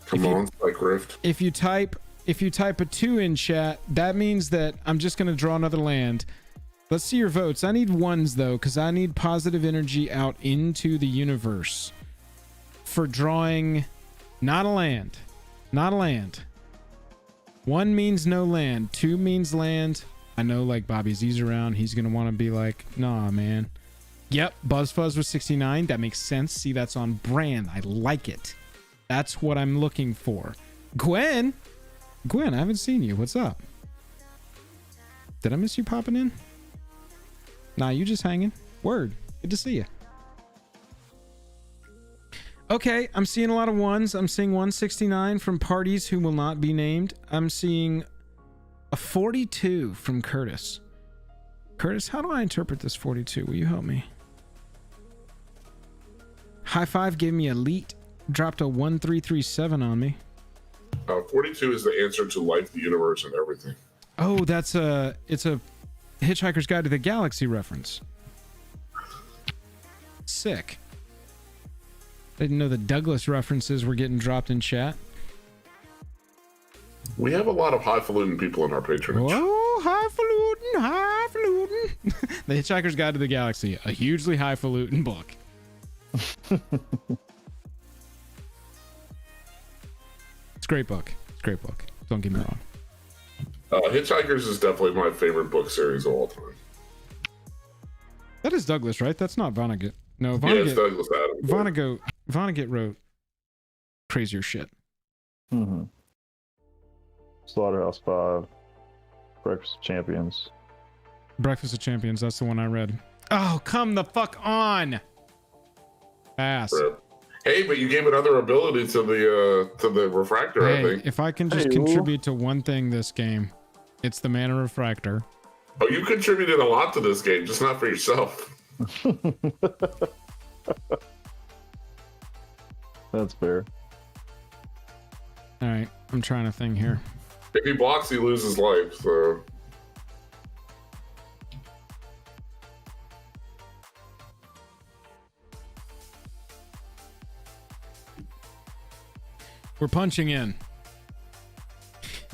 Come on, Spike Rift. If you type a 2 in chat, that means that I'm just going to draw another land. Let's see your votes. I need 1s though, because I need positive energy out into the universe for drawing not a land. Not a land. 1 means no land. 2 means land. I know, like, Bobby Z's around. He's going to want to be like, nah, man. Yep, BuzzFuzz was 69. That makes sense. See, that's on brand. I like it. That's what I'm looking for. Gwen, I haven't seen you. What's up? Did I miss you popping in? Nah, you just hanging. Word. Good to see you. Okay, I'm seeing a lot of 1s. I'm seeing 169 from parties who will not be named. I'm seeing a 42 from Curtis. Curtis, how do I interpret this 42? Will you help me? HiFi gave me Elite. Dropped a 1337 on me. 42 is the answer to life, the universe, and everything. Oh, it's a Hitchhiker's Guide to the Galaxy reference. Sick. I didn't know the Douglas references were getting dropped in chat. We have a lot of highfalutin people in our patronage. Whoa, highfalutin. The Hitchhiker's Guide to the Galaxy, a hugely highfalutin book. It's a great book. Don't get me wrong. Hitchhikers is definitely my favorite book series of all time. That is Douglas, right? That's not Vonnegut. No, Yeah, it's Douglas Adams. Vonnegut wrote crazier shit. Mm-hmm. Slaughterhouse 5. Breakfast of Champions. Breakfast of Champions. That's the one I read. Oh, come the fuck on. Pass. Rip. Hey, but you gave another ability to the refractor, I Hey, think. if I can just Hey, contribute to one thing this game, it's the mana refractor. Oh, you contributed a lot to this game, just not for yourself. That's fair. All right, I'm trying to think here. If he blocks, he loses life. So We're punching in.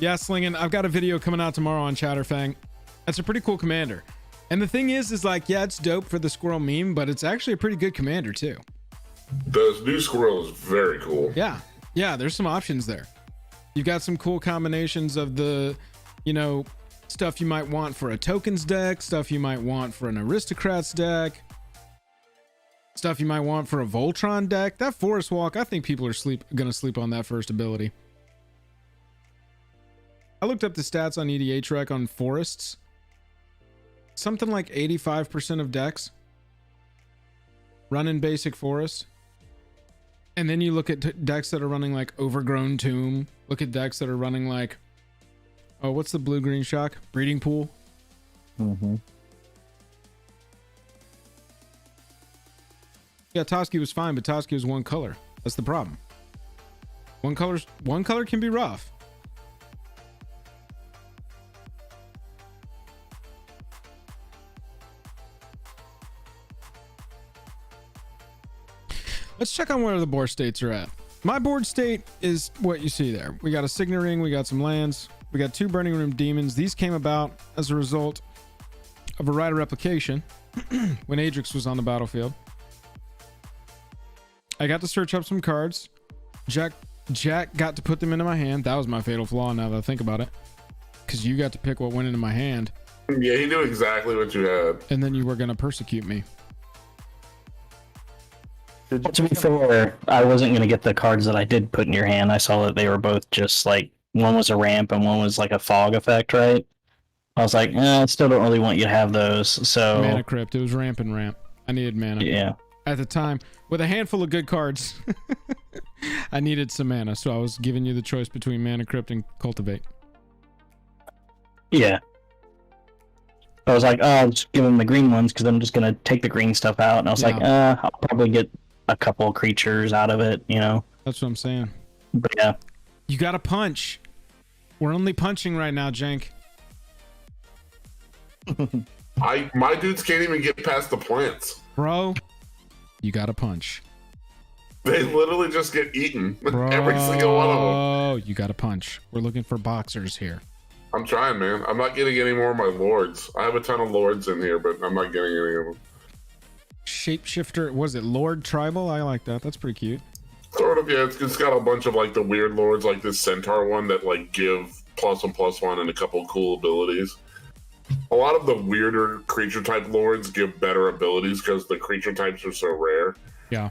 Yeah, Slingin', I've got a video coming out tomorrow on Chatterfang. That's a pretty cool commander. And the thing is like, yeah, it's dope for the squirrel meme, but it's actually a pretty good commander too. the new squirrel is very cool. Yeah. Yeah, there's some options there. You've got some cool combinations of the, you know, stuff you might want for a tokens deck, stuff you might want for an aristocrats deck, stuff you might want for a Voltron deck. That Forest Walk, I think people are gonna sleep on that first ability. I looked up the stats on EDH Rec on forests. Something like 85% of decks run in basic forest. And then you look at decks that are running like Overgrown Tomb. Look at decks that are running like, oh, what's the blue-green shock? Breeding Pool. Mm-hmm. Yeah, Toski was fine, but Toski was one color. That's the problem. One color can be rough. Let's check on where the board states are at. My board state is what you see there. We got a Signet Ring, we got some lands, we got 2 Burning Room Demons. These came about as a result of a Rite of Replication when Adrix was on the battlefield. I got to search up some cards. Jack got to put them into my hand. That was my fatal flaw now that I think about it. Because you got to pick what went into my hand. Yeah, he knew exactly what you had. And then you were going to persecute me. To be fair, I wasn't going to get the cards that I did put in your hand. I saw that they were both just like, one was a ramp and one was like a fog effect, right? I was like, I still don't really want you to have those. So Mana Crypt. It was ramp and ramp. I needed mana. Yeah. At the time, with a handful of good cards, I needed some mana. So I was giving you the choice between Mana Crypt and Cultivate. Yeah. I was like, I'll just give him the green ones because I'm just going to take the green stuff out. And I was like, I'll probably get a couple creatures out of it, you know? That's what I'm saying. But yeah. You got to punch. We're only punching right now, Jank. My dudes can't even get past the plants. Bro, you got to punch. They literally just get eaten. Bro, Every single one of them. you got to punch. We're looking for boxers here. I'm trying, man. I'm not getting any more of my lords. I have a ton of lords in here, but I'm not getting any of them. Shapeshifter, was it Lord Tribal? I like that. That's pretty cute. Sort of, yeah. It's got a bunch of like the weird lords, like this centaur one that like give +1/+1 and a couple cool abilities. A lot of the weirder creature type lords give better abilities because the creature types are so rare. Yeah.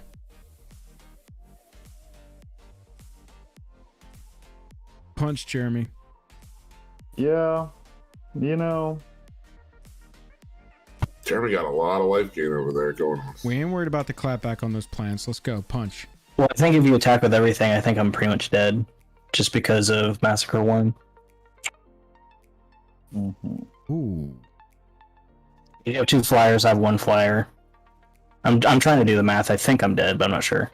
Punch, Jeremy. Yeah, you know. Jeremy got a lot of life gain over there going on. We ain't worried about the clapback on those plants. Let's go. Punch. Well, I think if you attack with everything, I think I'm pretty much dead. Just because of Massacre 1. Mm-hmm. Ooh. You have 2 flyers, I have 1 flyer. I'm trying to do the math. I think I'm dead, but I'm not sure.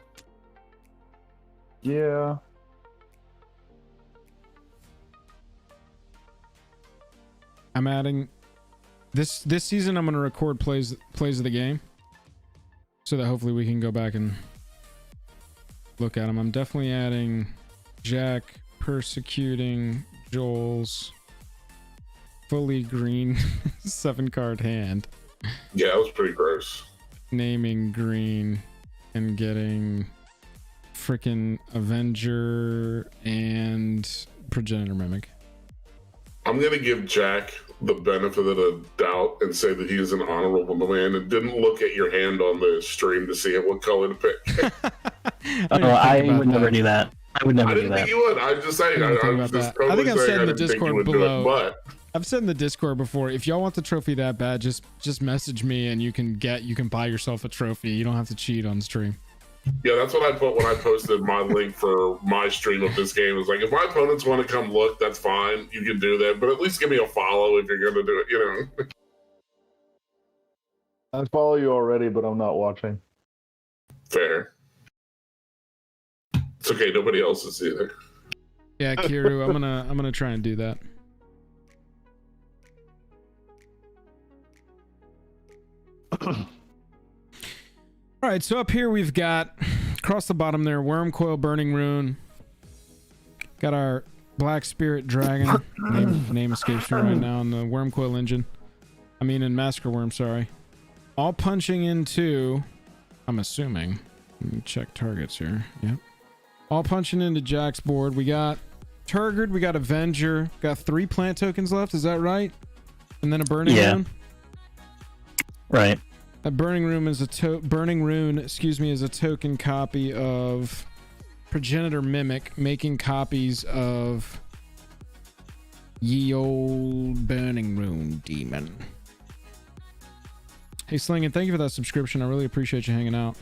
Yeah. I'm adding this season. I'm going to record plays of the game so that hopefully we can go back and look at them. I'm definitely adding Jack persecuting Joel's fully green 7-card hand, Yeah, that was pretty gross. naming green and getting freaking Avenger and Progenitor Mimic. I'm going to give Jack the benefit of the doubt and say that he is an honorable man and didn't look at your hand on the stream to see what color to pick. I would never do that. I would I never do didn't that. think you would. I'm just saying. I didn't think about that. I think I've said in the Discord below. But I've said in the Discord before, if y'all want the trophy that bad, just message me and you can buy yourself a trophy. You don't have to cheat on stream. Yeah, that's what I put when I posted my link for my stream of this game. It's like, if my opponents want to come look, that's fine. You can do that, but at least give me a follow if you're going to do it, you know. I follow you already, but I'm not watching. Fair. It's okay, nobody else is either. Yeah, Kiru, I'm gonna try and do that. All right, so up here we've got across the bottom there, Worm Coil, Burning Rune. Got our Black Spirit Dragon. Name escapes me right now in the Worm Coil engine. I mean in Massacre Worm, sorry. All punching into, I'm assuming. Let me check targets here. Yep. All punching into Jack's board. We got Turgid, we got Avenger, got 3 plant tokens left, is that right? And then a Burning Rune? Right. A Burning Rune is a is a token copy of Progenitor Mimic, making copies of ye old Burning Rune Demon. Hey Slingin, thank you for that subscription. I really appreciate you hanging out.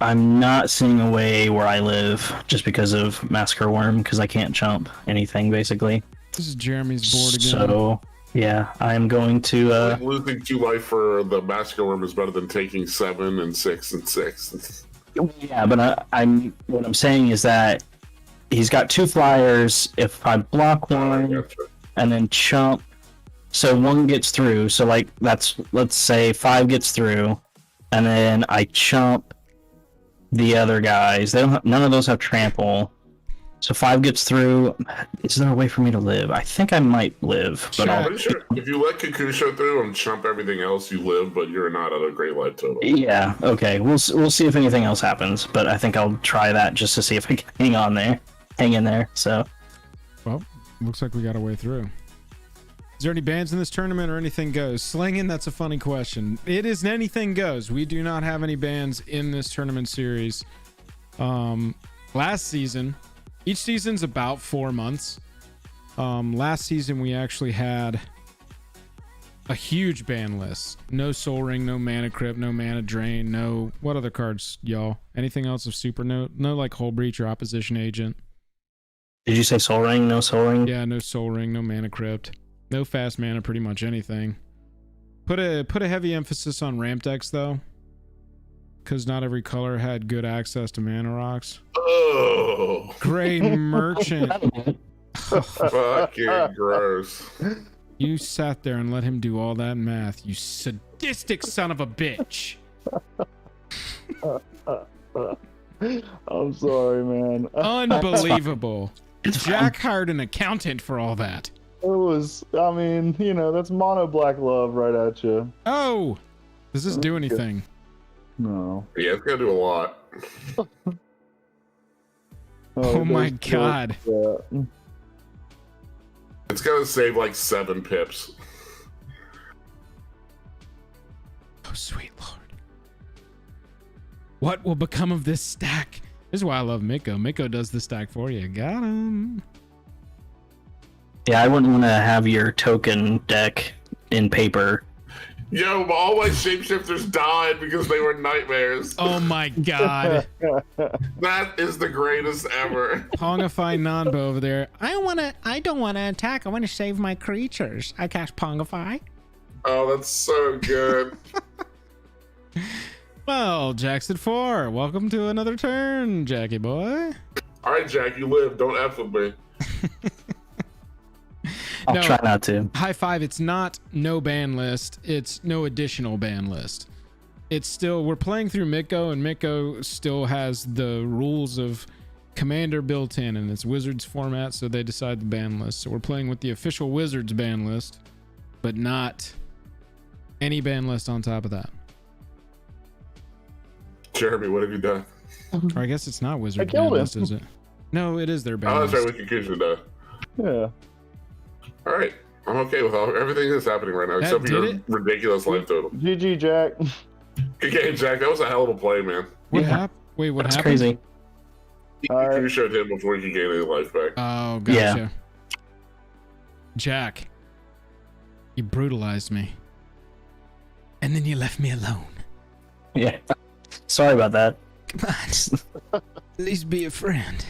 I'm not seeing a way where I live just because of Massacre Worm, because I can't jump anything basically. This is Jeremy's board again. So yeah, I'm going to losing 2 life for the Massacre Worm is better than taking 7 and 6 and 6. Yeah, but I'm what I'm saying is that he's got 2 flyers. If I block one Gotcha. and then chump, so 1 gets through. So like let's say 5 gets through, and then I chump the other guys. None of those have trample. So 5 gets through. Is there a way for me to live? I think I might live, but I'm pretty sure if you let Kakusho through and chump everything else, you live, but you're not at a great life total. yeah, okay. We'll see if anything else happens, but I think I'll try that just to see if I can hang in there. So, well, looks like we got a way through. Is there any bans in this tournament or anything goes? Slinging, that's a funny question. It is anything goes. We do not have any bans in this tournament series. Last season, each season's about 4 months. Last season we actually had a huge ban list. No Soul Ring, no Mana Crypt, no Mana Drain, no... What other cards, y'all? Anything else of Super Note? No, like Hull Breach or Opposition Agent. did you say Soul Ring? No Soul Ring? Yeah, no Soul Ring, no Mana Crypt. No fast mana, pretty much anything. Put a heavy emphasis on ramp decks though, because not every color had good access to mana rocks. Oh, Gray Merchant. fucking gross. You sat there and let him do all that math, you sadistic son of a bitch. I'm sorry, man. Unbelievable. Jack hired an accountant for all that. It was, I mean, you know, that's mono black love right at you. Oh, does this do anything? No. Yeah, it's gonna do a lot. Oh my god. Yeah. It's gonna save like 7 pips. Oh, sweet lord. What will become of this stack? This is why I love Miko. Miko does the stack for you. Got him. Yeah, I wouldn't want to have your token deck in paper. Yo, but all my shapeshifters died because they were nightmares. Oh my god. That is the greatest ever. Pongify Nanbo over there. I don't wanna attack. I wanna save my creatures. I cast Pongify. Oh, that's so good. Well, Jackson 4, welcome to another turn, Jackie boy. All right, Jack, you live. Don't F with me. I'll try not to. High five, it's not no ban list, it's no additional ban list. It's still, we're playing through Miko, and Miko still has the rules of Commander built in, and it's Wizards format, so they decide the ban list. So we're playing with the official Wizards ban list, but not any ban list on top of that. Jeremy, what have you done? Or I guess it's not Wizards killed ban him. list, is it? No, it is their ban Oh, that's list. right, we can done. Yeah. All right, I'm okay with everything that's happening right now, That except for your did it? ridiculous life total. GG, Jack. Good game, Jack. That was a hell of a play, man. What Yeah. happened? Wait, what That's happened? crazy. You Alright. showed him before he could gain any life back. Oh, gotcha. Yeah. Jack, you brutalized me. And then you left me alone. Yeah. Sorry about that. Come on. At least be a friend.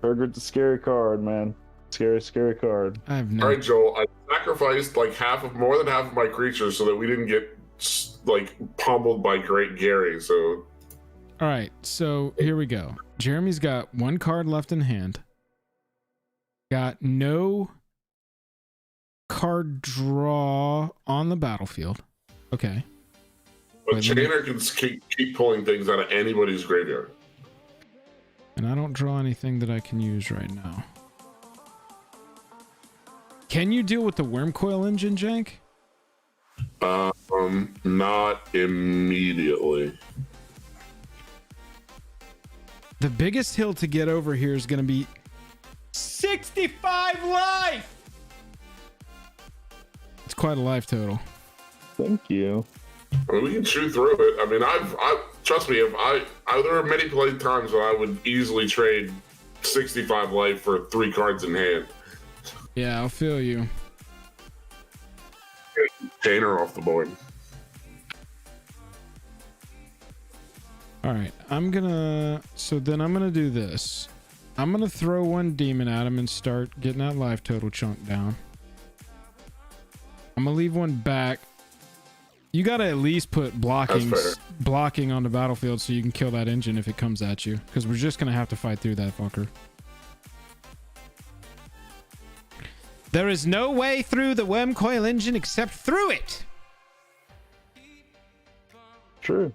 Turgid's a scary card, man. Scary card. I have All no... right, Joel. I sacrificed like more than half of my creatures so that we didn't get like pummeled by Great Gary. So All right, so here we go. Jeremy's got one card left in hand. Got no card draw on the battlefield. Okay. but Wait, let me- Chainer can keep pulling things out of anybody's graveyard. And I don't draw anything that I can use right now. Can you deal with the worm coil engine, Jank? Not immediately. The biggest hill to get over here is going to be 65 life. It's quite a life total. Thank you. I mean, we can chew through it. I mean, I trust me. There are many times when I would easily trade 65 life for 3 cards in hand. Yeah, I'll feel you. Chainer off the board. All right, I'm gonna do this. I'm gonna throw one demon at him and start getting that life total chunk down. I'm gonna leave one back. You gotta at least put blocking on the battlefield so you can kill that engine if it comes at you, because we're just gonna have to fight through that fucker. There is no way through the worm coil engine except through it. True.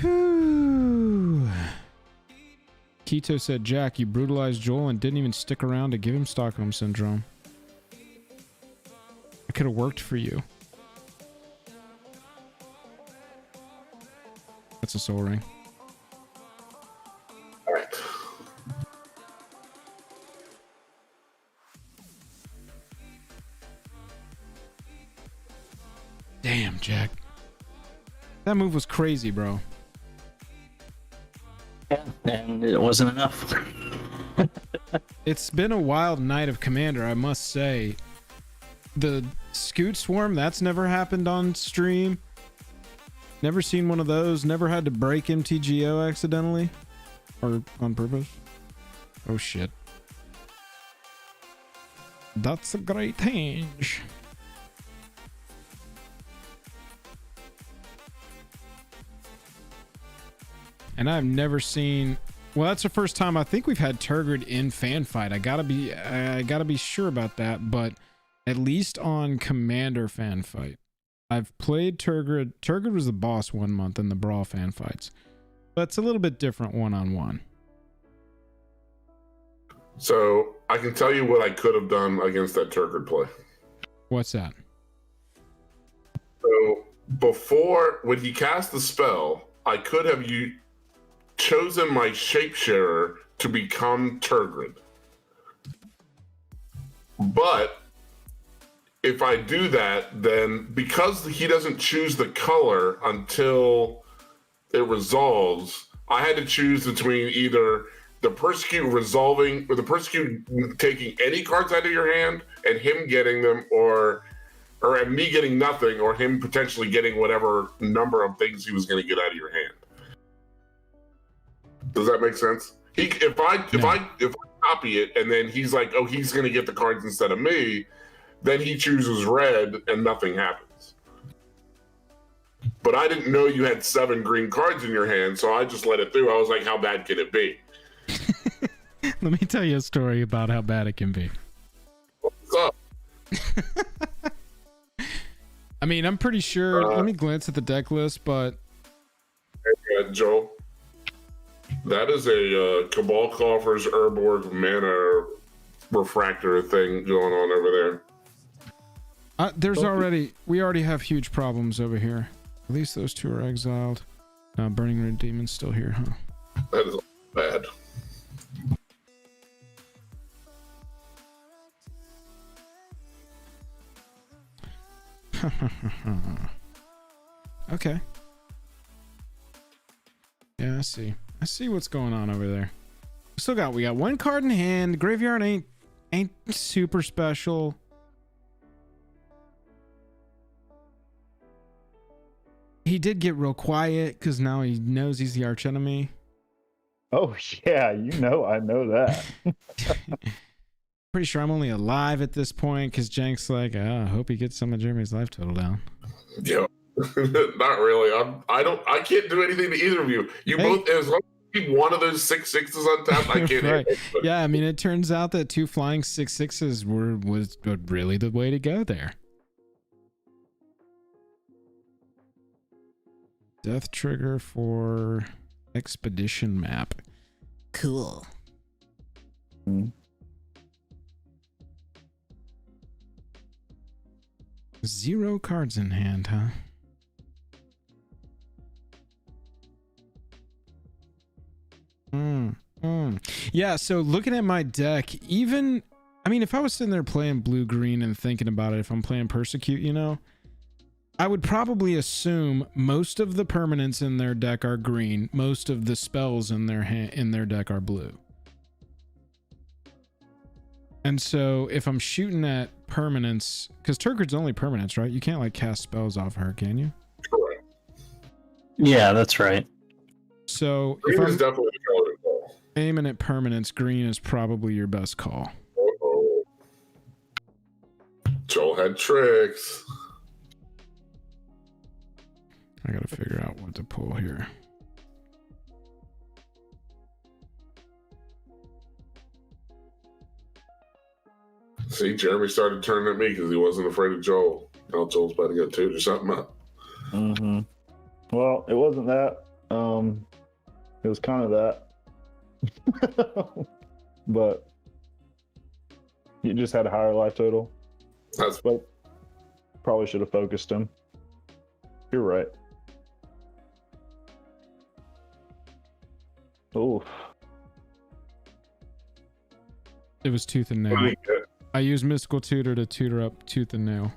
Whew. Keto said, Jack, you brutalized Joel and didn't even stick around to give him Stockholm Syndrome. It could have worked for you. That's a soul ring. All right. Damn, Jack. That move was crazy, bro. Yeah, and it wasn't enough. It's been a wild night of Commander, I must say. The Scoot Swarm, that's never happened on stream. Never seen one of those. Never had to break MTGO accidentally. Or on purpose. Oh shit. That's a great hinge. And I've never seen... Well, that's the first time I think we've had Turgid in Fanfight. I gotta be sure about that, but at least on Commander Fanfight. I've played Turgid. Turgid was the boss 1 month in the Brawl Fanfights. But it's a little bit different one-on-one. So I can tell you what I could have done against that Turgid play. What's that? So before, when he cast the spell, I could have chosen my Shapesharer to become Turgid. But if I do that, then because he doesn't choose the color until it resolves, I had to choose between either the Persecute resolving or the Persecute taking any cards out of your hand and him getting them, or me getting nothing, or him potentially getting whatever number of things he was going to get out of your hand. Does that make sense? If I copy it and then he's like, oh, he's going to get the cards instead of me, then he chooses red and nothing happens. But I didn't know you had 7 green cards in your hand, so I just let it through. I was like, how bad can it be? Let me tell you a story about how bad it can be. What's up? I mean, I'm pretty sure... let me glance at the deck list, but... Joel, that is a Cabal Coffers Urborg mana refractor thing going on over there. We already have huge problems over here. At least those 2 are exiled. Burning Red Demon's still here, huh? That is bad. Okay. Yeah, I see. I see what's going on over there. We got one card in hand. Graveyard ain't super special. He did get real quiet because now he knows he's the arch enemy. Oh yeah, I know that. Pretty sure I'm only alive at this point because Jank's like, I hope he gets some of Jeremy's life total down. Yeah, not really. I can't do anything to either of you. You both, as long as you keep one of those 6/6s on tap, I can't. Right. Yeah, I mean, it turns out that 2 flying 6/6s was really the way to go there. Death trigger for expedition map. Cool. 0 cards in hand, huh? Yeah, so looking at my deck, even, I mean, if I was sitting there playing blue-green and thinking about it, if I'm playing Persecute, you know, I would probably assume most of the permanents in their deck are green, most of the spells in their deck are blue. And so if I'm shooting at permanents, because Turgid's only permanents, right? You can't like cast spells off her, can you? Correct. Yeah, that's right. So Green if is I'm definitely the color to call. aiming at permanents, green is probably your best call. Uh-oh. Joel had tricks. I gotta figure out what to pull here. See, Jeremy started turning at me because he wasn't afraid of Joel. Now Joel's about to go two to something up. Mm-hmm. Well, it wasn't that. It was kind of that. But you just had a higher life total. That's But probably should have focused him. You're right. Oh, It was tooth and what do nail. you get? I used Mystical Tutor to tutor up tooth and nail.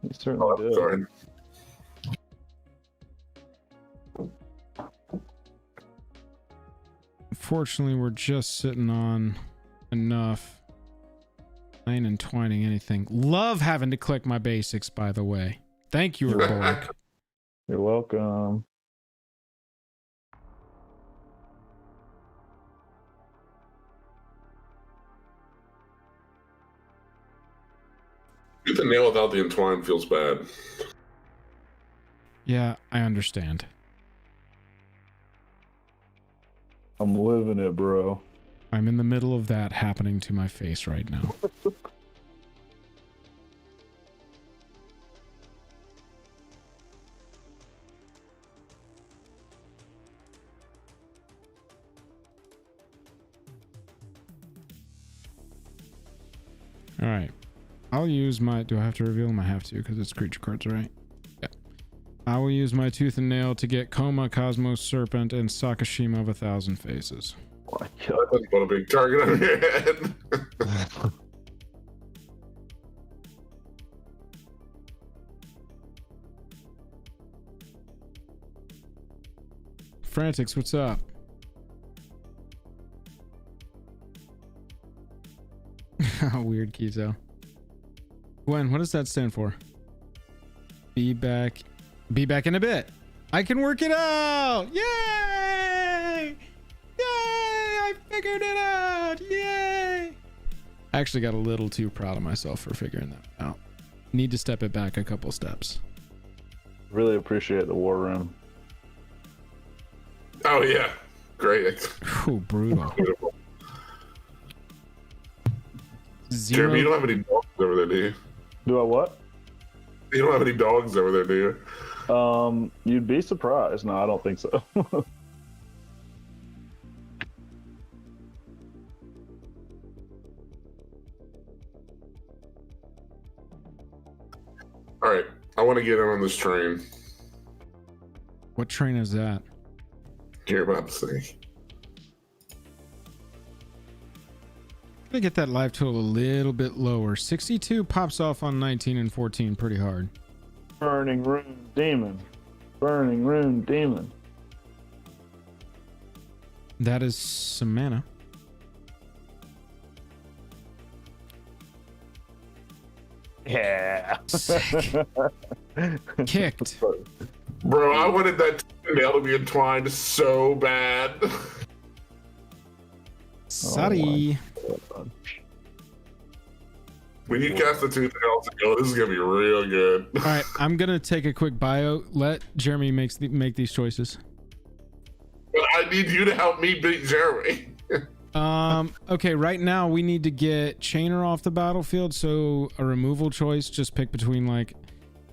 he certainly Oh, did. sorry. Unfortunately, we're just sitting on enough. I ain't entwining anything. Love having to click my basics, by the way. Thank you, Borg. You're welcome. Get the nail without the entwine feels bad. Yeah, I understand. I'm living it, bro. I'm in the middle of that happening to my face right now. All right. I'll use my... Do I have to reveal them? I have to because it's creature cards, right? Yeah. I will use my Tooth and Nail to get Koma, Cosmos, Serpent, and Sakashima of 1,000 Faces. Oh my I God. didn't put a big target on your head. Frantics, what's up? Weird, Kizo. Gwen, what does that stand for? Be back in a bit. I can work it out. Yay! Yay! I figured it out. Yay! I actually got a little too proud of myself for figuring that out. Need to step it back a couple steps. Really appreciate the war room. Oh yeah, great. Ooh, brutal. Beautiful. Zero. Jeremy, you don't have any dogs over there, do you? Do I what? You don't have any dogs over there, do you? You'd be surprised. No, I don't think so. All right, I want to get in on this train. What train is that? You're about to see. Gonna get that life total a little bit lower. 62 pops off on 19 and 14 pretty hard. Burning Rune Demon. Burning Rune Demon. That is some mana. Yeah. Sick. Kicked. Bro, I wanted that nail to be entwined so bad. Sorry. When you cast the two nails, oh, this is gonna be real good. All right, I'm gonna take a quick bio. Let Jeremy make these choices. But I need you to help me beat Jeremy. Okay, right now we need to get Chainer off the battlefield, so a removal choice, just pick between like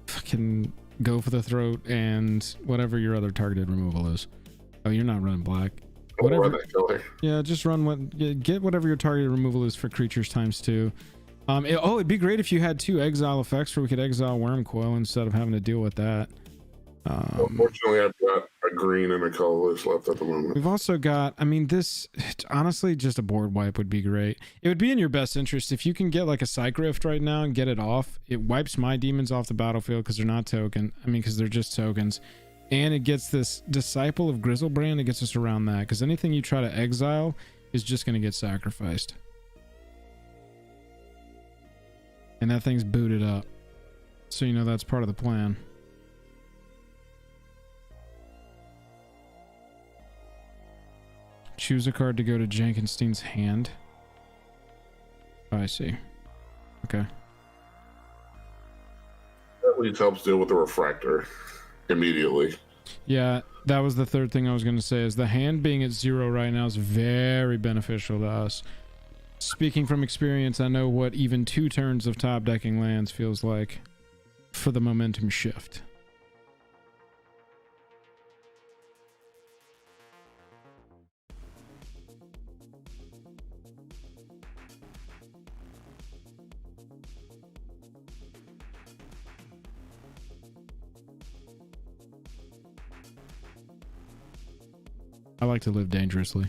fucking Go for the Throat and whatever your other targeted removal is. Oh, you're not running black. Whatever. Yeah, just run what get whatever your targeted removal is for creatures ×2. It'd be great if you had 2 exile effects where we could exile Worm Coil instead of having to deal with that. Unfortunately, I've got a green and a colorless left at the moment. We've also got, I mean, this, honestly, just a board wipe would be great. It would be in your best interest if you can get like a Psych Rift right now and get it off. It wipes my demons off the battlefield because they're not token. I mean, because they're just tokens. And it gets this Disciple of Grizzlebrand. It gets us around that because anything you try to exile is just going to get sacrificed. And that thing's booted up. So, you know, that's part of the plan. Choose a card to go to Jenkinstein's hand. Oh, I see. Okay. That at least helps deal with the refractor immediately. Yeah, that was the third thing I was going to say, is the hand being at 0 right now is very beneficial to us. Speaking from experience, I know what even 2 turns of top decking lands feels like for the momentum shift. I like to live dangerously.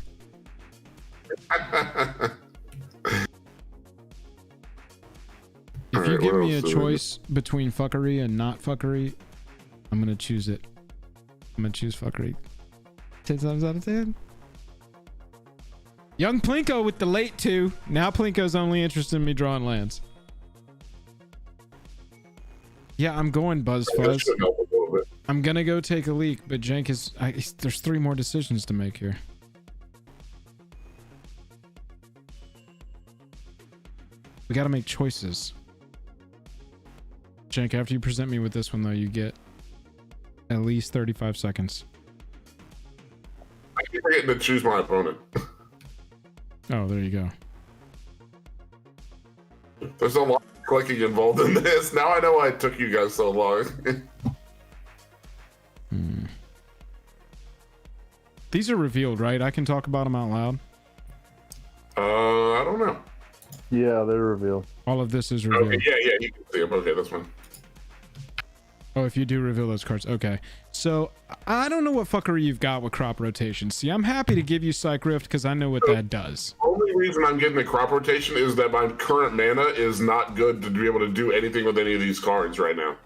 If you give me a choice between fuckery and not fuckery, I'm gonna choose it. I'm gonna choose fuckery. 10 times out of 10. Young Plinko with the late 2. Now Plinko's only interested in me drawing lands. Yeah, I'm going BuzzFuzz. I'm gonna go take a leak, but Jenk is... there's 3 more decisions to make here. We gotta make choices. Jenk, after you present me with this one, though, you get at least 35 seconds. I keep forgetting to choose my opponent. Oh, there you go. There's a lot of clicking involved in this. Now I know why it took you guys so long. These are revealed, right? I can talk about them out loud. I don't know. Yeah, they're revealed. All of this is revealed. Okay, yeah, you can see them. Okay, that's fine. Oh, if you do reveal those cards. Okay. So, I don't know what fuckery you've got with crop rotation. See, I'm happy to give you Psych Rift because I know what that does. The only reason I'm getting the crop rotation is that my current mana is not good to be able to do anything with any of these cards right now.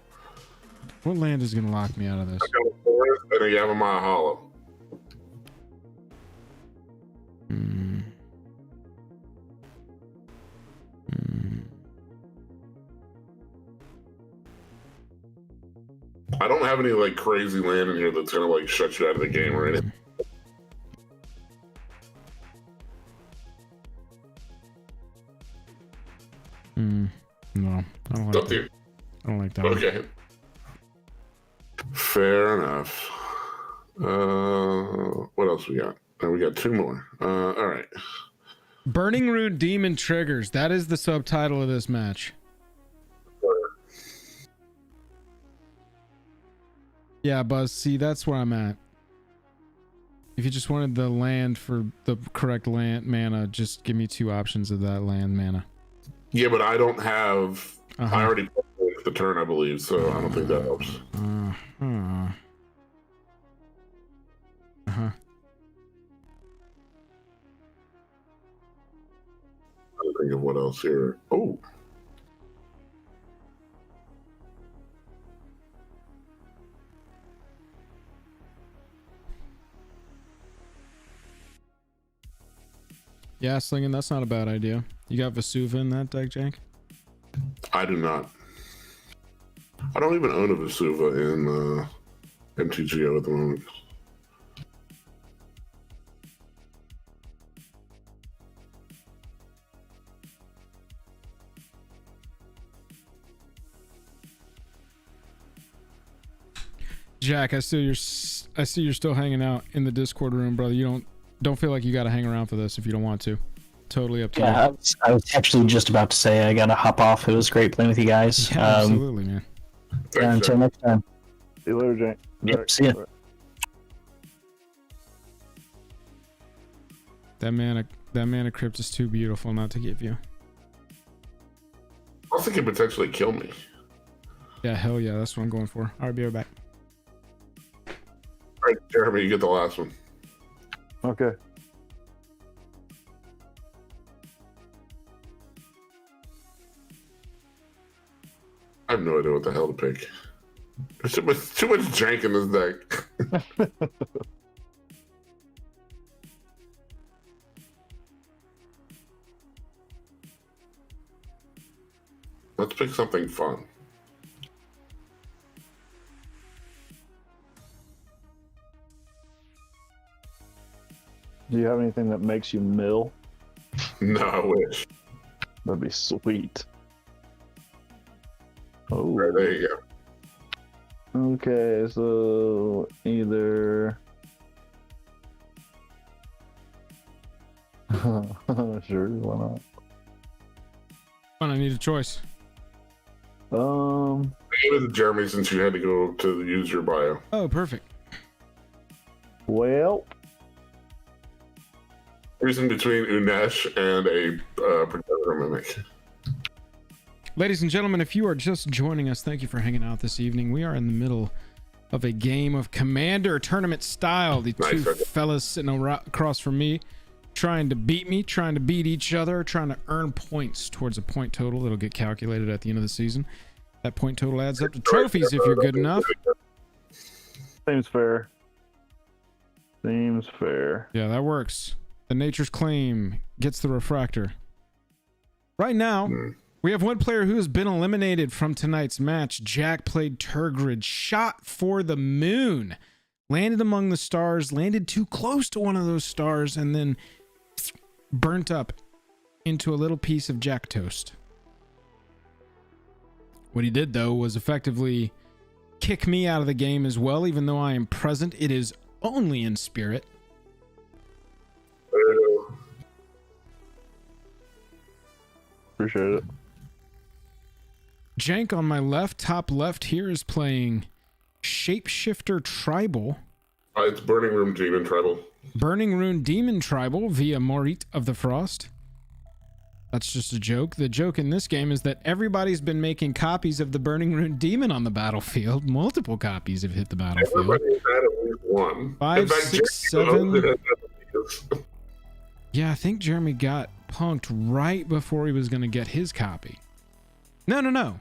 What land is going to lock me out of this? I got a forest and a Yavimaya Hollow. I don't have any like crazy land in here that's gonna like shut you out of the game or anything. No, I don't It's like up to that. you. I don't like that. Okay. Fair enough. What else we got? We got 2 more. All right. Burning Root Demon Triggers. That is the subtitle of this match. Yeah, Buzz. See, that's where I'm at. If you just wanted the land for the correct land mana, just give me 2 options of that land mana. Yeah, but I don't have. I already played the turn, I believe, so I don't think that helps. I think of what else here. Oh. Yeah, slinging, that's not a bad idea. You got Vesuva in that deck, Jank? I do not. I don't even own a Vesuva in MTGO at the moment. Jack, I see you're still hanging out in the Discord room, brother. You don't feel like you got to hang around for this if you don't want to. Totally up to you. Yeah, I was actually just about to say I gotta hop off. It was great playing with you guys. Yeah, absolutely, man. Yeah, until next time. See you later, Jake. Yep, see ya. That mana crypt is too beautiful not to give you. I think it could potentially kill me. Yeah, hell yeah, that's what I'm going for. All right, be right back. All right, Jeremy, you get the last one. Okay. I have no idea what the hell to pick. There's too much jank in this deck. Let's pick something fun. Do you have anything that makes you mill? No, I wish. That'd be sweet. Oh, Right, there you go. okay. So either. Sure, why not? Fine, I need a choice. Give it to Jeremy since you had to go to use your bio. Oh, perfect. Well, Reason between Unesh and a Predator Mimic. Ladies and gentlemen, if you are just joining us, thank you for hanging out this evening. We are in the middle of a game of Commander tournament style. The Nice, two okay. fellas sitting across from me, trying to beat me, trying to beat each other, trying to earn points towards a point total that'll get calculated at the end of the season. That point total adds up to trophies if you're good enough. seems fair. Seems fair. Yeah, that works. The Nature's Claim gets the refractor. Right now, we have one player who has been eliminated from tonight's match. Jack played Turgrid, shot for the moon, landed among the stars, landed too close to one of those stars, and then burnt up into a little piece of Jack toast. What he did, though, was effectively kick me out of the game as well, even though I am present. It is only in spirit. Appreciate it. Jank on my left, top left here, is playing Shapeshifter Tribal. It's Burning Room Demon Tribal. Burning Rune Demon Tribal via Morit of the Frost. That's just a joke. The joke in this game is that everybody's been making copies of the Burning Rune Demon on the battlefield. Multiple copies have hit the battlefield. Everybody had at least one. 5, In fact, 6, Jeremy 7. owns it at the- Yeah, I think Jeremy got punked right before he was going to get his copy. No.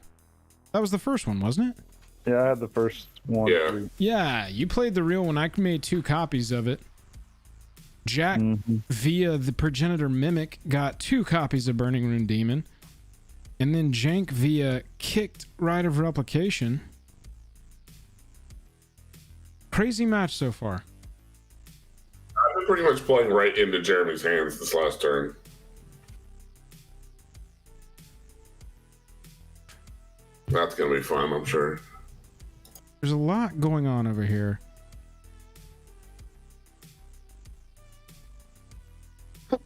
That was the first one, wasn't it? Yeah, I had the first one. Yeah. Yeah, you played the real one. I made 2 copies of it. Jack, via the Progenitor Mimic, got 2 copies of Burning Rune Demon. And then Jank, via Kicked Rite of Replication. Crazy match so far. I've been pretty much playing right into Jeremy's hands this last turn. That's going to be fun, I'm sure. There's a lot going on over here.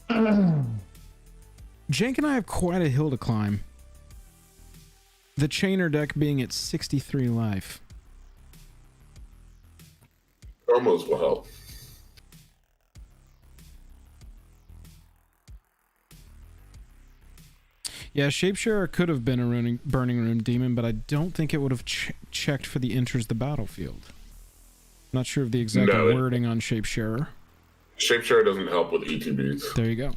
Jank and I have quite a hill to climb. The Chainer deck being at 63 life. Almost will help. Yeah, Shapesharer could have been a Burning Rune Demon, but I don't think it would have checked for the enters the battlefield. Not sure of the exact wording on Shapesharer. Shapeshare doesn't help with ETBs. There you go.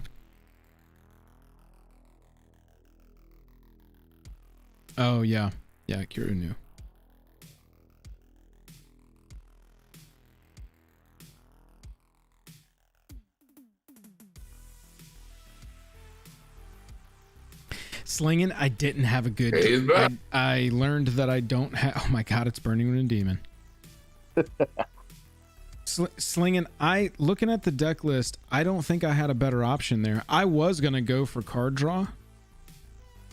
Oh, yeah. Yeah, Kira knew. Slinging, I didn't have a good. Hey, he's back. I learned that I don't have. Oh my god, it's Burning Rune Demon. Slinging, looking at the deck list, I don't think I had a better option there. I was gonna go for card draw,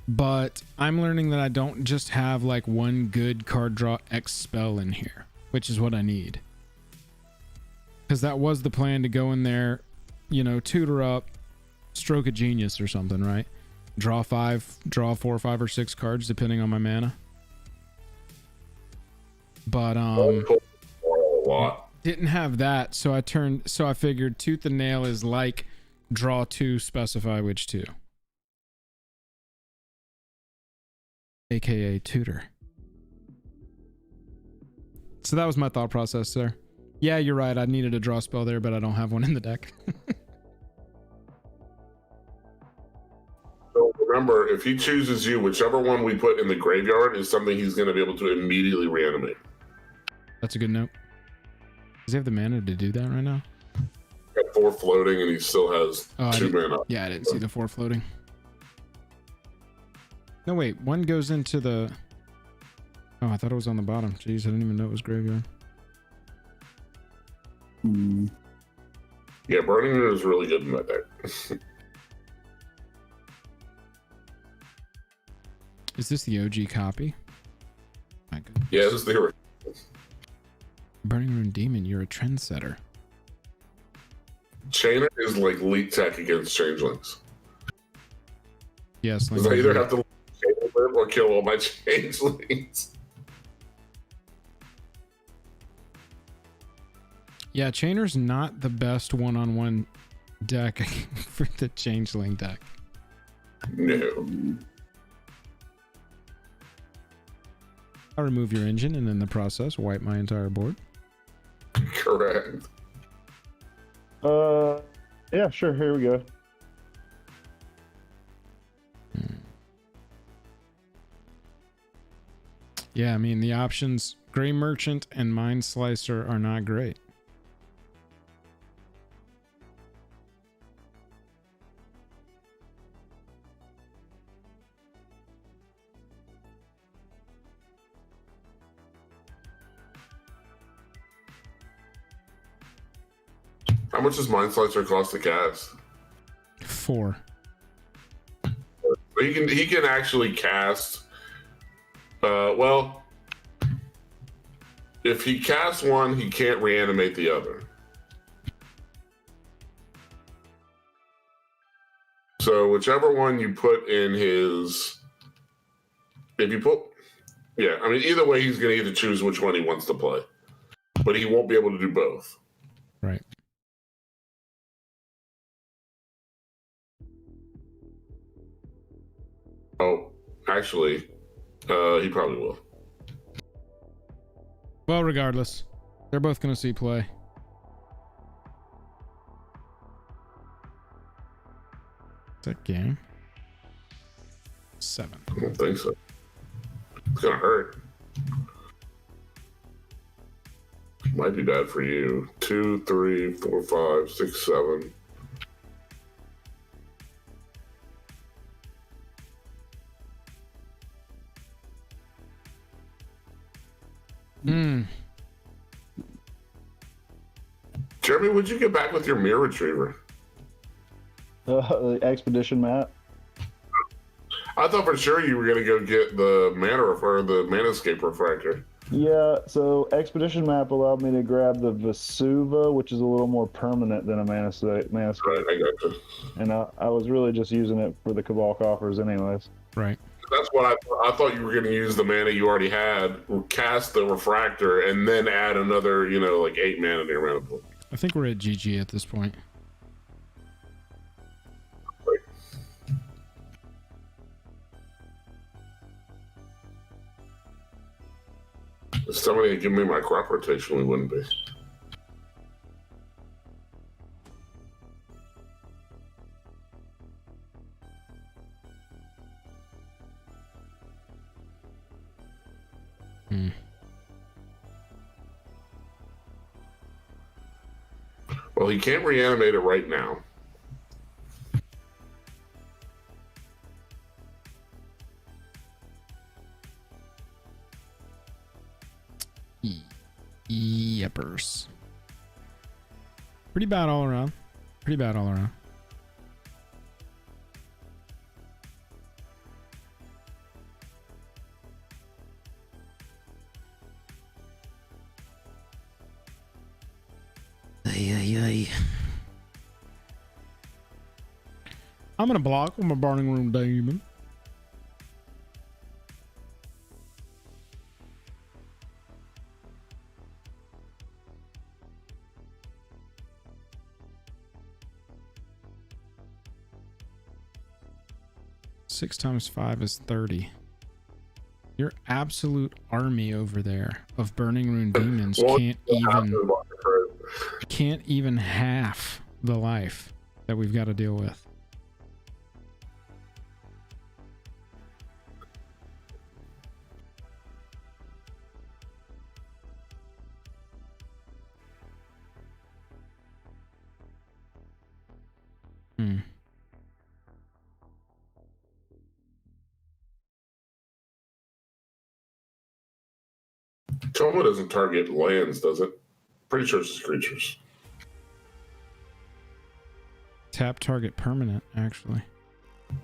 but I'm learning that I don't just have like one good card draw X spell in here, which is what I need. Because that was the plan, to go in there, you know, tutor up, stroke of genius or something, right? Draw 4, 5, or 6 cards depending on my mana. But A lot. didn't have that, so I figured Tooth and Nail is like draw 2, specify which 2. AKA tutor. So that was my thought process there. Yeah, you're right. I needed a draw spell there, but I don't have one in the deck. So remember, if he chooses you, whichever one we put in the graveyard is something he's going to be able to immediately reanimate. That's a good note. Does he have the mana to do that right now? Got 4 floating, and he still has 2 mana. Yeah, I didn't see the 4 floating. No, wait. One goes into the... Oh, I thought it was on the bottom. Jeez, I didn't even know it was graveyard. Yeah, Burning Rune is really good in that deck. Is this the OG copy? My goodness. Yeah, this is the original. Burning Rune Demon, you're a trendsetter. Chainer is like elite tech against changelings. Yes. Because I either have to chain them or kill all my changelings. Yeah, Chainer's not the best one-on-one deck for the Changeling deck. No. I'll remove your engine and in the process wipe my entire board. Correct. Yeah, sure. Here we go. Yeah, I mean, the options Gray Merchant and Mind Slicer are not great. How much does Mind Slicer cost to cast? 4. He can actually cast. Well, if he casts one, he can't reanimate the other. So whichever one you put in his, if you put, yeah, I mean either way he's going to get to choose which one he wants to play, but he won't be able to do both. Right. Oh, actually, he probably will. Well, regardless, they're both going to see play. Is that game? 7. I don't think so. It's gonna hurt. Might be bad for you. 2, 3, 4, 5, 6, 7. Jeremy, would you get back with your mirror retriever? The expedition map. I thought for sure you were gonna go get the the Manascape refractor. Yeah, so expedition map allowed me to grab the Vesuva, which is a little more permanent than a Manascape. Right, I got you. And I was really just using it for the Cabal coffers anyways. Right. That's what I thought you were gonna use the mana you already had, cast the refractor, and then add another, like 8 mana to your mana pool. I think we're at GG at this point. If somebody had given me my crop rotation, we wouldn't be. Well, he can't reanimate it right now. Yepers. Pretty bad all around. Pretty bad all around. Ay, ay, ay. I'm gonna block with my burning room demon. Six times 5 is 30. Your absolute army over there of burning rune demons can't even half the life that we've got to deal with. Toma doesn't target lands, does it? Pretty sure it's just creatures. Tap target permanent, actually.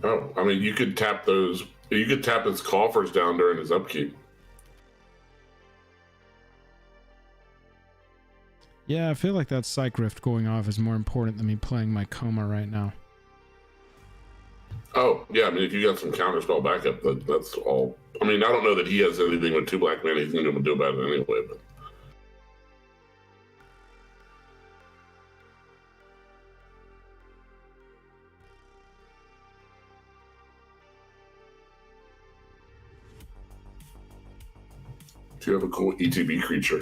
Oh, I mean, you could tap those. You could tap his coffers down during his upkeep. Yeah, I feel like that Psych Rift going off is more important than me playing my Coma right now. Oh, yeah, I mean, if you got some counterspell backup, that's all. I mean, I don't know that he has anything with 2 black mana he's going to do about it anyway, but. Do you have a cool ETB creature?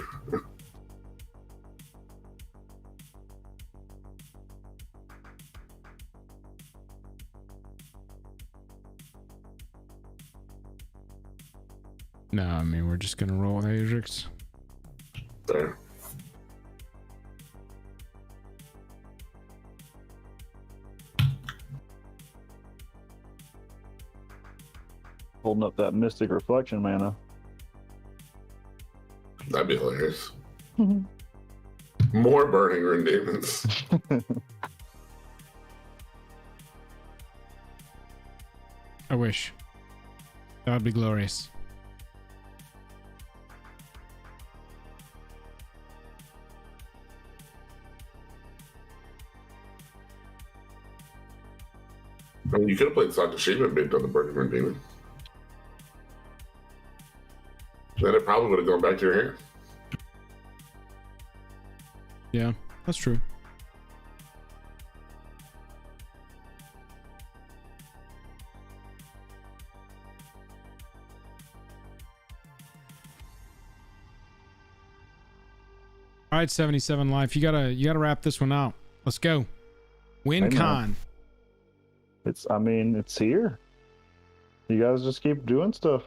No, I mean, we're just gonna roll with Ajax. There. Holding up that Mystic Reflection mana. That'd be hilarious. More burning rune demons. I wish. That would be glorious. I mean, you could have played Sakashima based on the burning rune demon. Then it probably would have gone back to your hand. Yeah, that's true. All right, 77 life. You gotta wrap this one out. Let's go. Win con. It's here. You guys just keep doing stuff.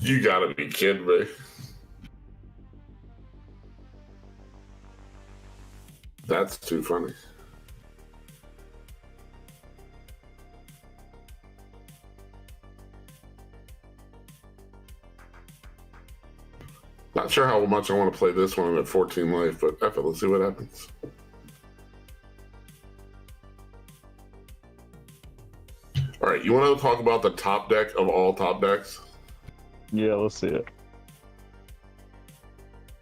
You gotta be kidding me. That's too funny. Not sure how much I want to play this one at 14 life, but F it, let's see what happens. All right, you want to talk about the top deck of all top decks? Yeah, let's see it.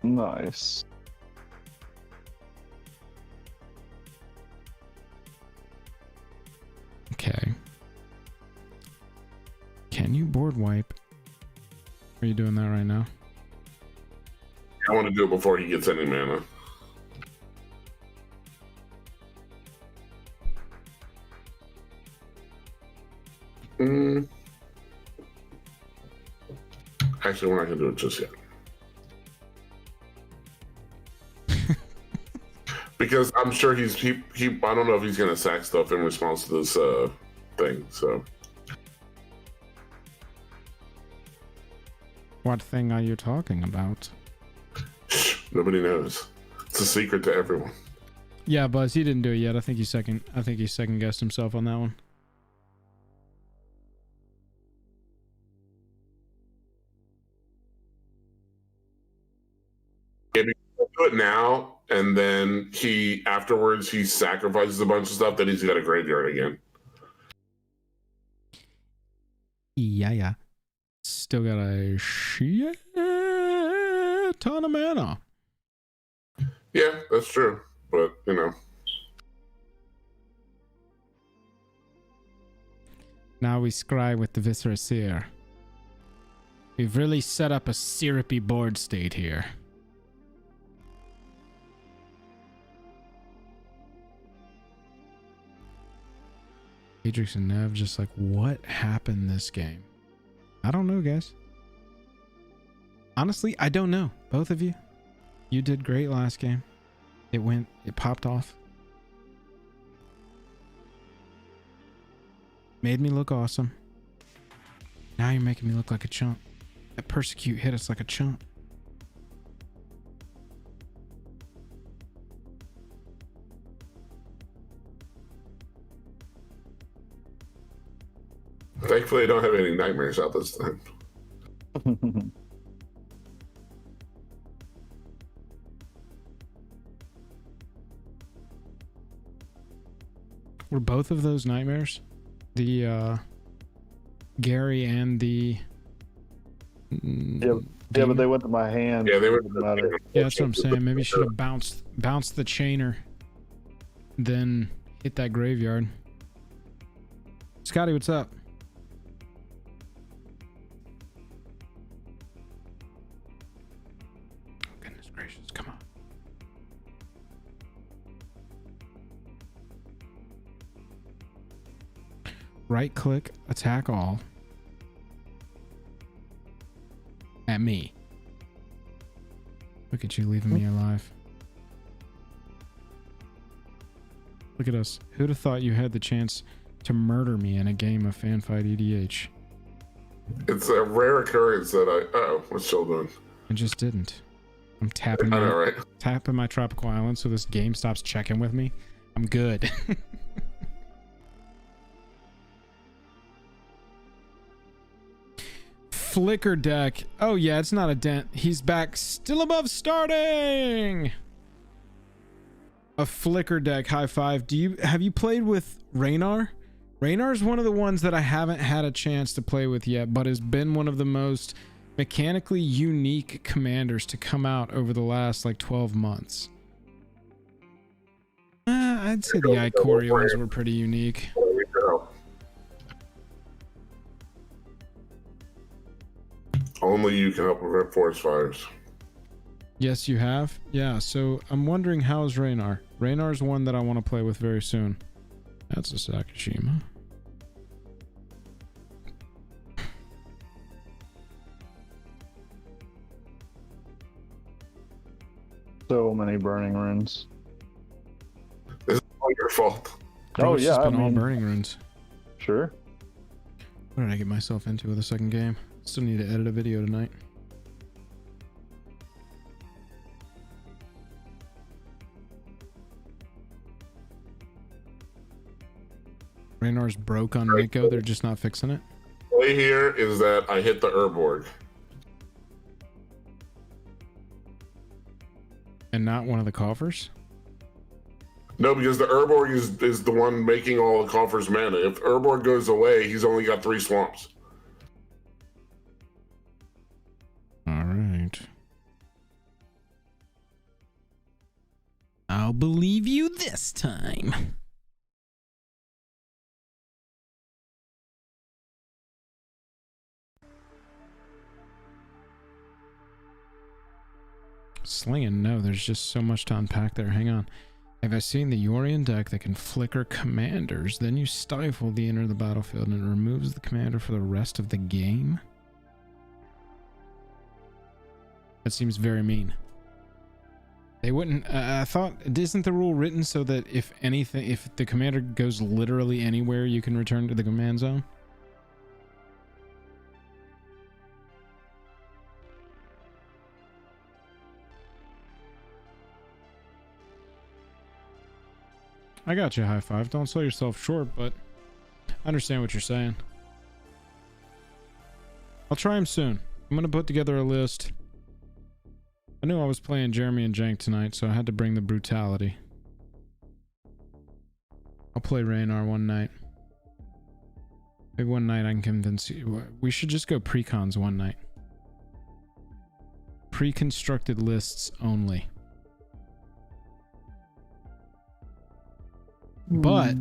Nice. Okay. Can you board wipe? Are you doing that right now? I want to do it before he gets any mana. Actually, we're not going to do it just yet. Because I'm sure I don't know if he's going to sack stuff in response to this thing thing. So What thing are you talking about? nobody knows. It's a secret to everyone. Yeah, Buzz, he didn't do it yet. I think he second guessed himself on that one. Yeah, because do it now, and then afterwards he sacrifices a bunch of stuff. Then he's got a graveyard again. Yeah. Still got a shit ton of mana. Yeah, that's true. But Now we scry with the Viscera Seer. We've really set up a syrupy board state here. Atrix and Nev just like, what happened this game? I don't know, guys. Honestly, I don't know. Both of you. You did great last game. It popped off. Made me look awesome. Now you're making me look like a chump. That persecute hit us like a chump. thankfully I don't have any nightmares out this time. Were both of those nightmares? The Gary and the Yeah, but they went to my hand. Yeah, they were. yeah, that's what I'm saying. Maybe you should have bounced the chainer, then hit that graveyard. Scotty, what's up? Oh, goodness gracious, come on. Right click, attack all. At me. Look at you leaving me alive. Look at us. Who'd have thought you had the chance to murder me in a game of fanfight EDH? It's a rare occurrence that what's still doing? I just didn't. I'm tapping I know, right? tapping my tropical island so this game stops checking with me. I'm good. Flicker deck. Oh yeah, it's not a dent. He's back, still above starting. A flicker deck. High five. Have you played with Raynar? Raynar's one of the ones that I haven't had a chance to play with yet, but has been one of the most mechanically unique commanders to come out over the last like 12 months. I'd say the Ikoria ones were pretty unique. Only you can help prevent forest fires. Yes, you have. Yeah, so I'm wondering, how's Raynar? Raynar's one that I want to play with very soon. That's a Sakashima. So many burning runes. This is all your fault. Bro, Oh it's yeah, just I been all mean, burning runes. sure. What did I get myself into with the second game? Still need to edit a video tonight. Raynar's broke on Miko. They're just not fixing it. Play here is that I hit the Urborg. And not one of the coffers? No, because the Urborg is the one making all the coffers mana. If Urborg goes away, he's only got 3 swamps. All right. I'll believe you this time. Slinging, no, there's just so much to unpack there. Hang on. Have I seen the Yorian deck that can flicker commanders? Then you stifle the enter of the battlefield and it removes the commander for the rest of the game? That seems very mean. They wouldn't. I thought, isn't the rule written so that if anything, if the commander goes literally anywhere, you can return to the command zone? I got you, high five. Don't sell yourself short, but I understand what you're saying. I'll try him soon. I'm gonna put together a list. I knew I was playing Jeremy and Jank tonight, so I had to bring the brutality. I'll play Raynar one night. Maybe one night I can convince you. We should just go precons one night. Pre-constructed lists only. But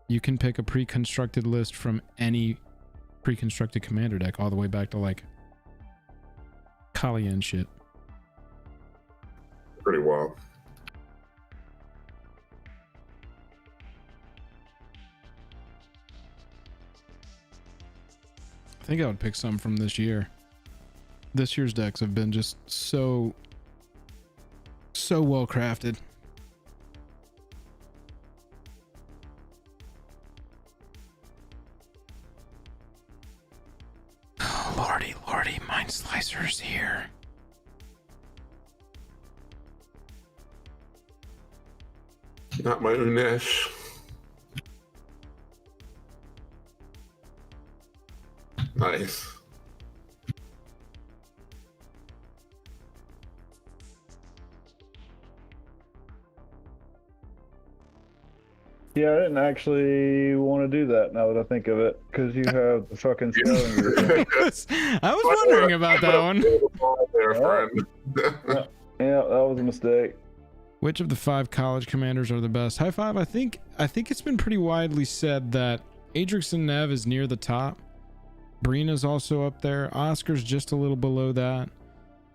you can pick a pre-constructed list from any pre-constructed commander deck all the way back to like Kali and shit. Pretty wild. I think I would pick some from this year. This year's decks have been just so well crafted. Lordy, Mind Slicer's here. Not my Unesh. Nice. Yeah, I didn't actually want to do that now that I think of it, because you have the fucking spelling routine. I was wondering about that one. There, friend. Yeah, that was a mistake. Which of the 5 college commanders are the best? High five. I think it's been pretty widely said that Adrix and Nev is near the top. Brina's also up there. Oscar's just a little below that.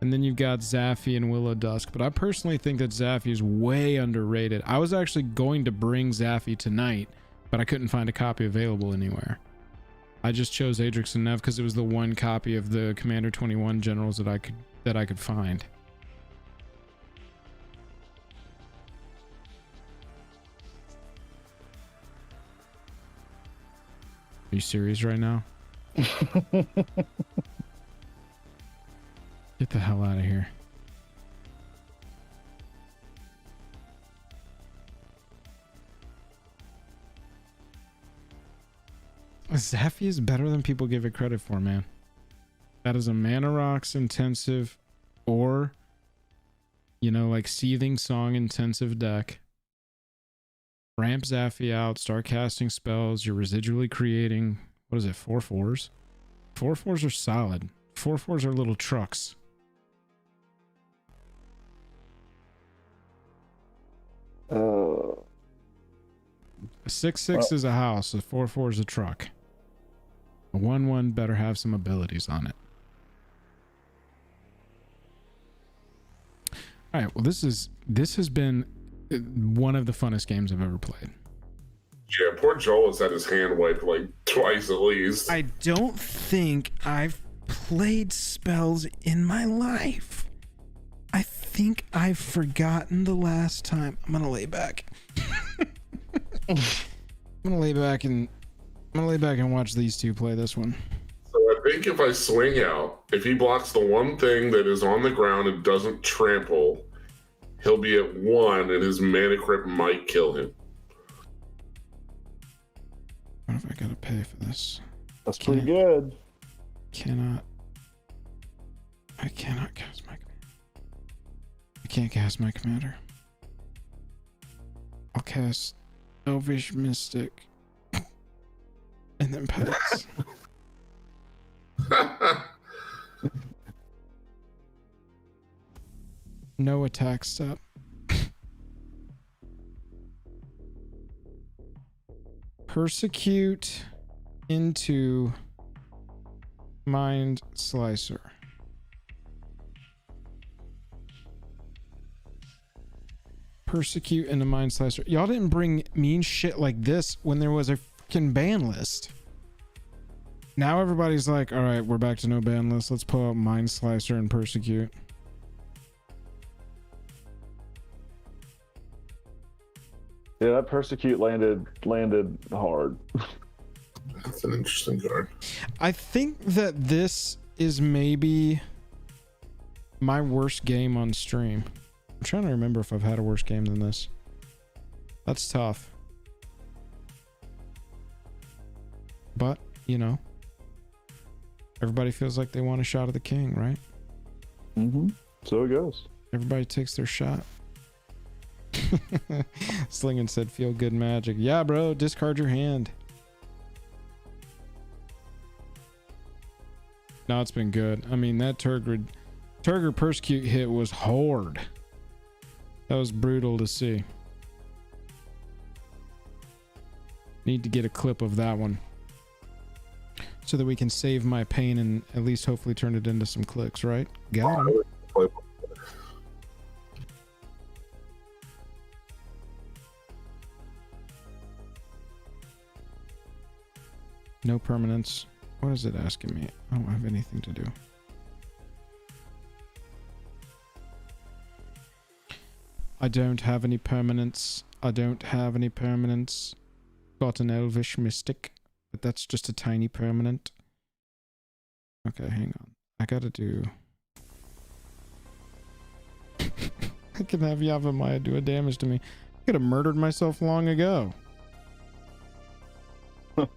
And then you've got Zaffi and Willow Dusk. But I personally think that Zaffi is way underrated. I was actually going to bring Zaffi tonight, but I couldn't find a copy available anywhere. I just chose Adrix and Nev because it was the one copy of the Commander 21 generals that I could find. Are you serious right now? Get the hell out of here. Zaffi is better than people give it credit for, man. That is a Mana Rocks intensive or, you know, like Seething Song intensive deck. Ramp Zaffi out, start casting spells, you're residually creating, what is it, 4/4s? 4/4s are solid. 4/4s are little trucks. A 6/6 is a house, a 4/4 is a truck. A 1/1 better have some abilities on it. All right, well this has been one of the funnest games I've ever played. Yeah, poor Joel has had his hand wiped like twice at least. I don't think I've played spells in my life. I think I've forgotten the last time. I'm gonna lay back. I'm gonna lay back and watch these two play this one. So I think if I swing out, if he blocks the one thing that is on the ground and doesn't trample, he'll be at 1 and his Mana Crypt might kill him. What if I gotta pay for this? That's pretty good. I cannot cast my commander. I can't cast my commander. I'll cast Elvish Mystic and then pass. No attack step. Persecute into Mind Slicer. Persecute into Mind Slicer. Y'all didn't bring mean shit like this when there was a freaking ban list. Now everybody's like, all right, we're back to no ban list. Let's pull out Mind Slicer and Persecute. Yeah, that persecute landed hard. That's an interesting card. I think that this is maybe my worst game on stream. I'm trying to remember if I've had a worse game than this. That's tough. But, you know, everybody feels like they want a shot at the king, right? Mm-hmm. So it goes. Everybody takes their shot. Slingin said, feel good magic. Yeah, bro, discard your hand. No, it's been good. I mean, that Turgid Persecute hit was hard. That was brutal to see. Need to get a clip of that one so that we can save my pain and at least hopefully turn it into some clicks, right? Got him. No permanence. What is it asking me? I don't have anything to do. I don't have any permanence. I don't have any permanence. Got an Elvish Mystic, but that's just a tiny permanent. Okay, hang on. I gotta do... I can have Yavimaya do a damage to me. I could have murdered myself long ago. This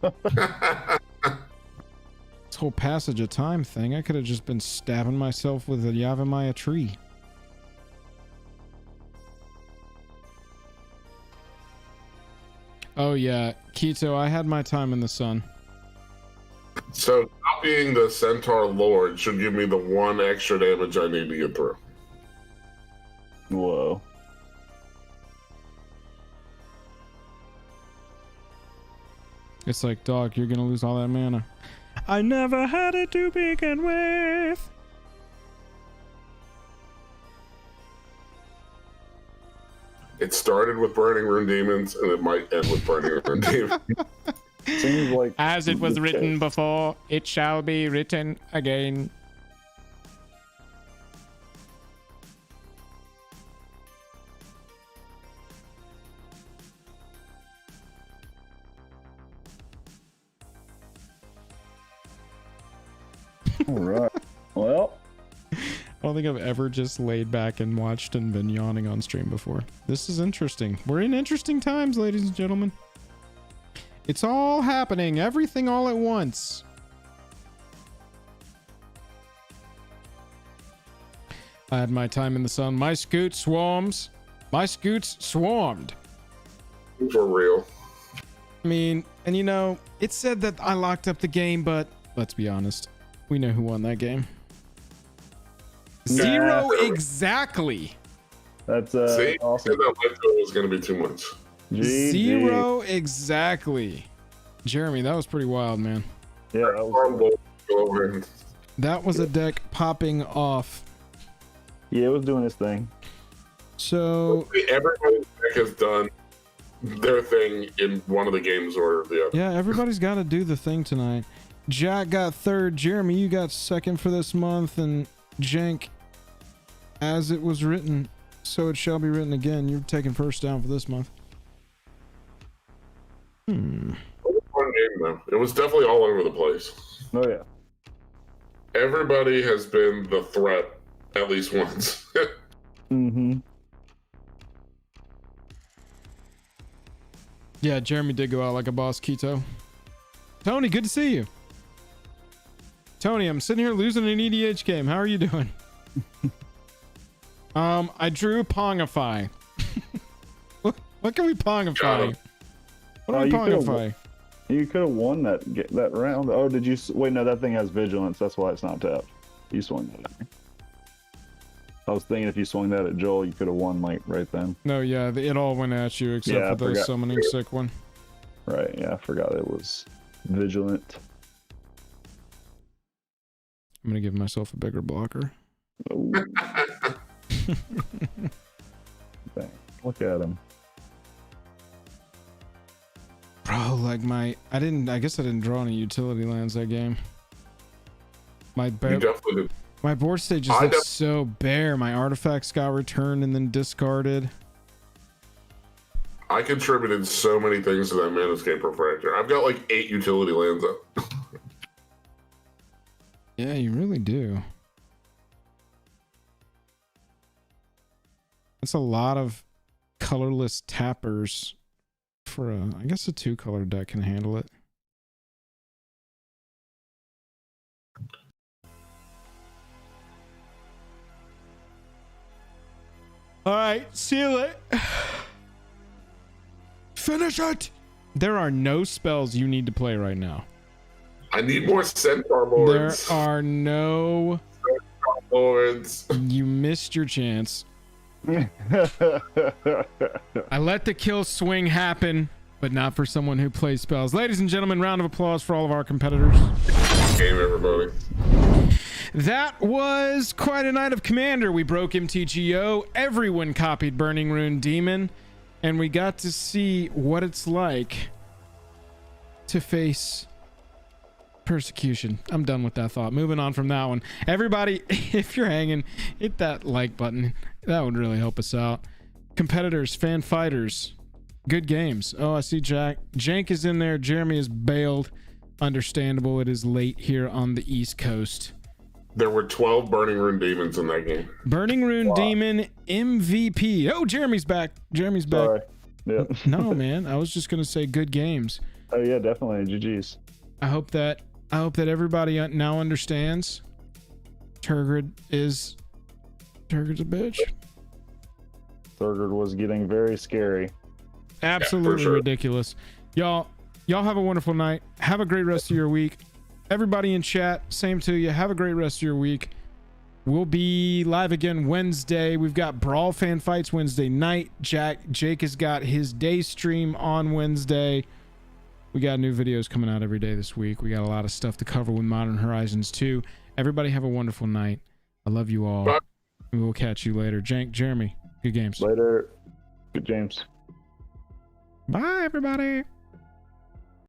whole passage of time thing, I could have just been stabbing myself with a Yavimaya tree. Oh yeah, Keto, I had my time in the sun. So copying the Centaur Lord should give me the one extra damage I need to get through. Whoa. It's like, dog, you're gonna lose all that mana. I never had it to begin with. It started with Burning Rune Demons, and it might end with Burning Rune Demons. Seems like As it was the written case. before, it shall be written again. All right. Well, I don't think I've ever just laid back and watched and been yawning on stream before. This is interesting. We're in interesting times, ladies and gentlemen. It's all happening, everything all at once. I had my time in the sun. My scoot swarms. My scoots swarmed. For real. I mean, and you know, it said that I locked up the game, but let's be honest. We know who won that game. Zero exactly. that's See? awesome. That was going to be too much. GG. Zero exactly. Jeremy, that was pretty wild, man. Yeah, that was, Horrible. Go over. That was a deck popping off. yeah, it was doing its thing. So, Everybody's deck has done their thing in one of the games or the other. yeah, everybody's got to do the thing tonight. Jack got third. Jeremy, you got second for this month. And Jank, as it was written, so it shall be written again. You're taking first down for this month. It was a fun game, though. It was definitely all over the place. Oh yeah. Everybody has been the threat at least once. Mm-hmm. Yeah, Jeremy did go out like a boss, Keto. Tony, good to see you. Tony, I'm sitting here losing an EDH game. How are you doing? I drew Pongify. What can we Pongify? What do we you could've Pongify? You could have won that round. Oh, did you? Wait, no, that thing has vigilance. That's why it's not tapped. You swung that at me. I was thinking if you swung that at Joel, you could have won like right then. No, yeah, it all went at you except Yeah, I for the forgot. summoning sick one. Right? Yeah, I forgot it was vigilant. I'm gonna give myself a bigger blocker. Oh. Dang. Look at him. Bro, like I guess I didn't draw any utility lands that game. My You definitely did. my board state just looks so bare. My artifacts got returned and then discarded. I contributed so many things to that Manescape Refractor. I've got like 8 utility lands up. Yeah, you really do. That's a lot of colorless tappers for a, I guess a 2-color deck can handle it. All right, seal it. Finish it. There are no spells you need to play right now. I need more Centaur Lords. There are no Lords. You missed your chance. I let the kill swing happen, but not for someone who plays spells. Ladies and gentlemen, round of applause for all of our competitors. Game, everybody. That was quite a night of Commander. We broke MTGO. Everyone copied Burning Rune Demon, and we got to see what it's like to face persecution. I'm done with that thought. Moving on from that one. Everybody, if you're hanging, hit that like button. That would really help us out. Competitors, fan fighters, good games. Oh, I see Jank is in there. Jeremy is bailed. Understandable. It is late here on the East Coast. There were 12 Burning Rune Demons in that game. Burning Rune Demon MVP. Oh, Jeremy's back. Jeremy's back. Sorry. Yeah. No, man. I was just gonna say good games. Oh yeah, definitely. GG's. I hope that everybody now understands. Turgid is Turgid's a bitch. Thurgood was getting very scary. Absolutely sure. ridiculous. Y'all have a wonderful night. Have a great rest of your week. Everybody in chat, same to you. Have a great rest of your week. We'll be live again Wednesday. We've got Brawl Fan Fights Wednesday night. Jake has got his day stream on Wednesday. We got new videos coming out every day this week. We got a lot of stuff to cover with Modern Horizons 2. Everybody have a wonderful night. I love you all. Bye. And we'll catch you later. Jeremy, good games. Later. Good James. Bye, everybody.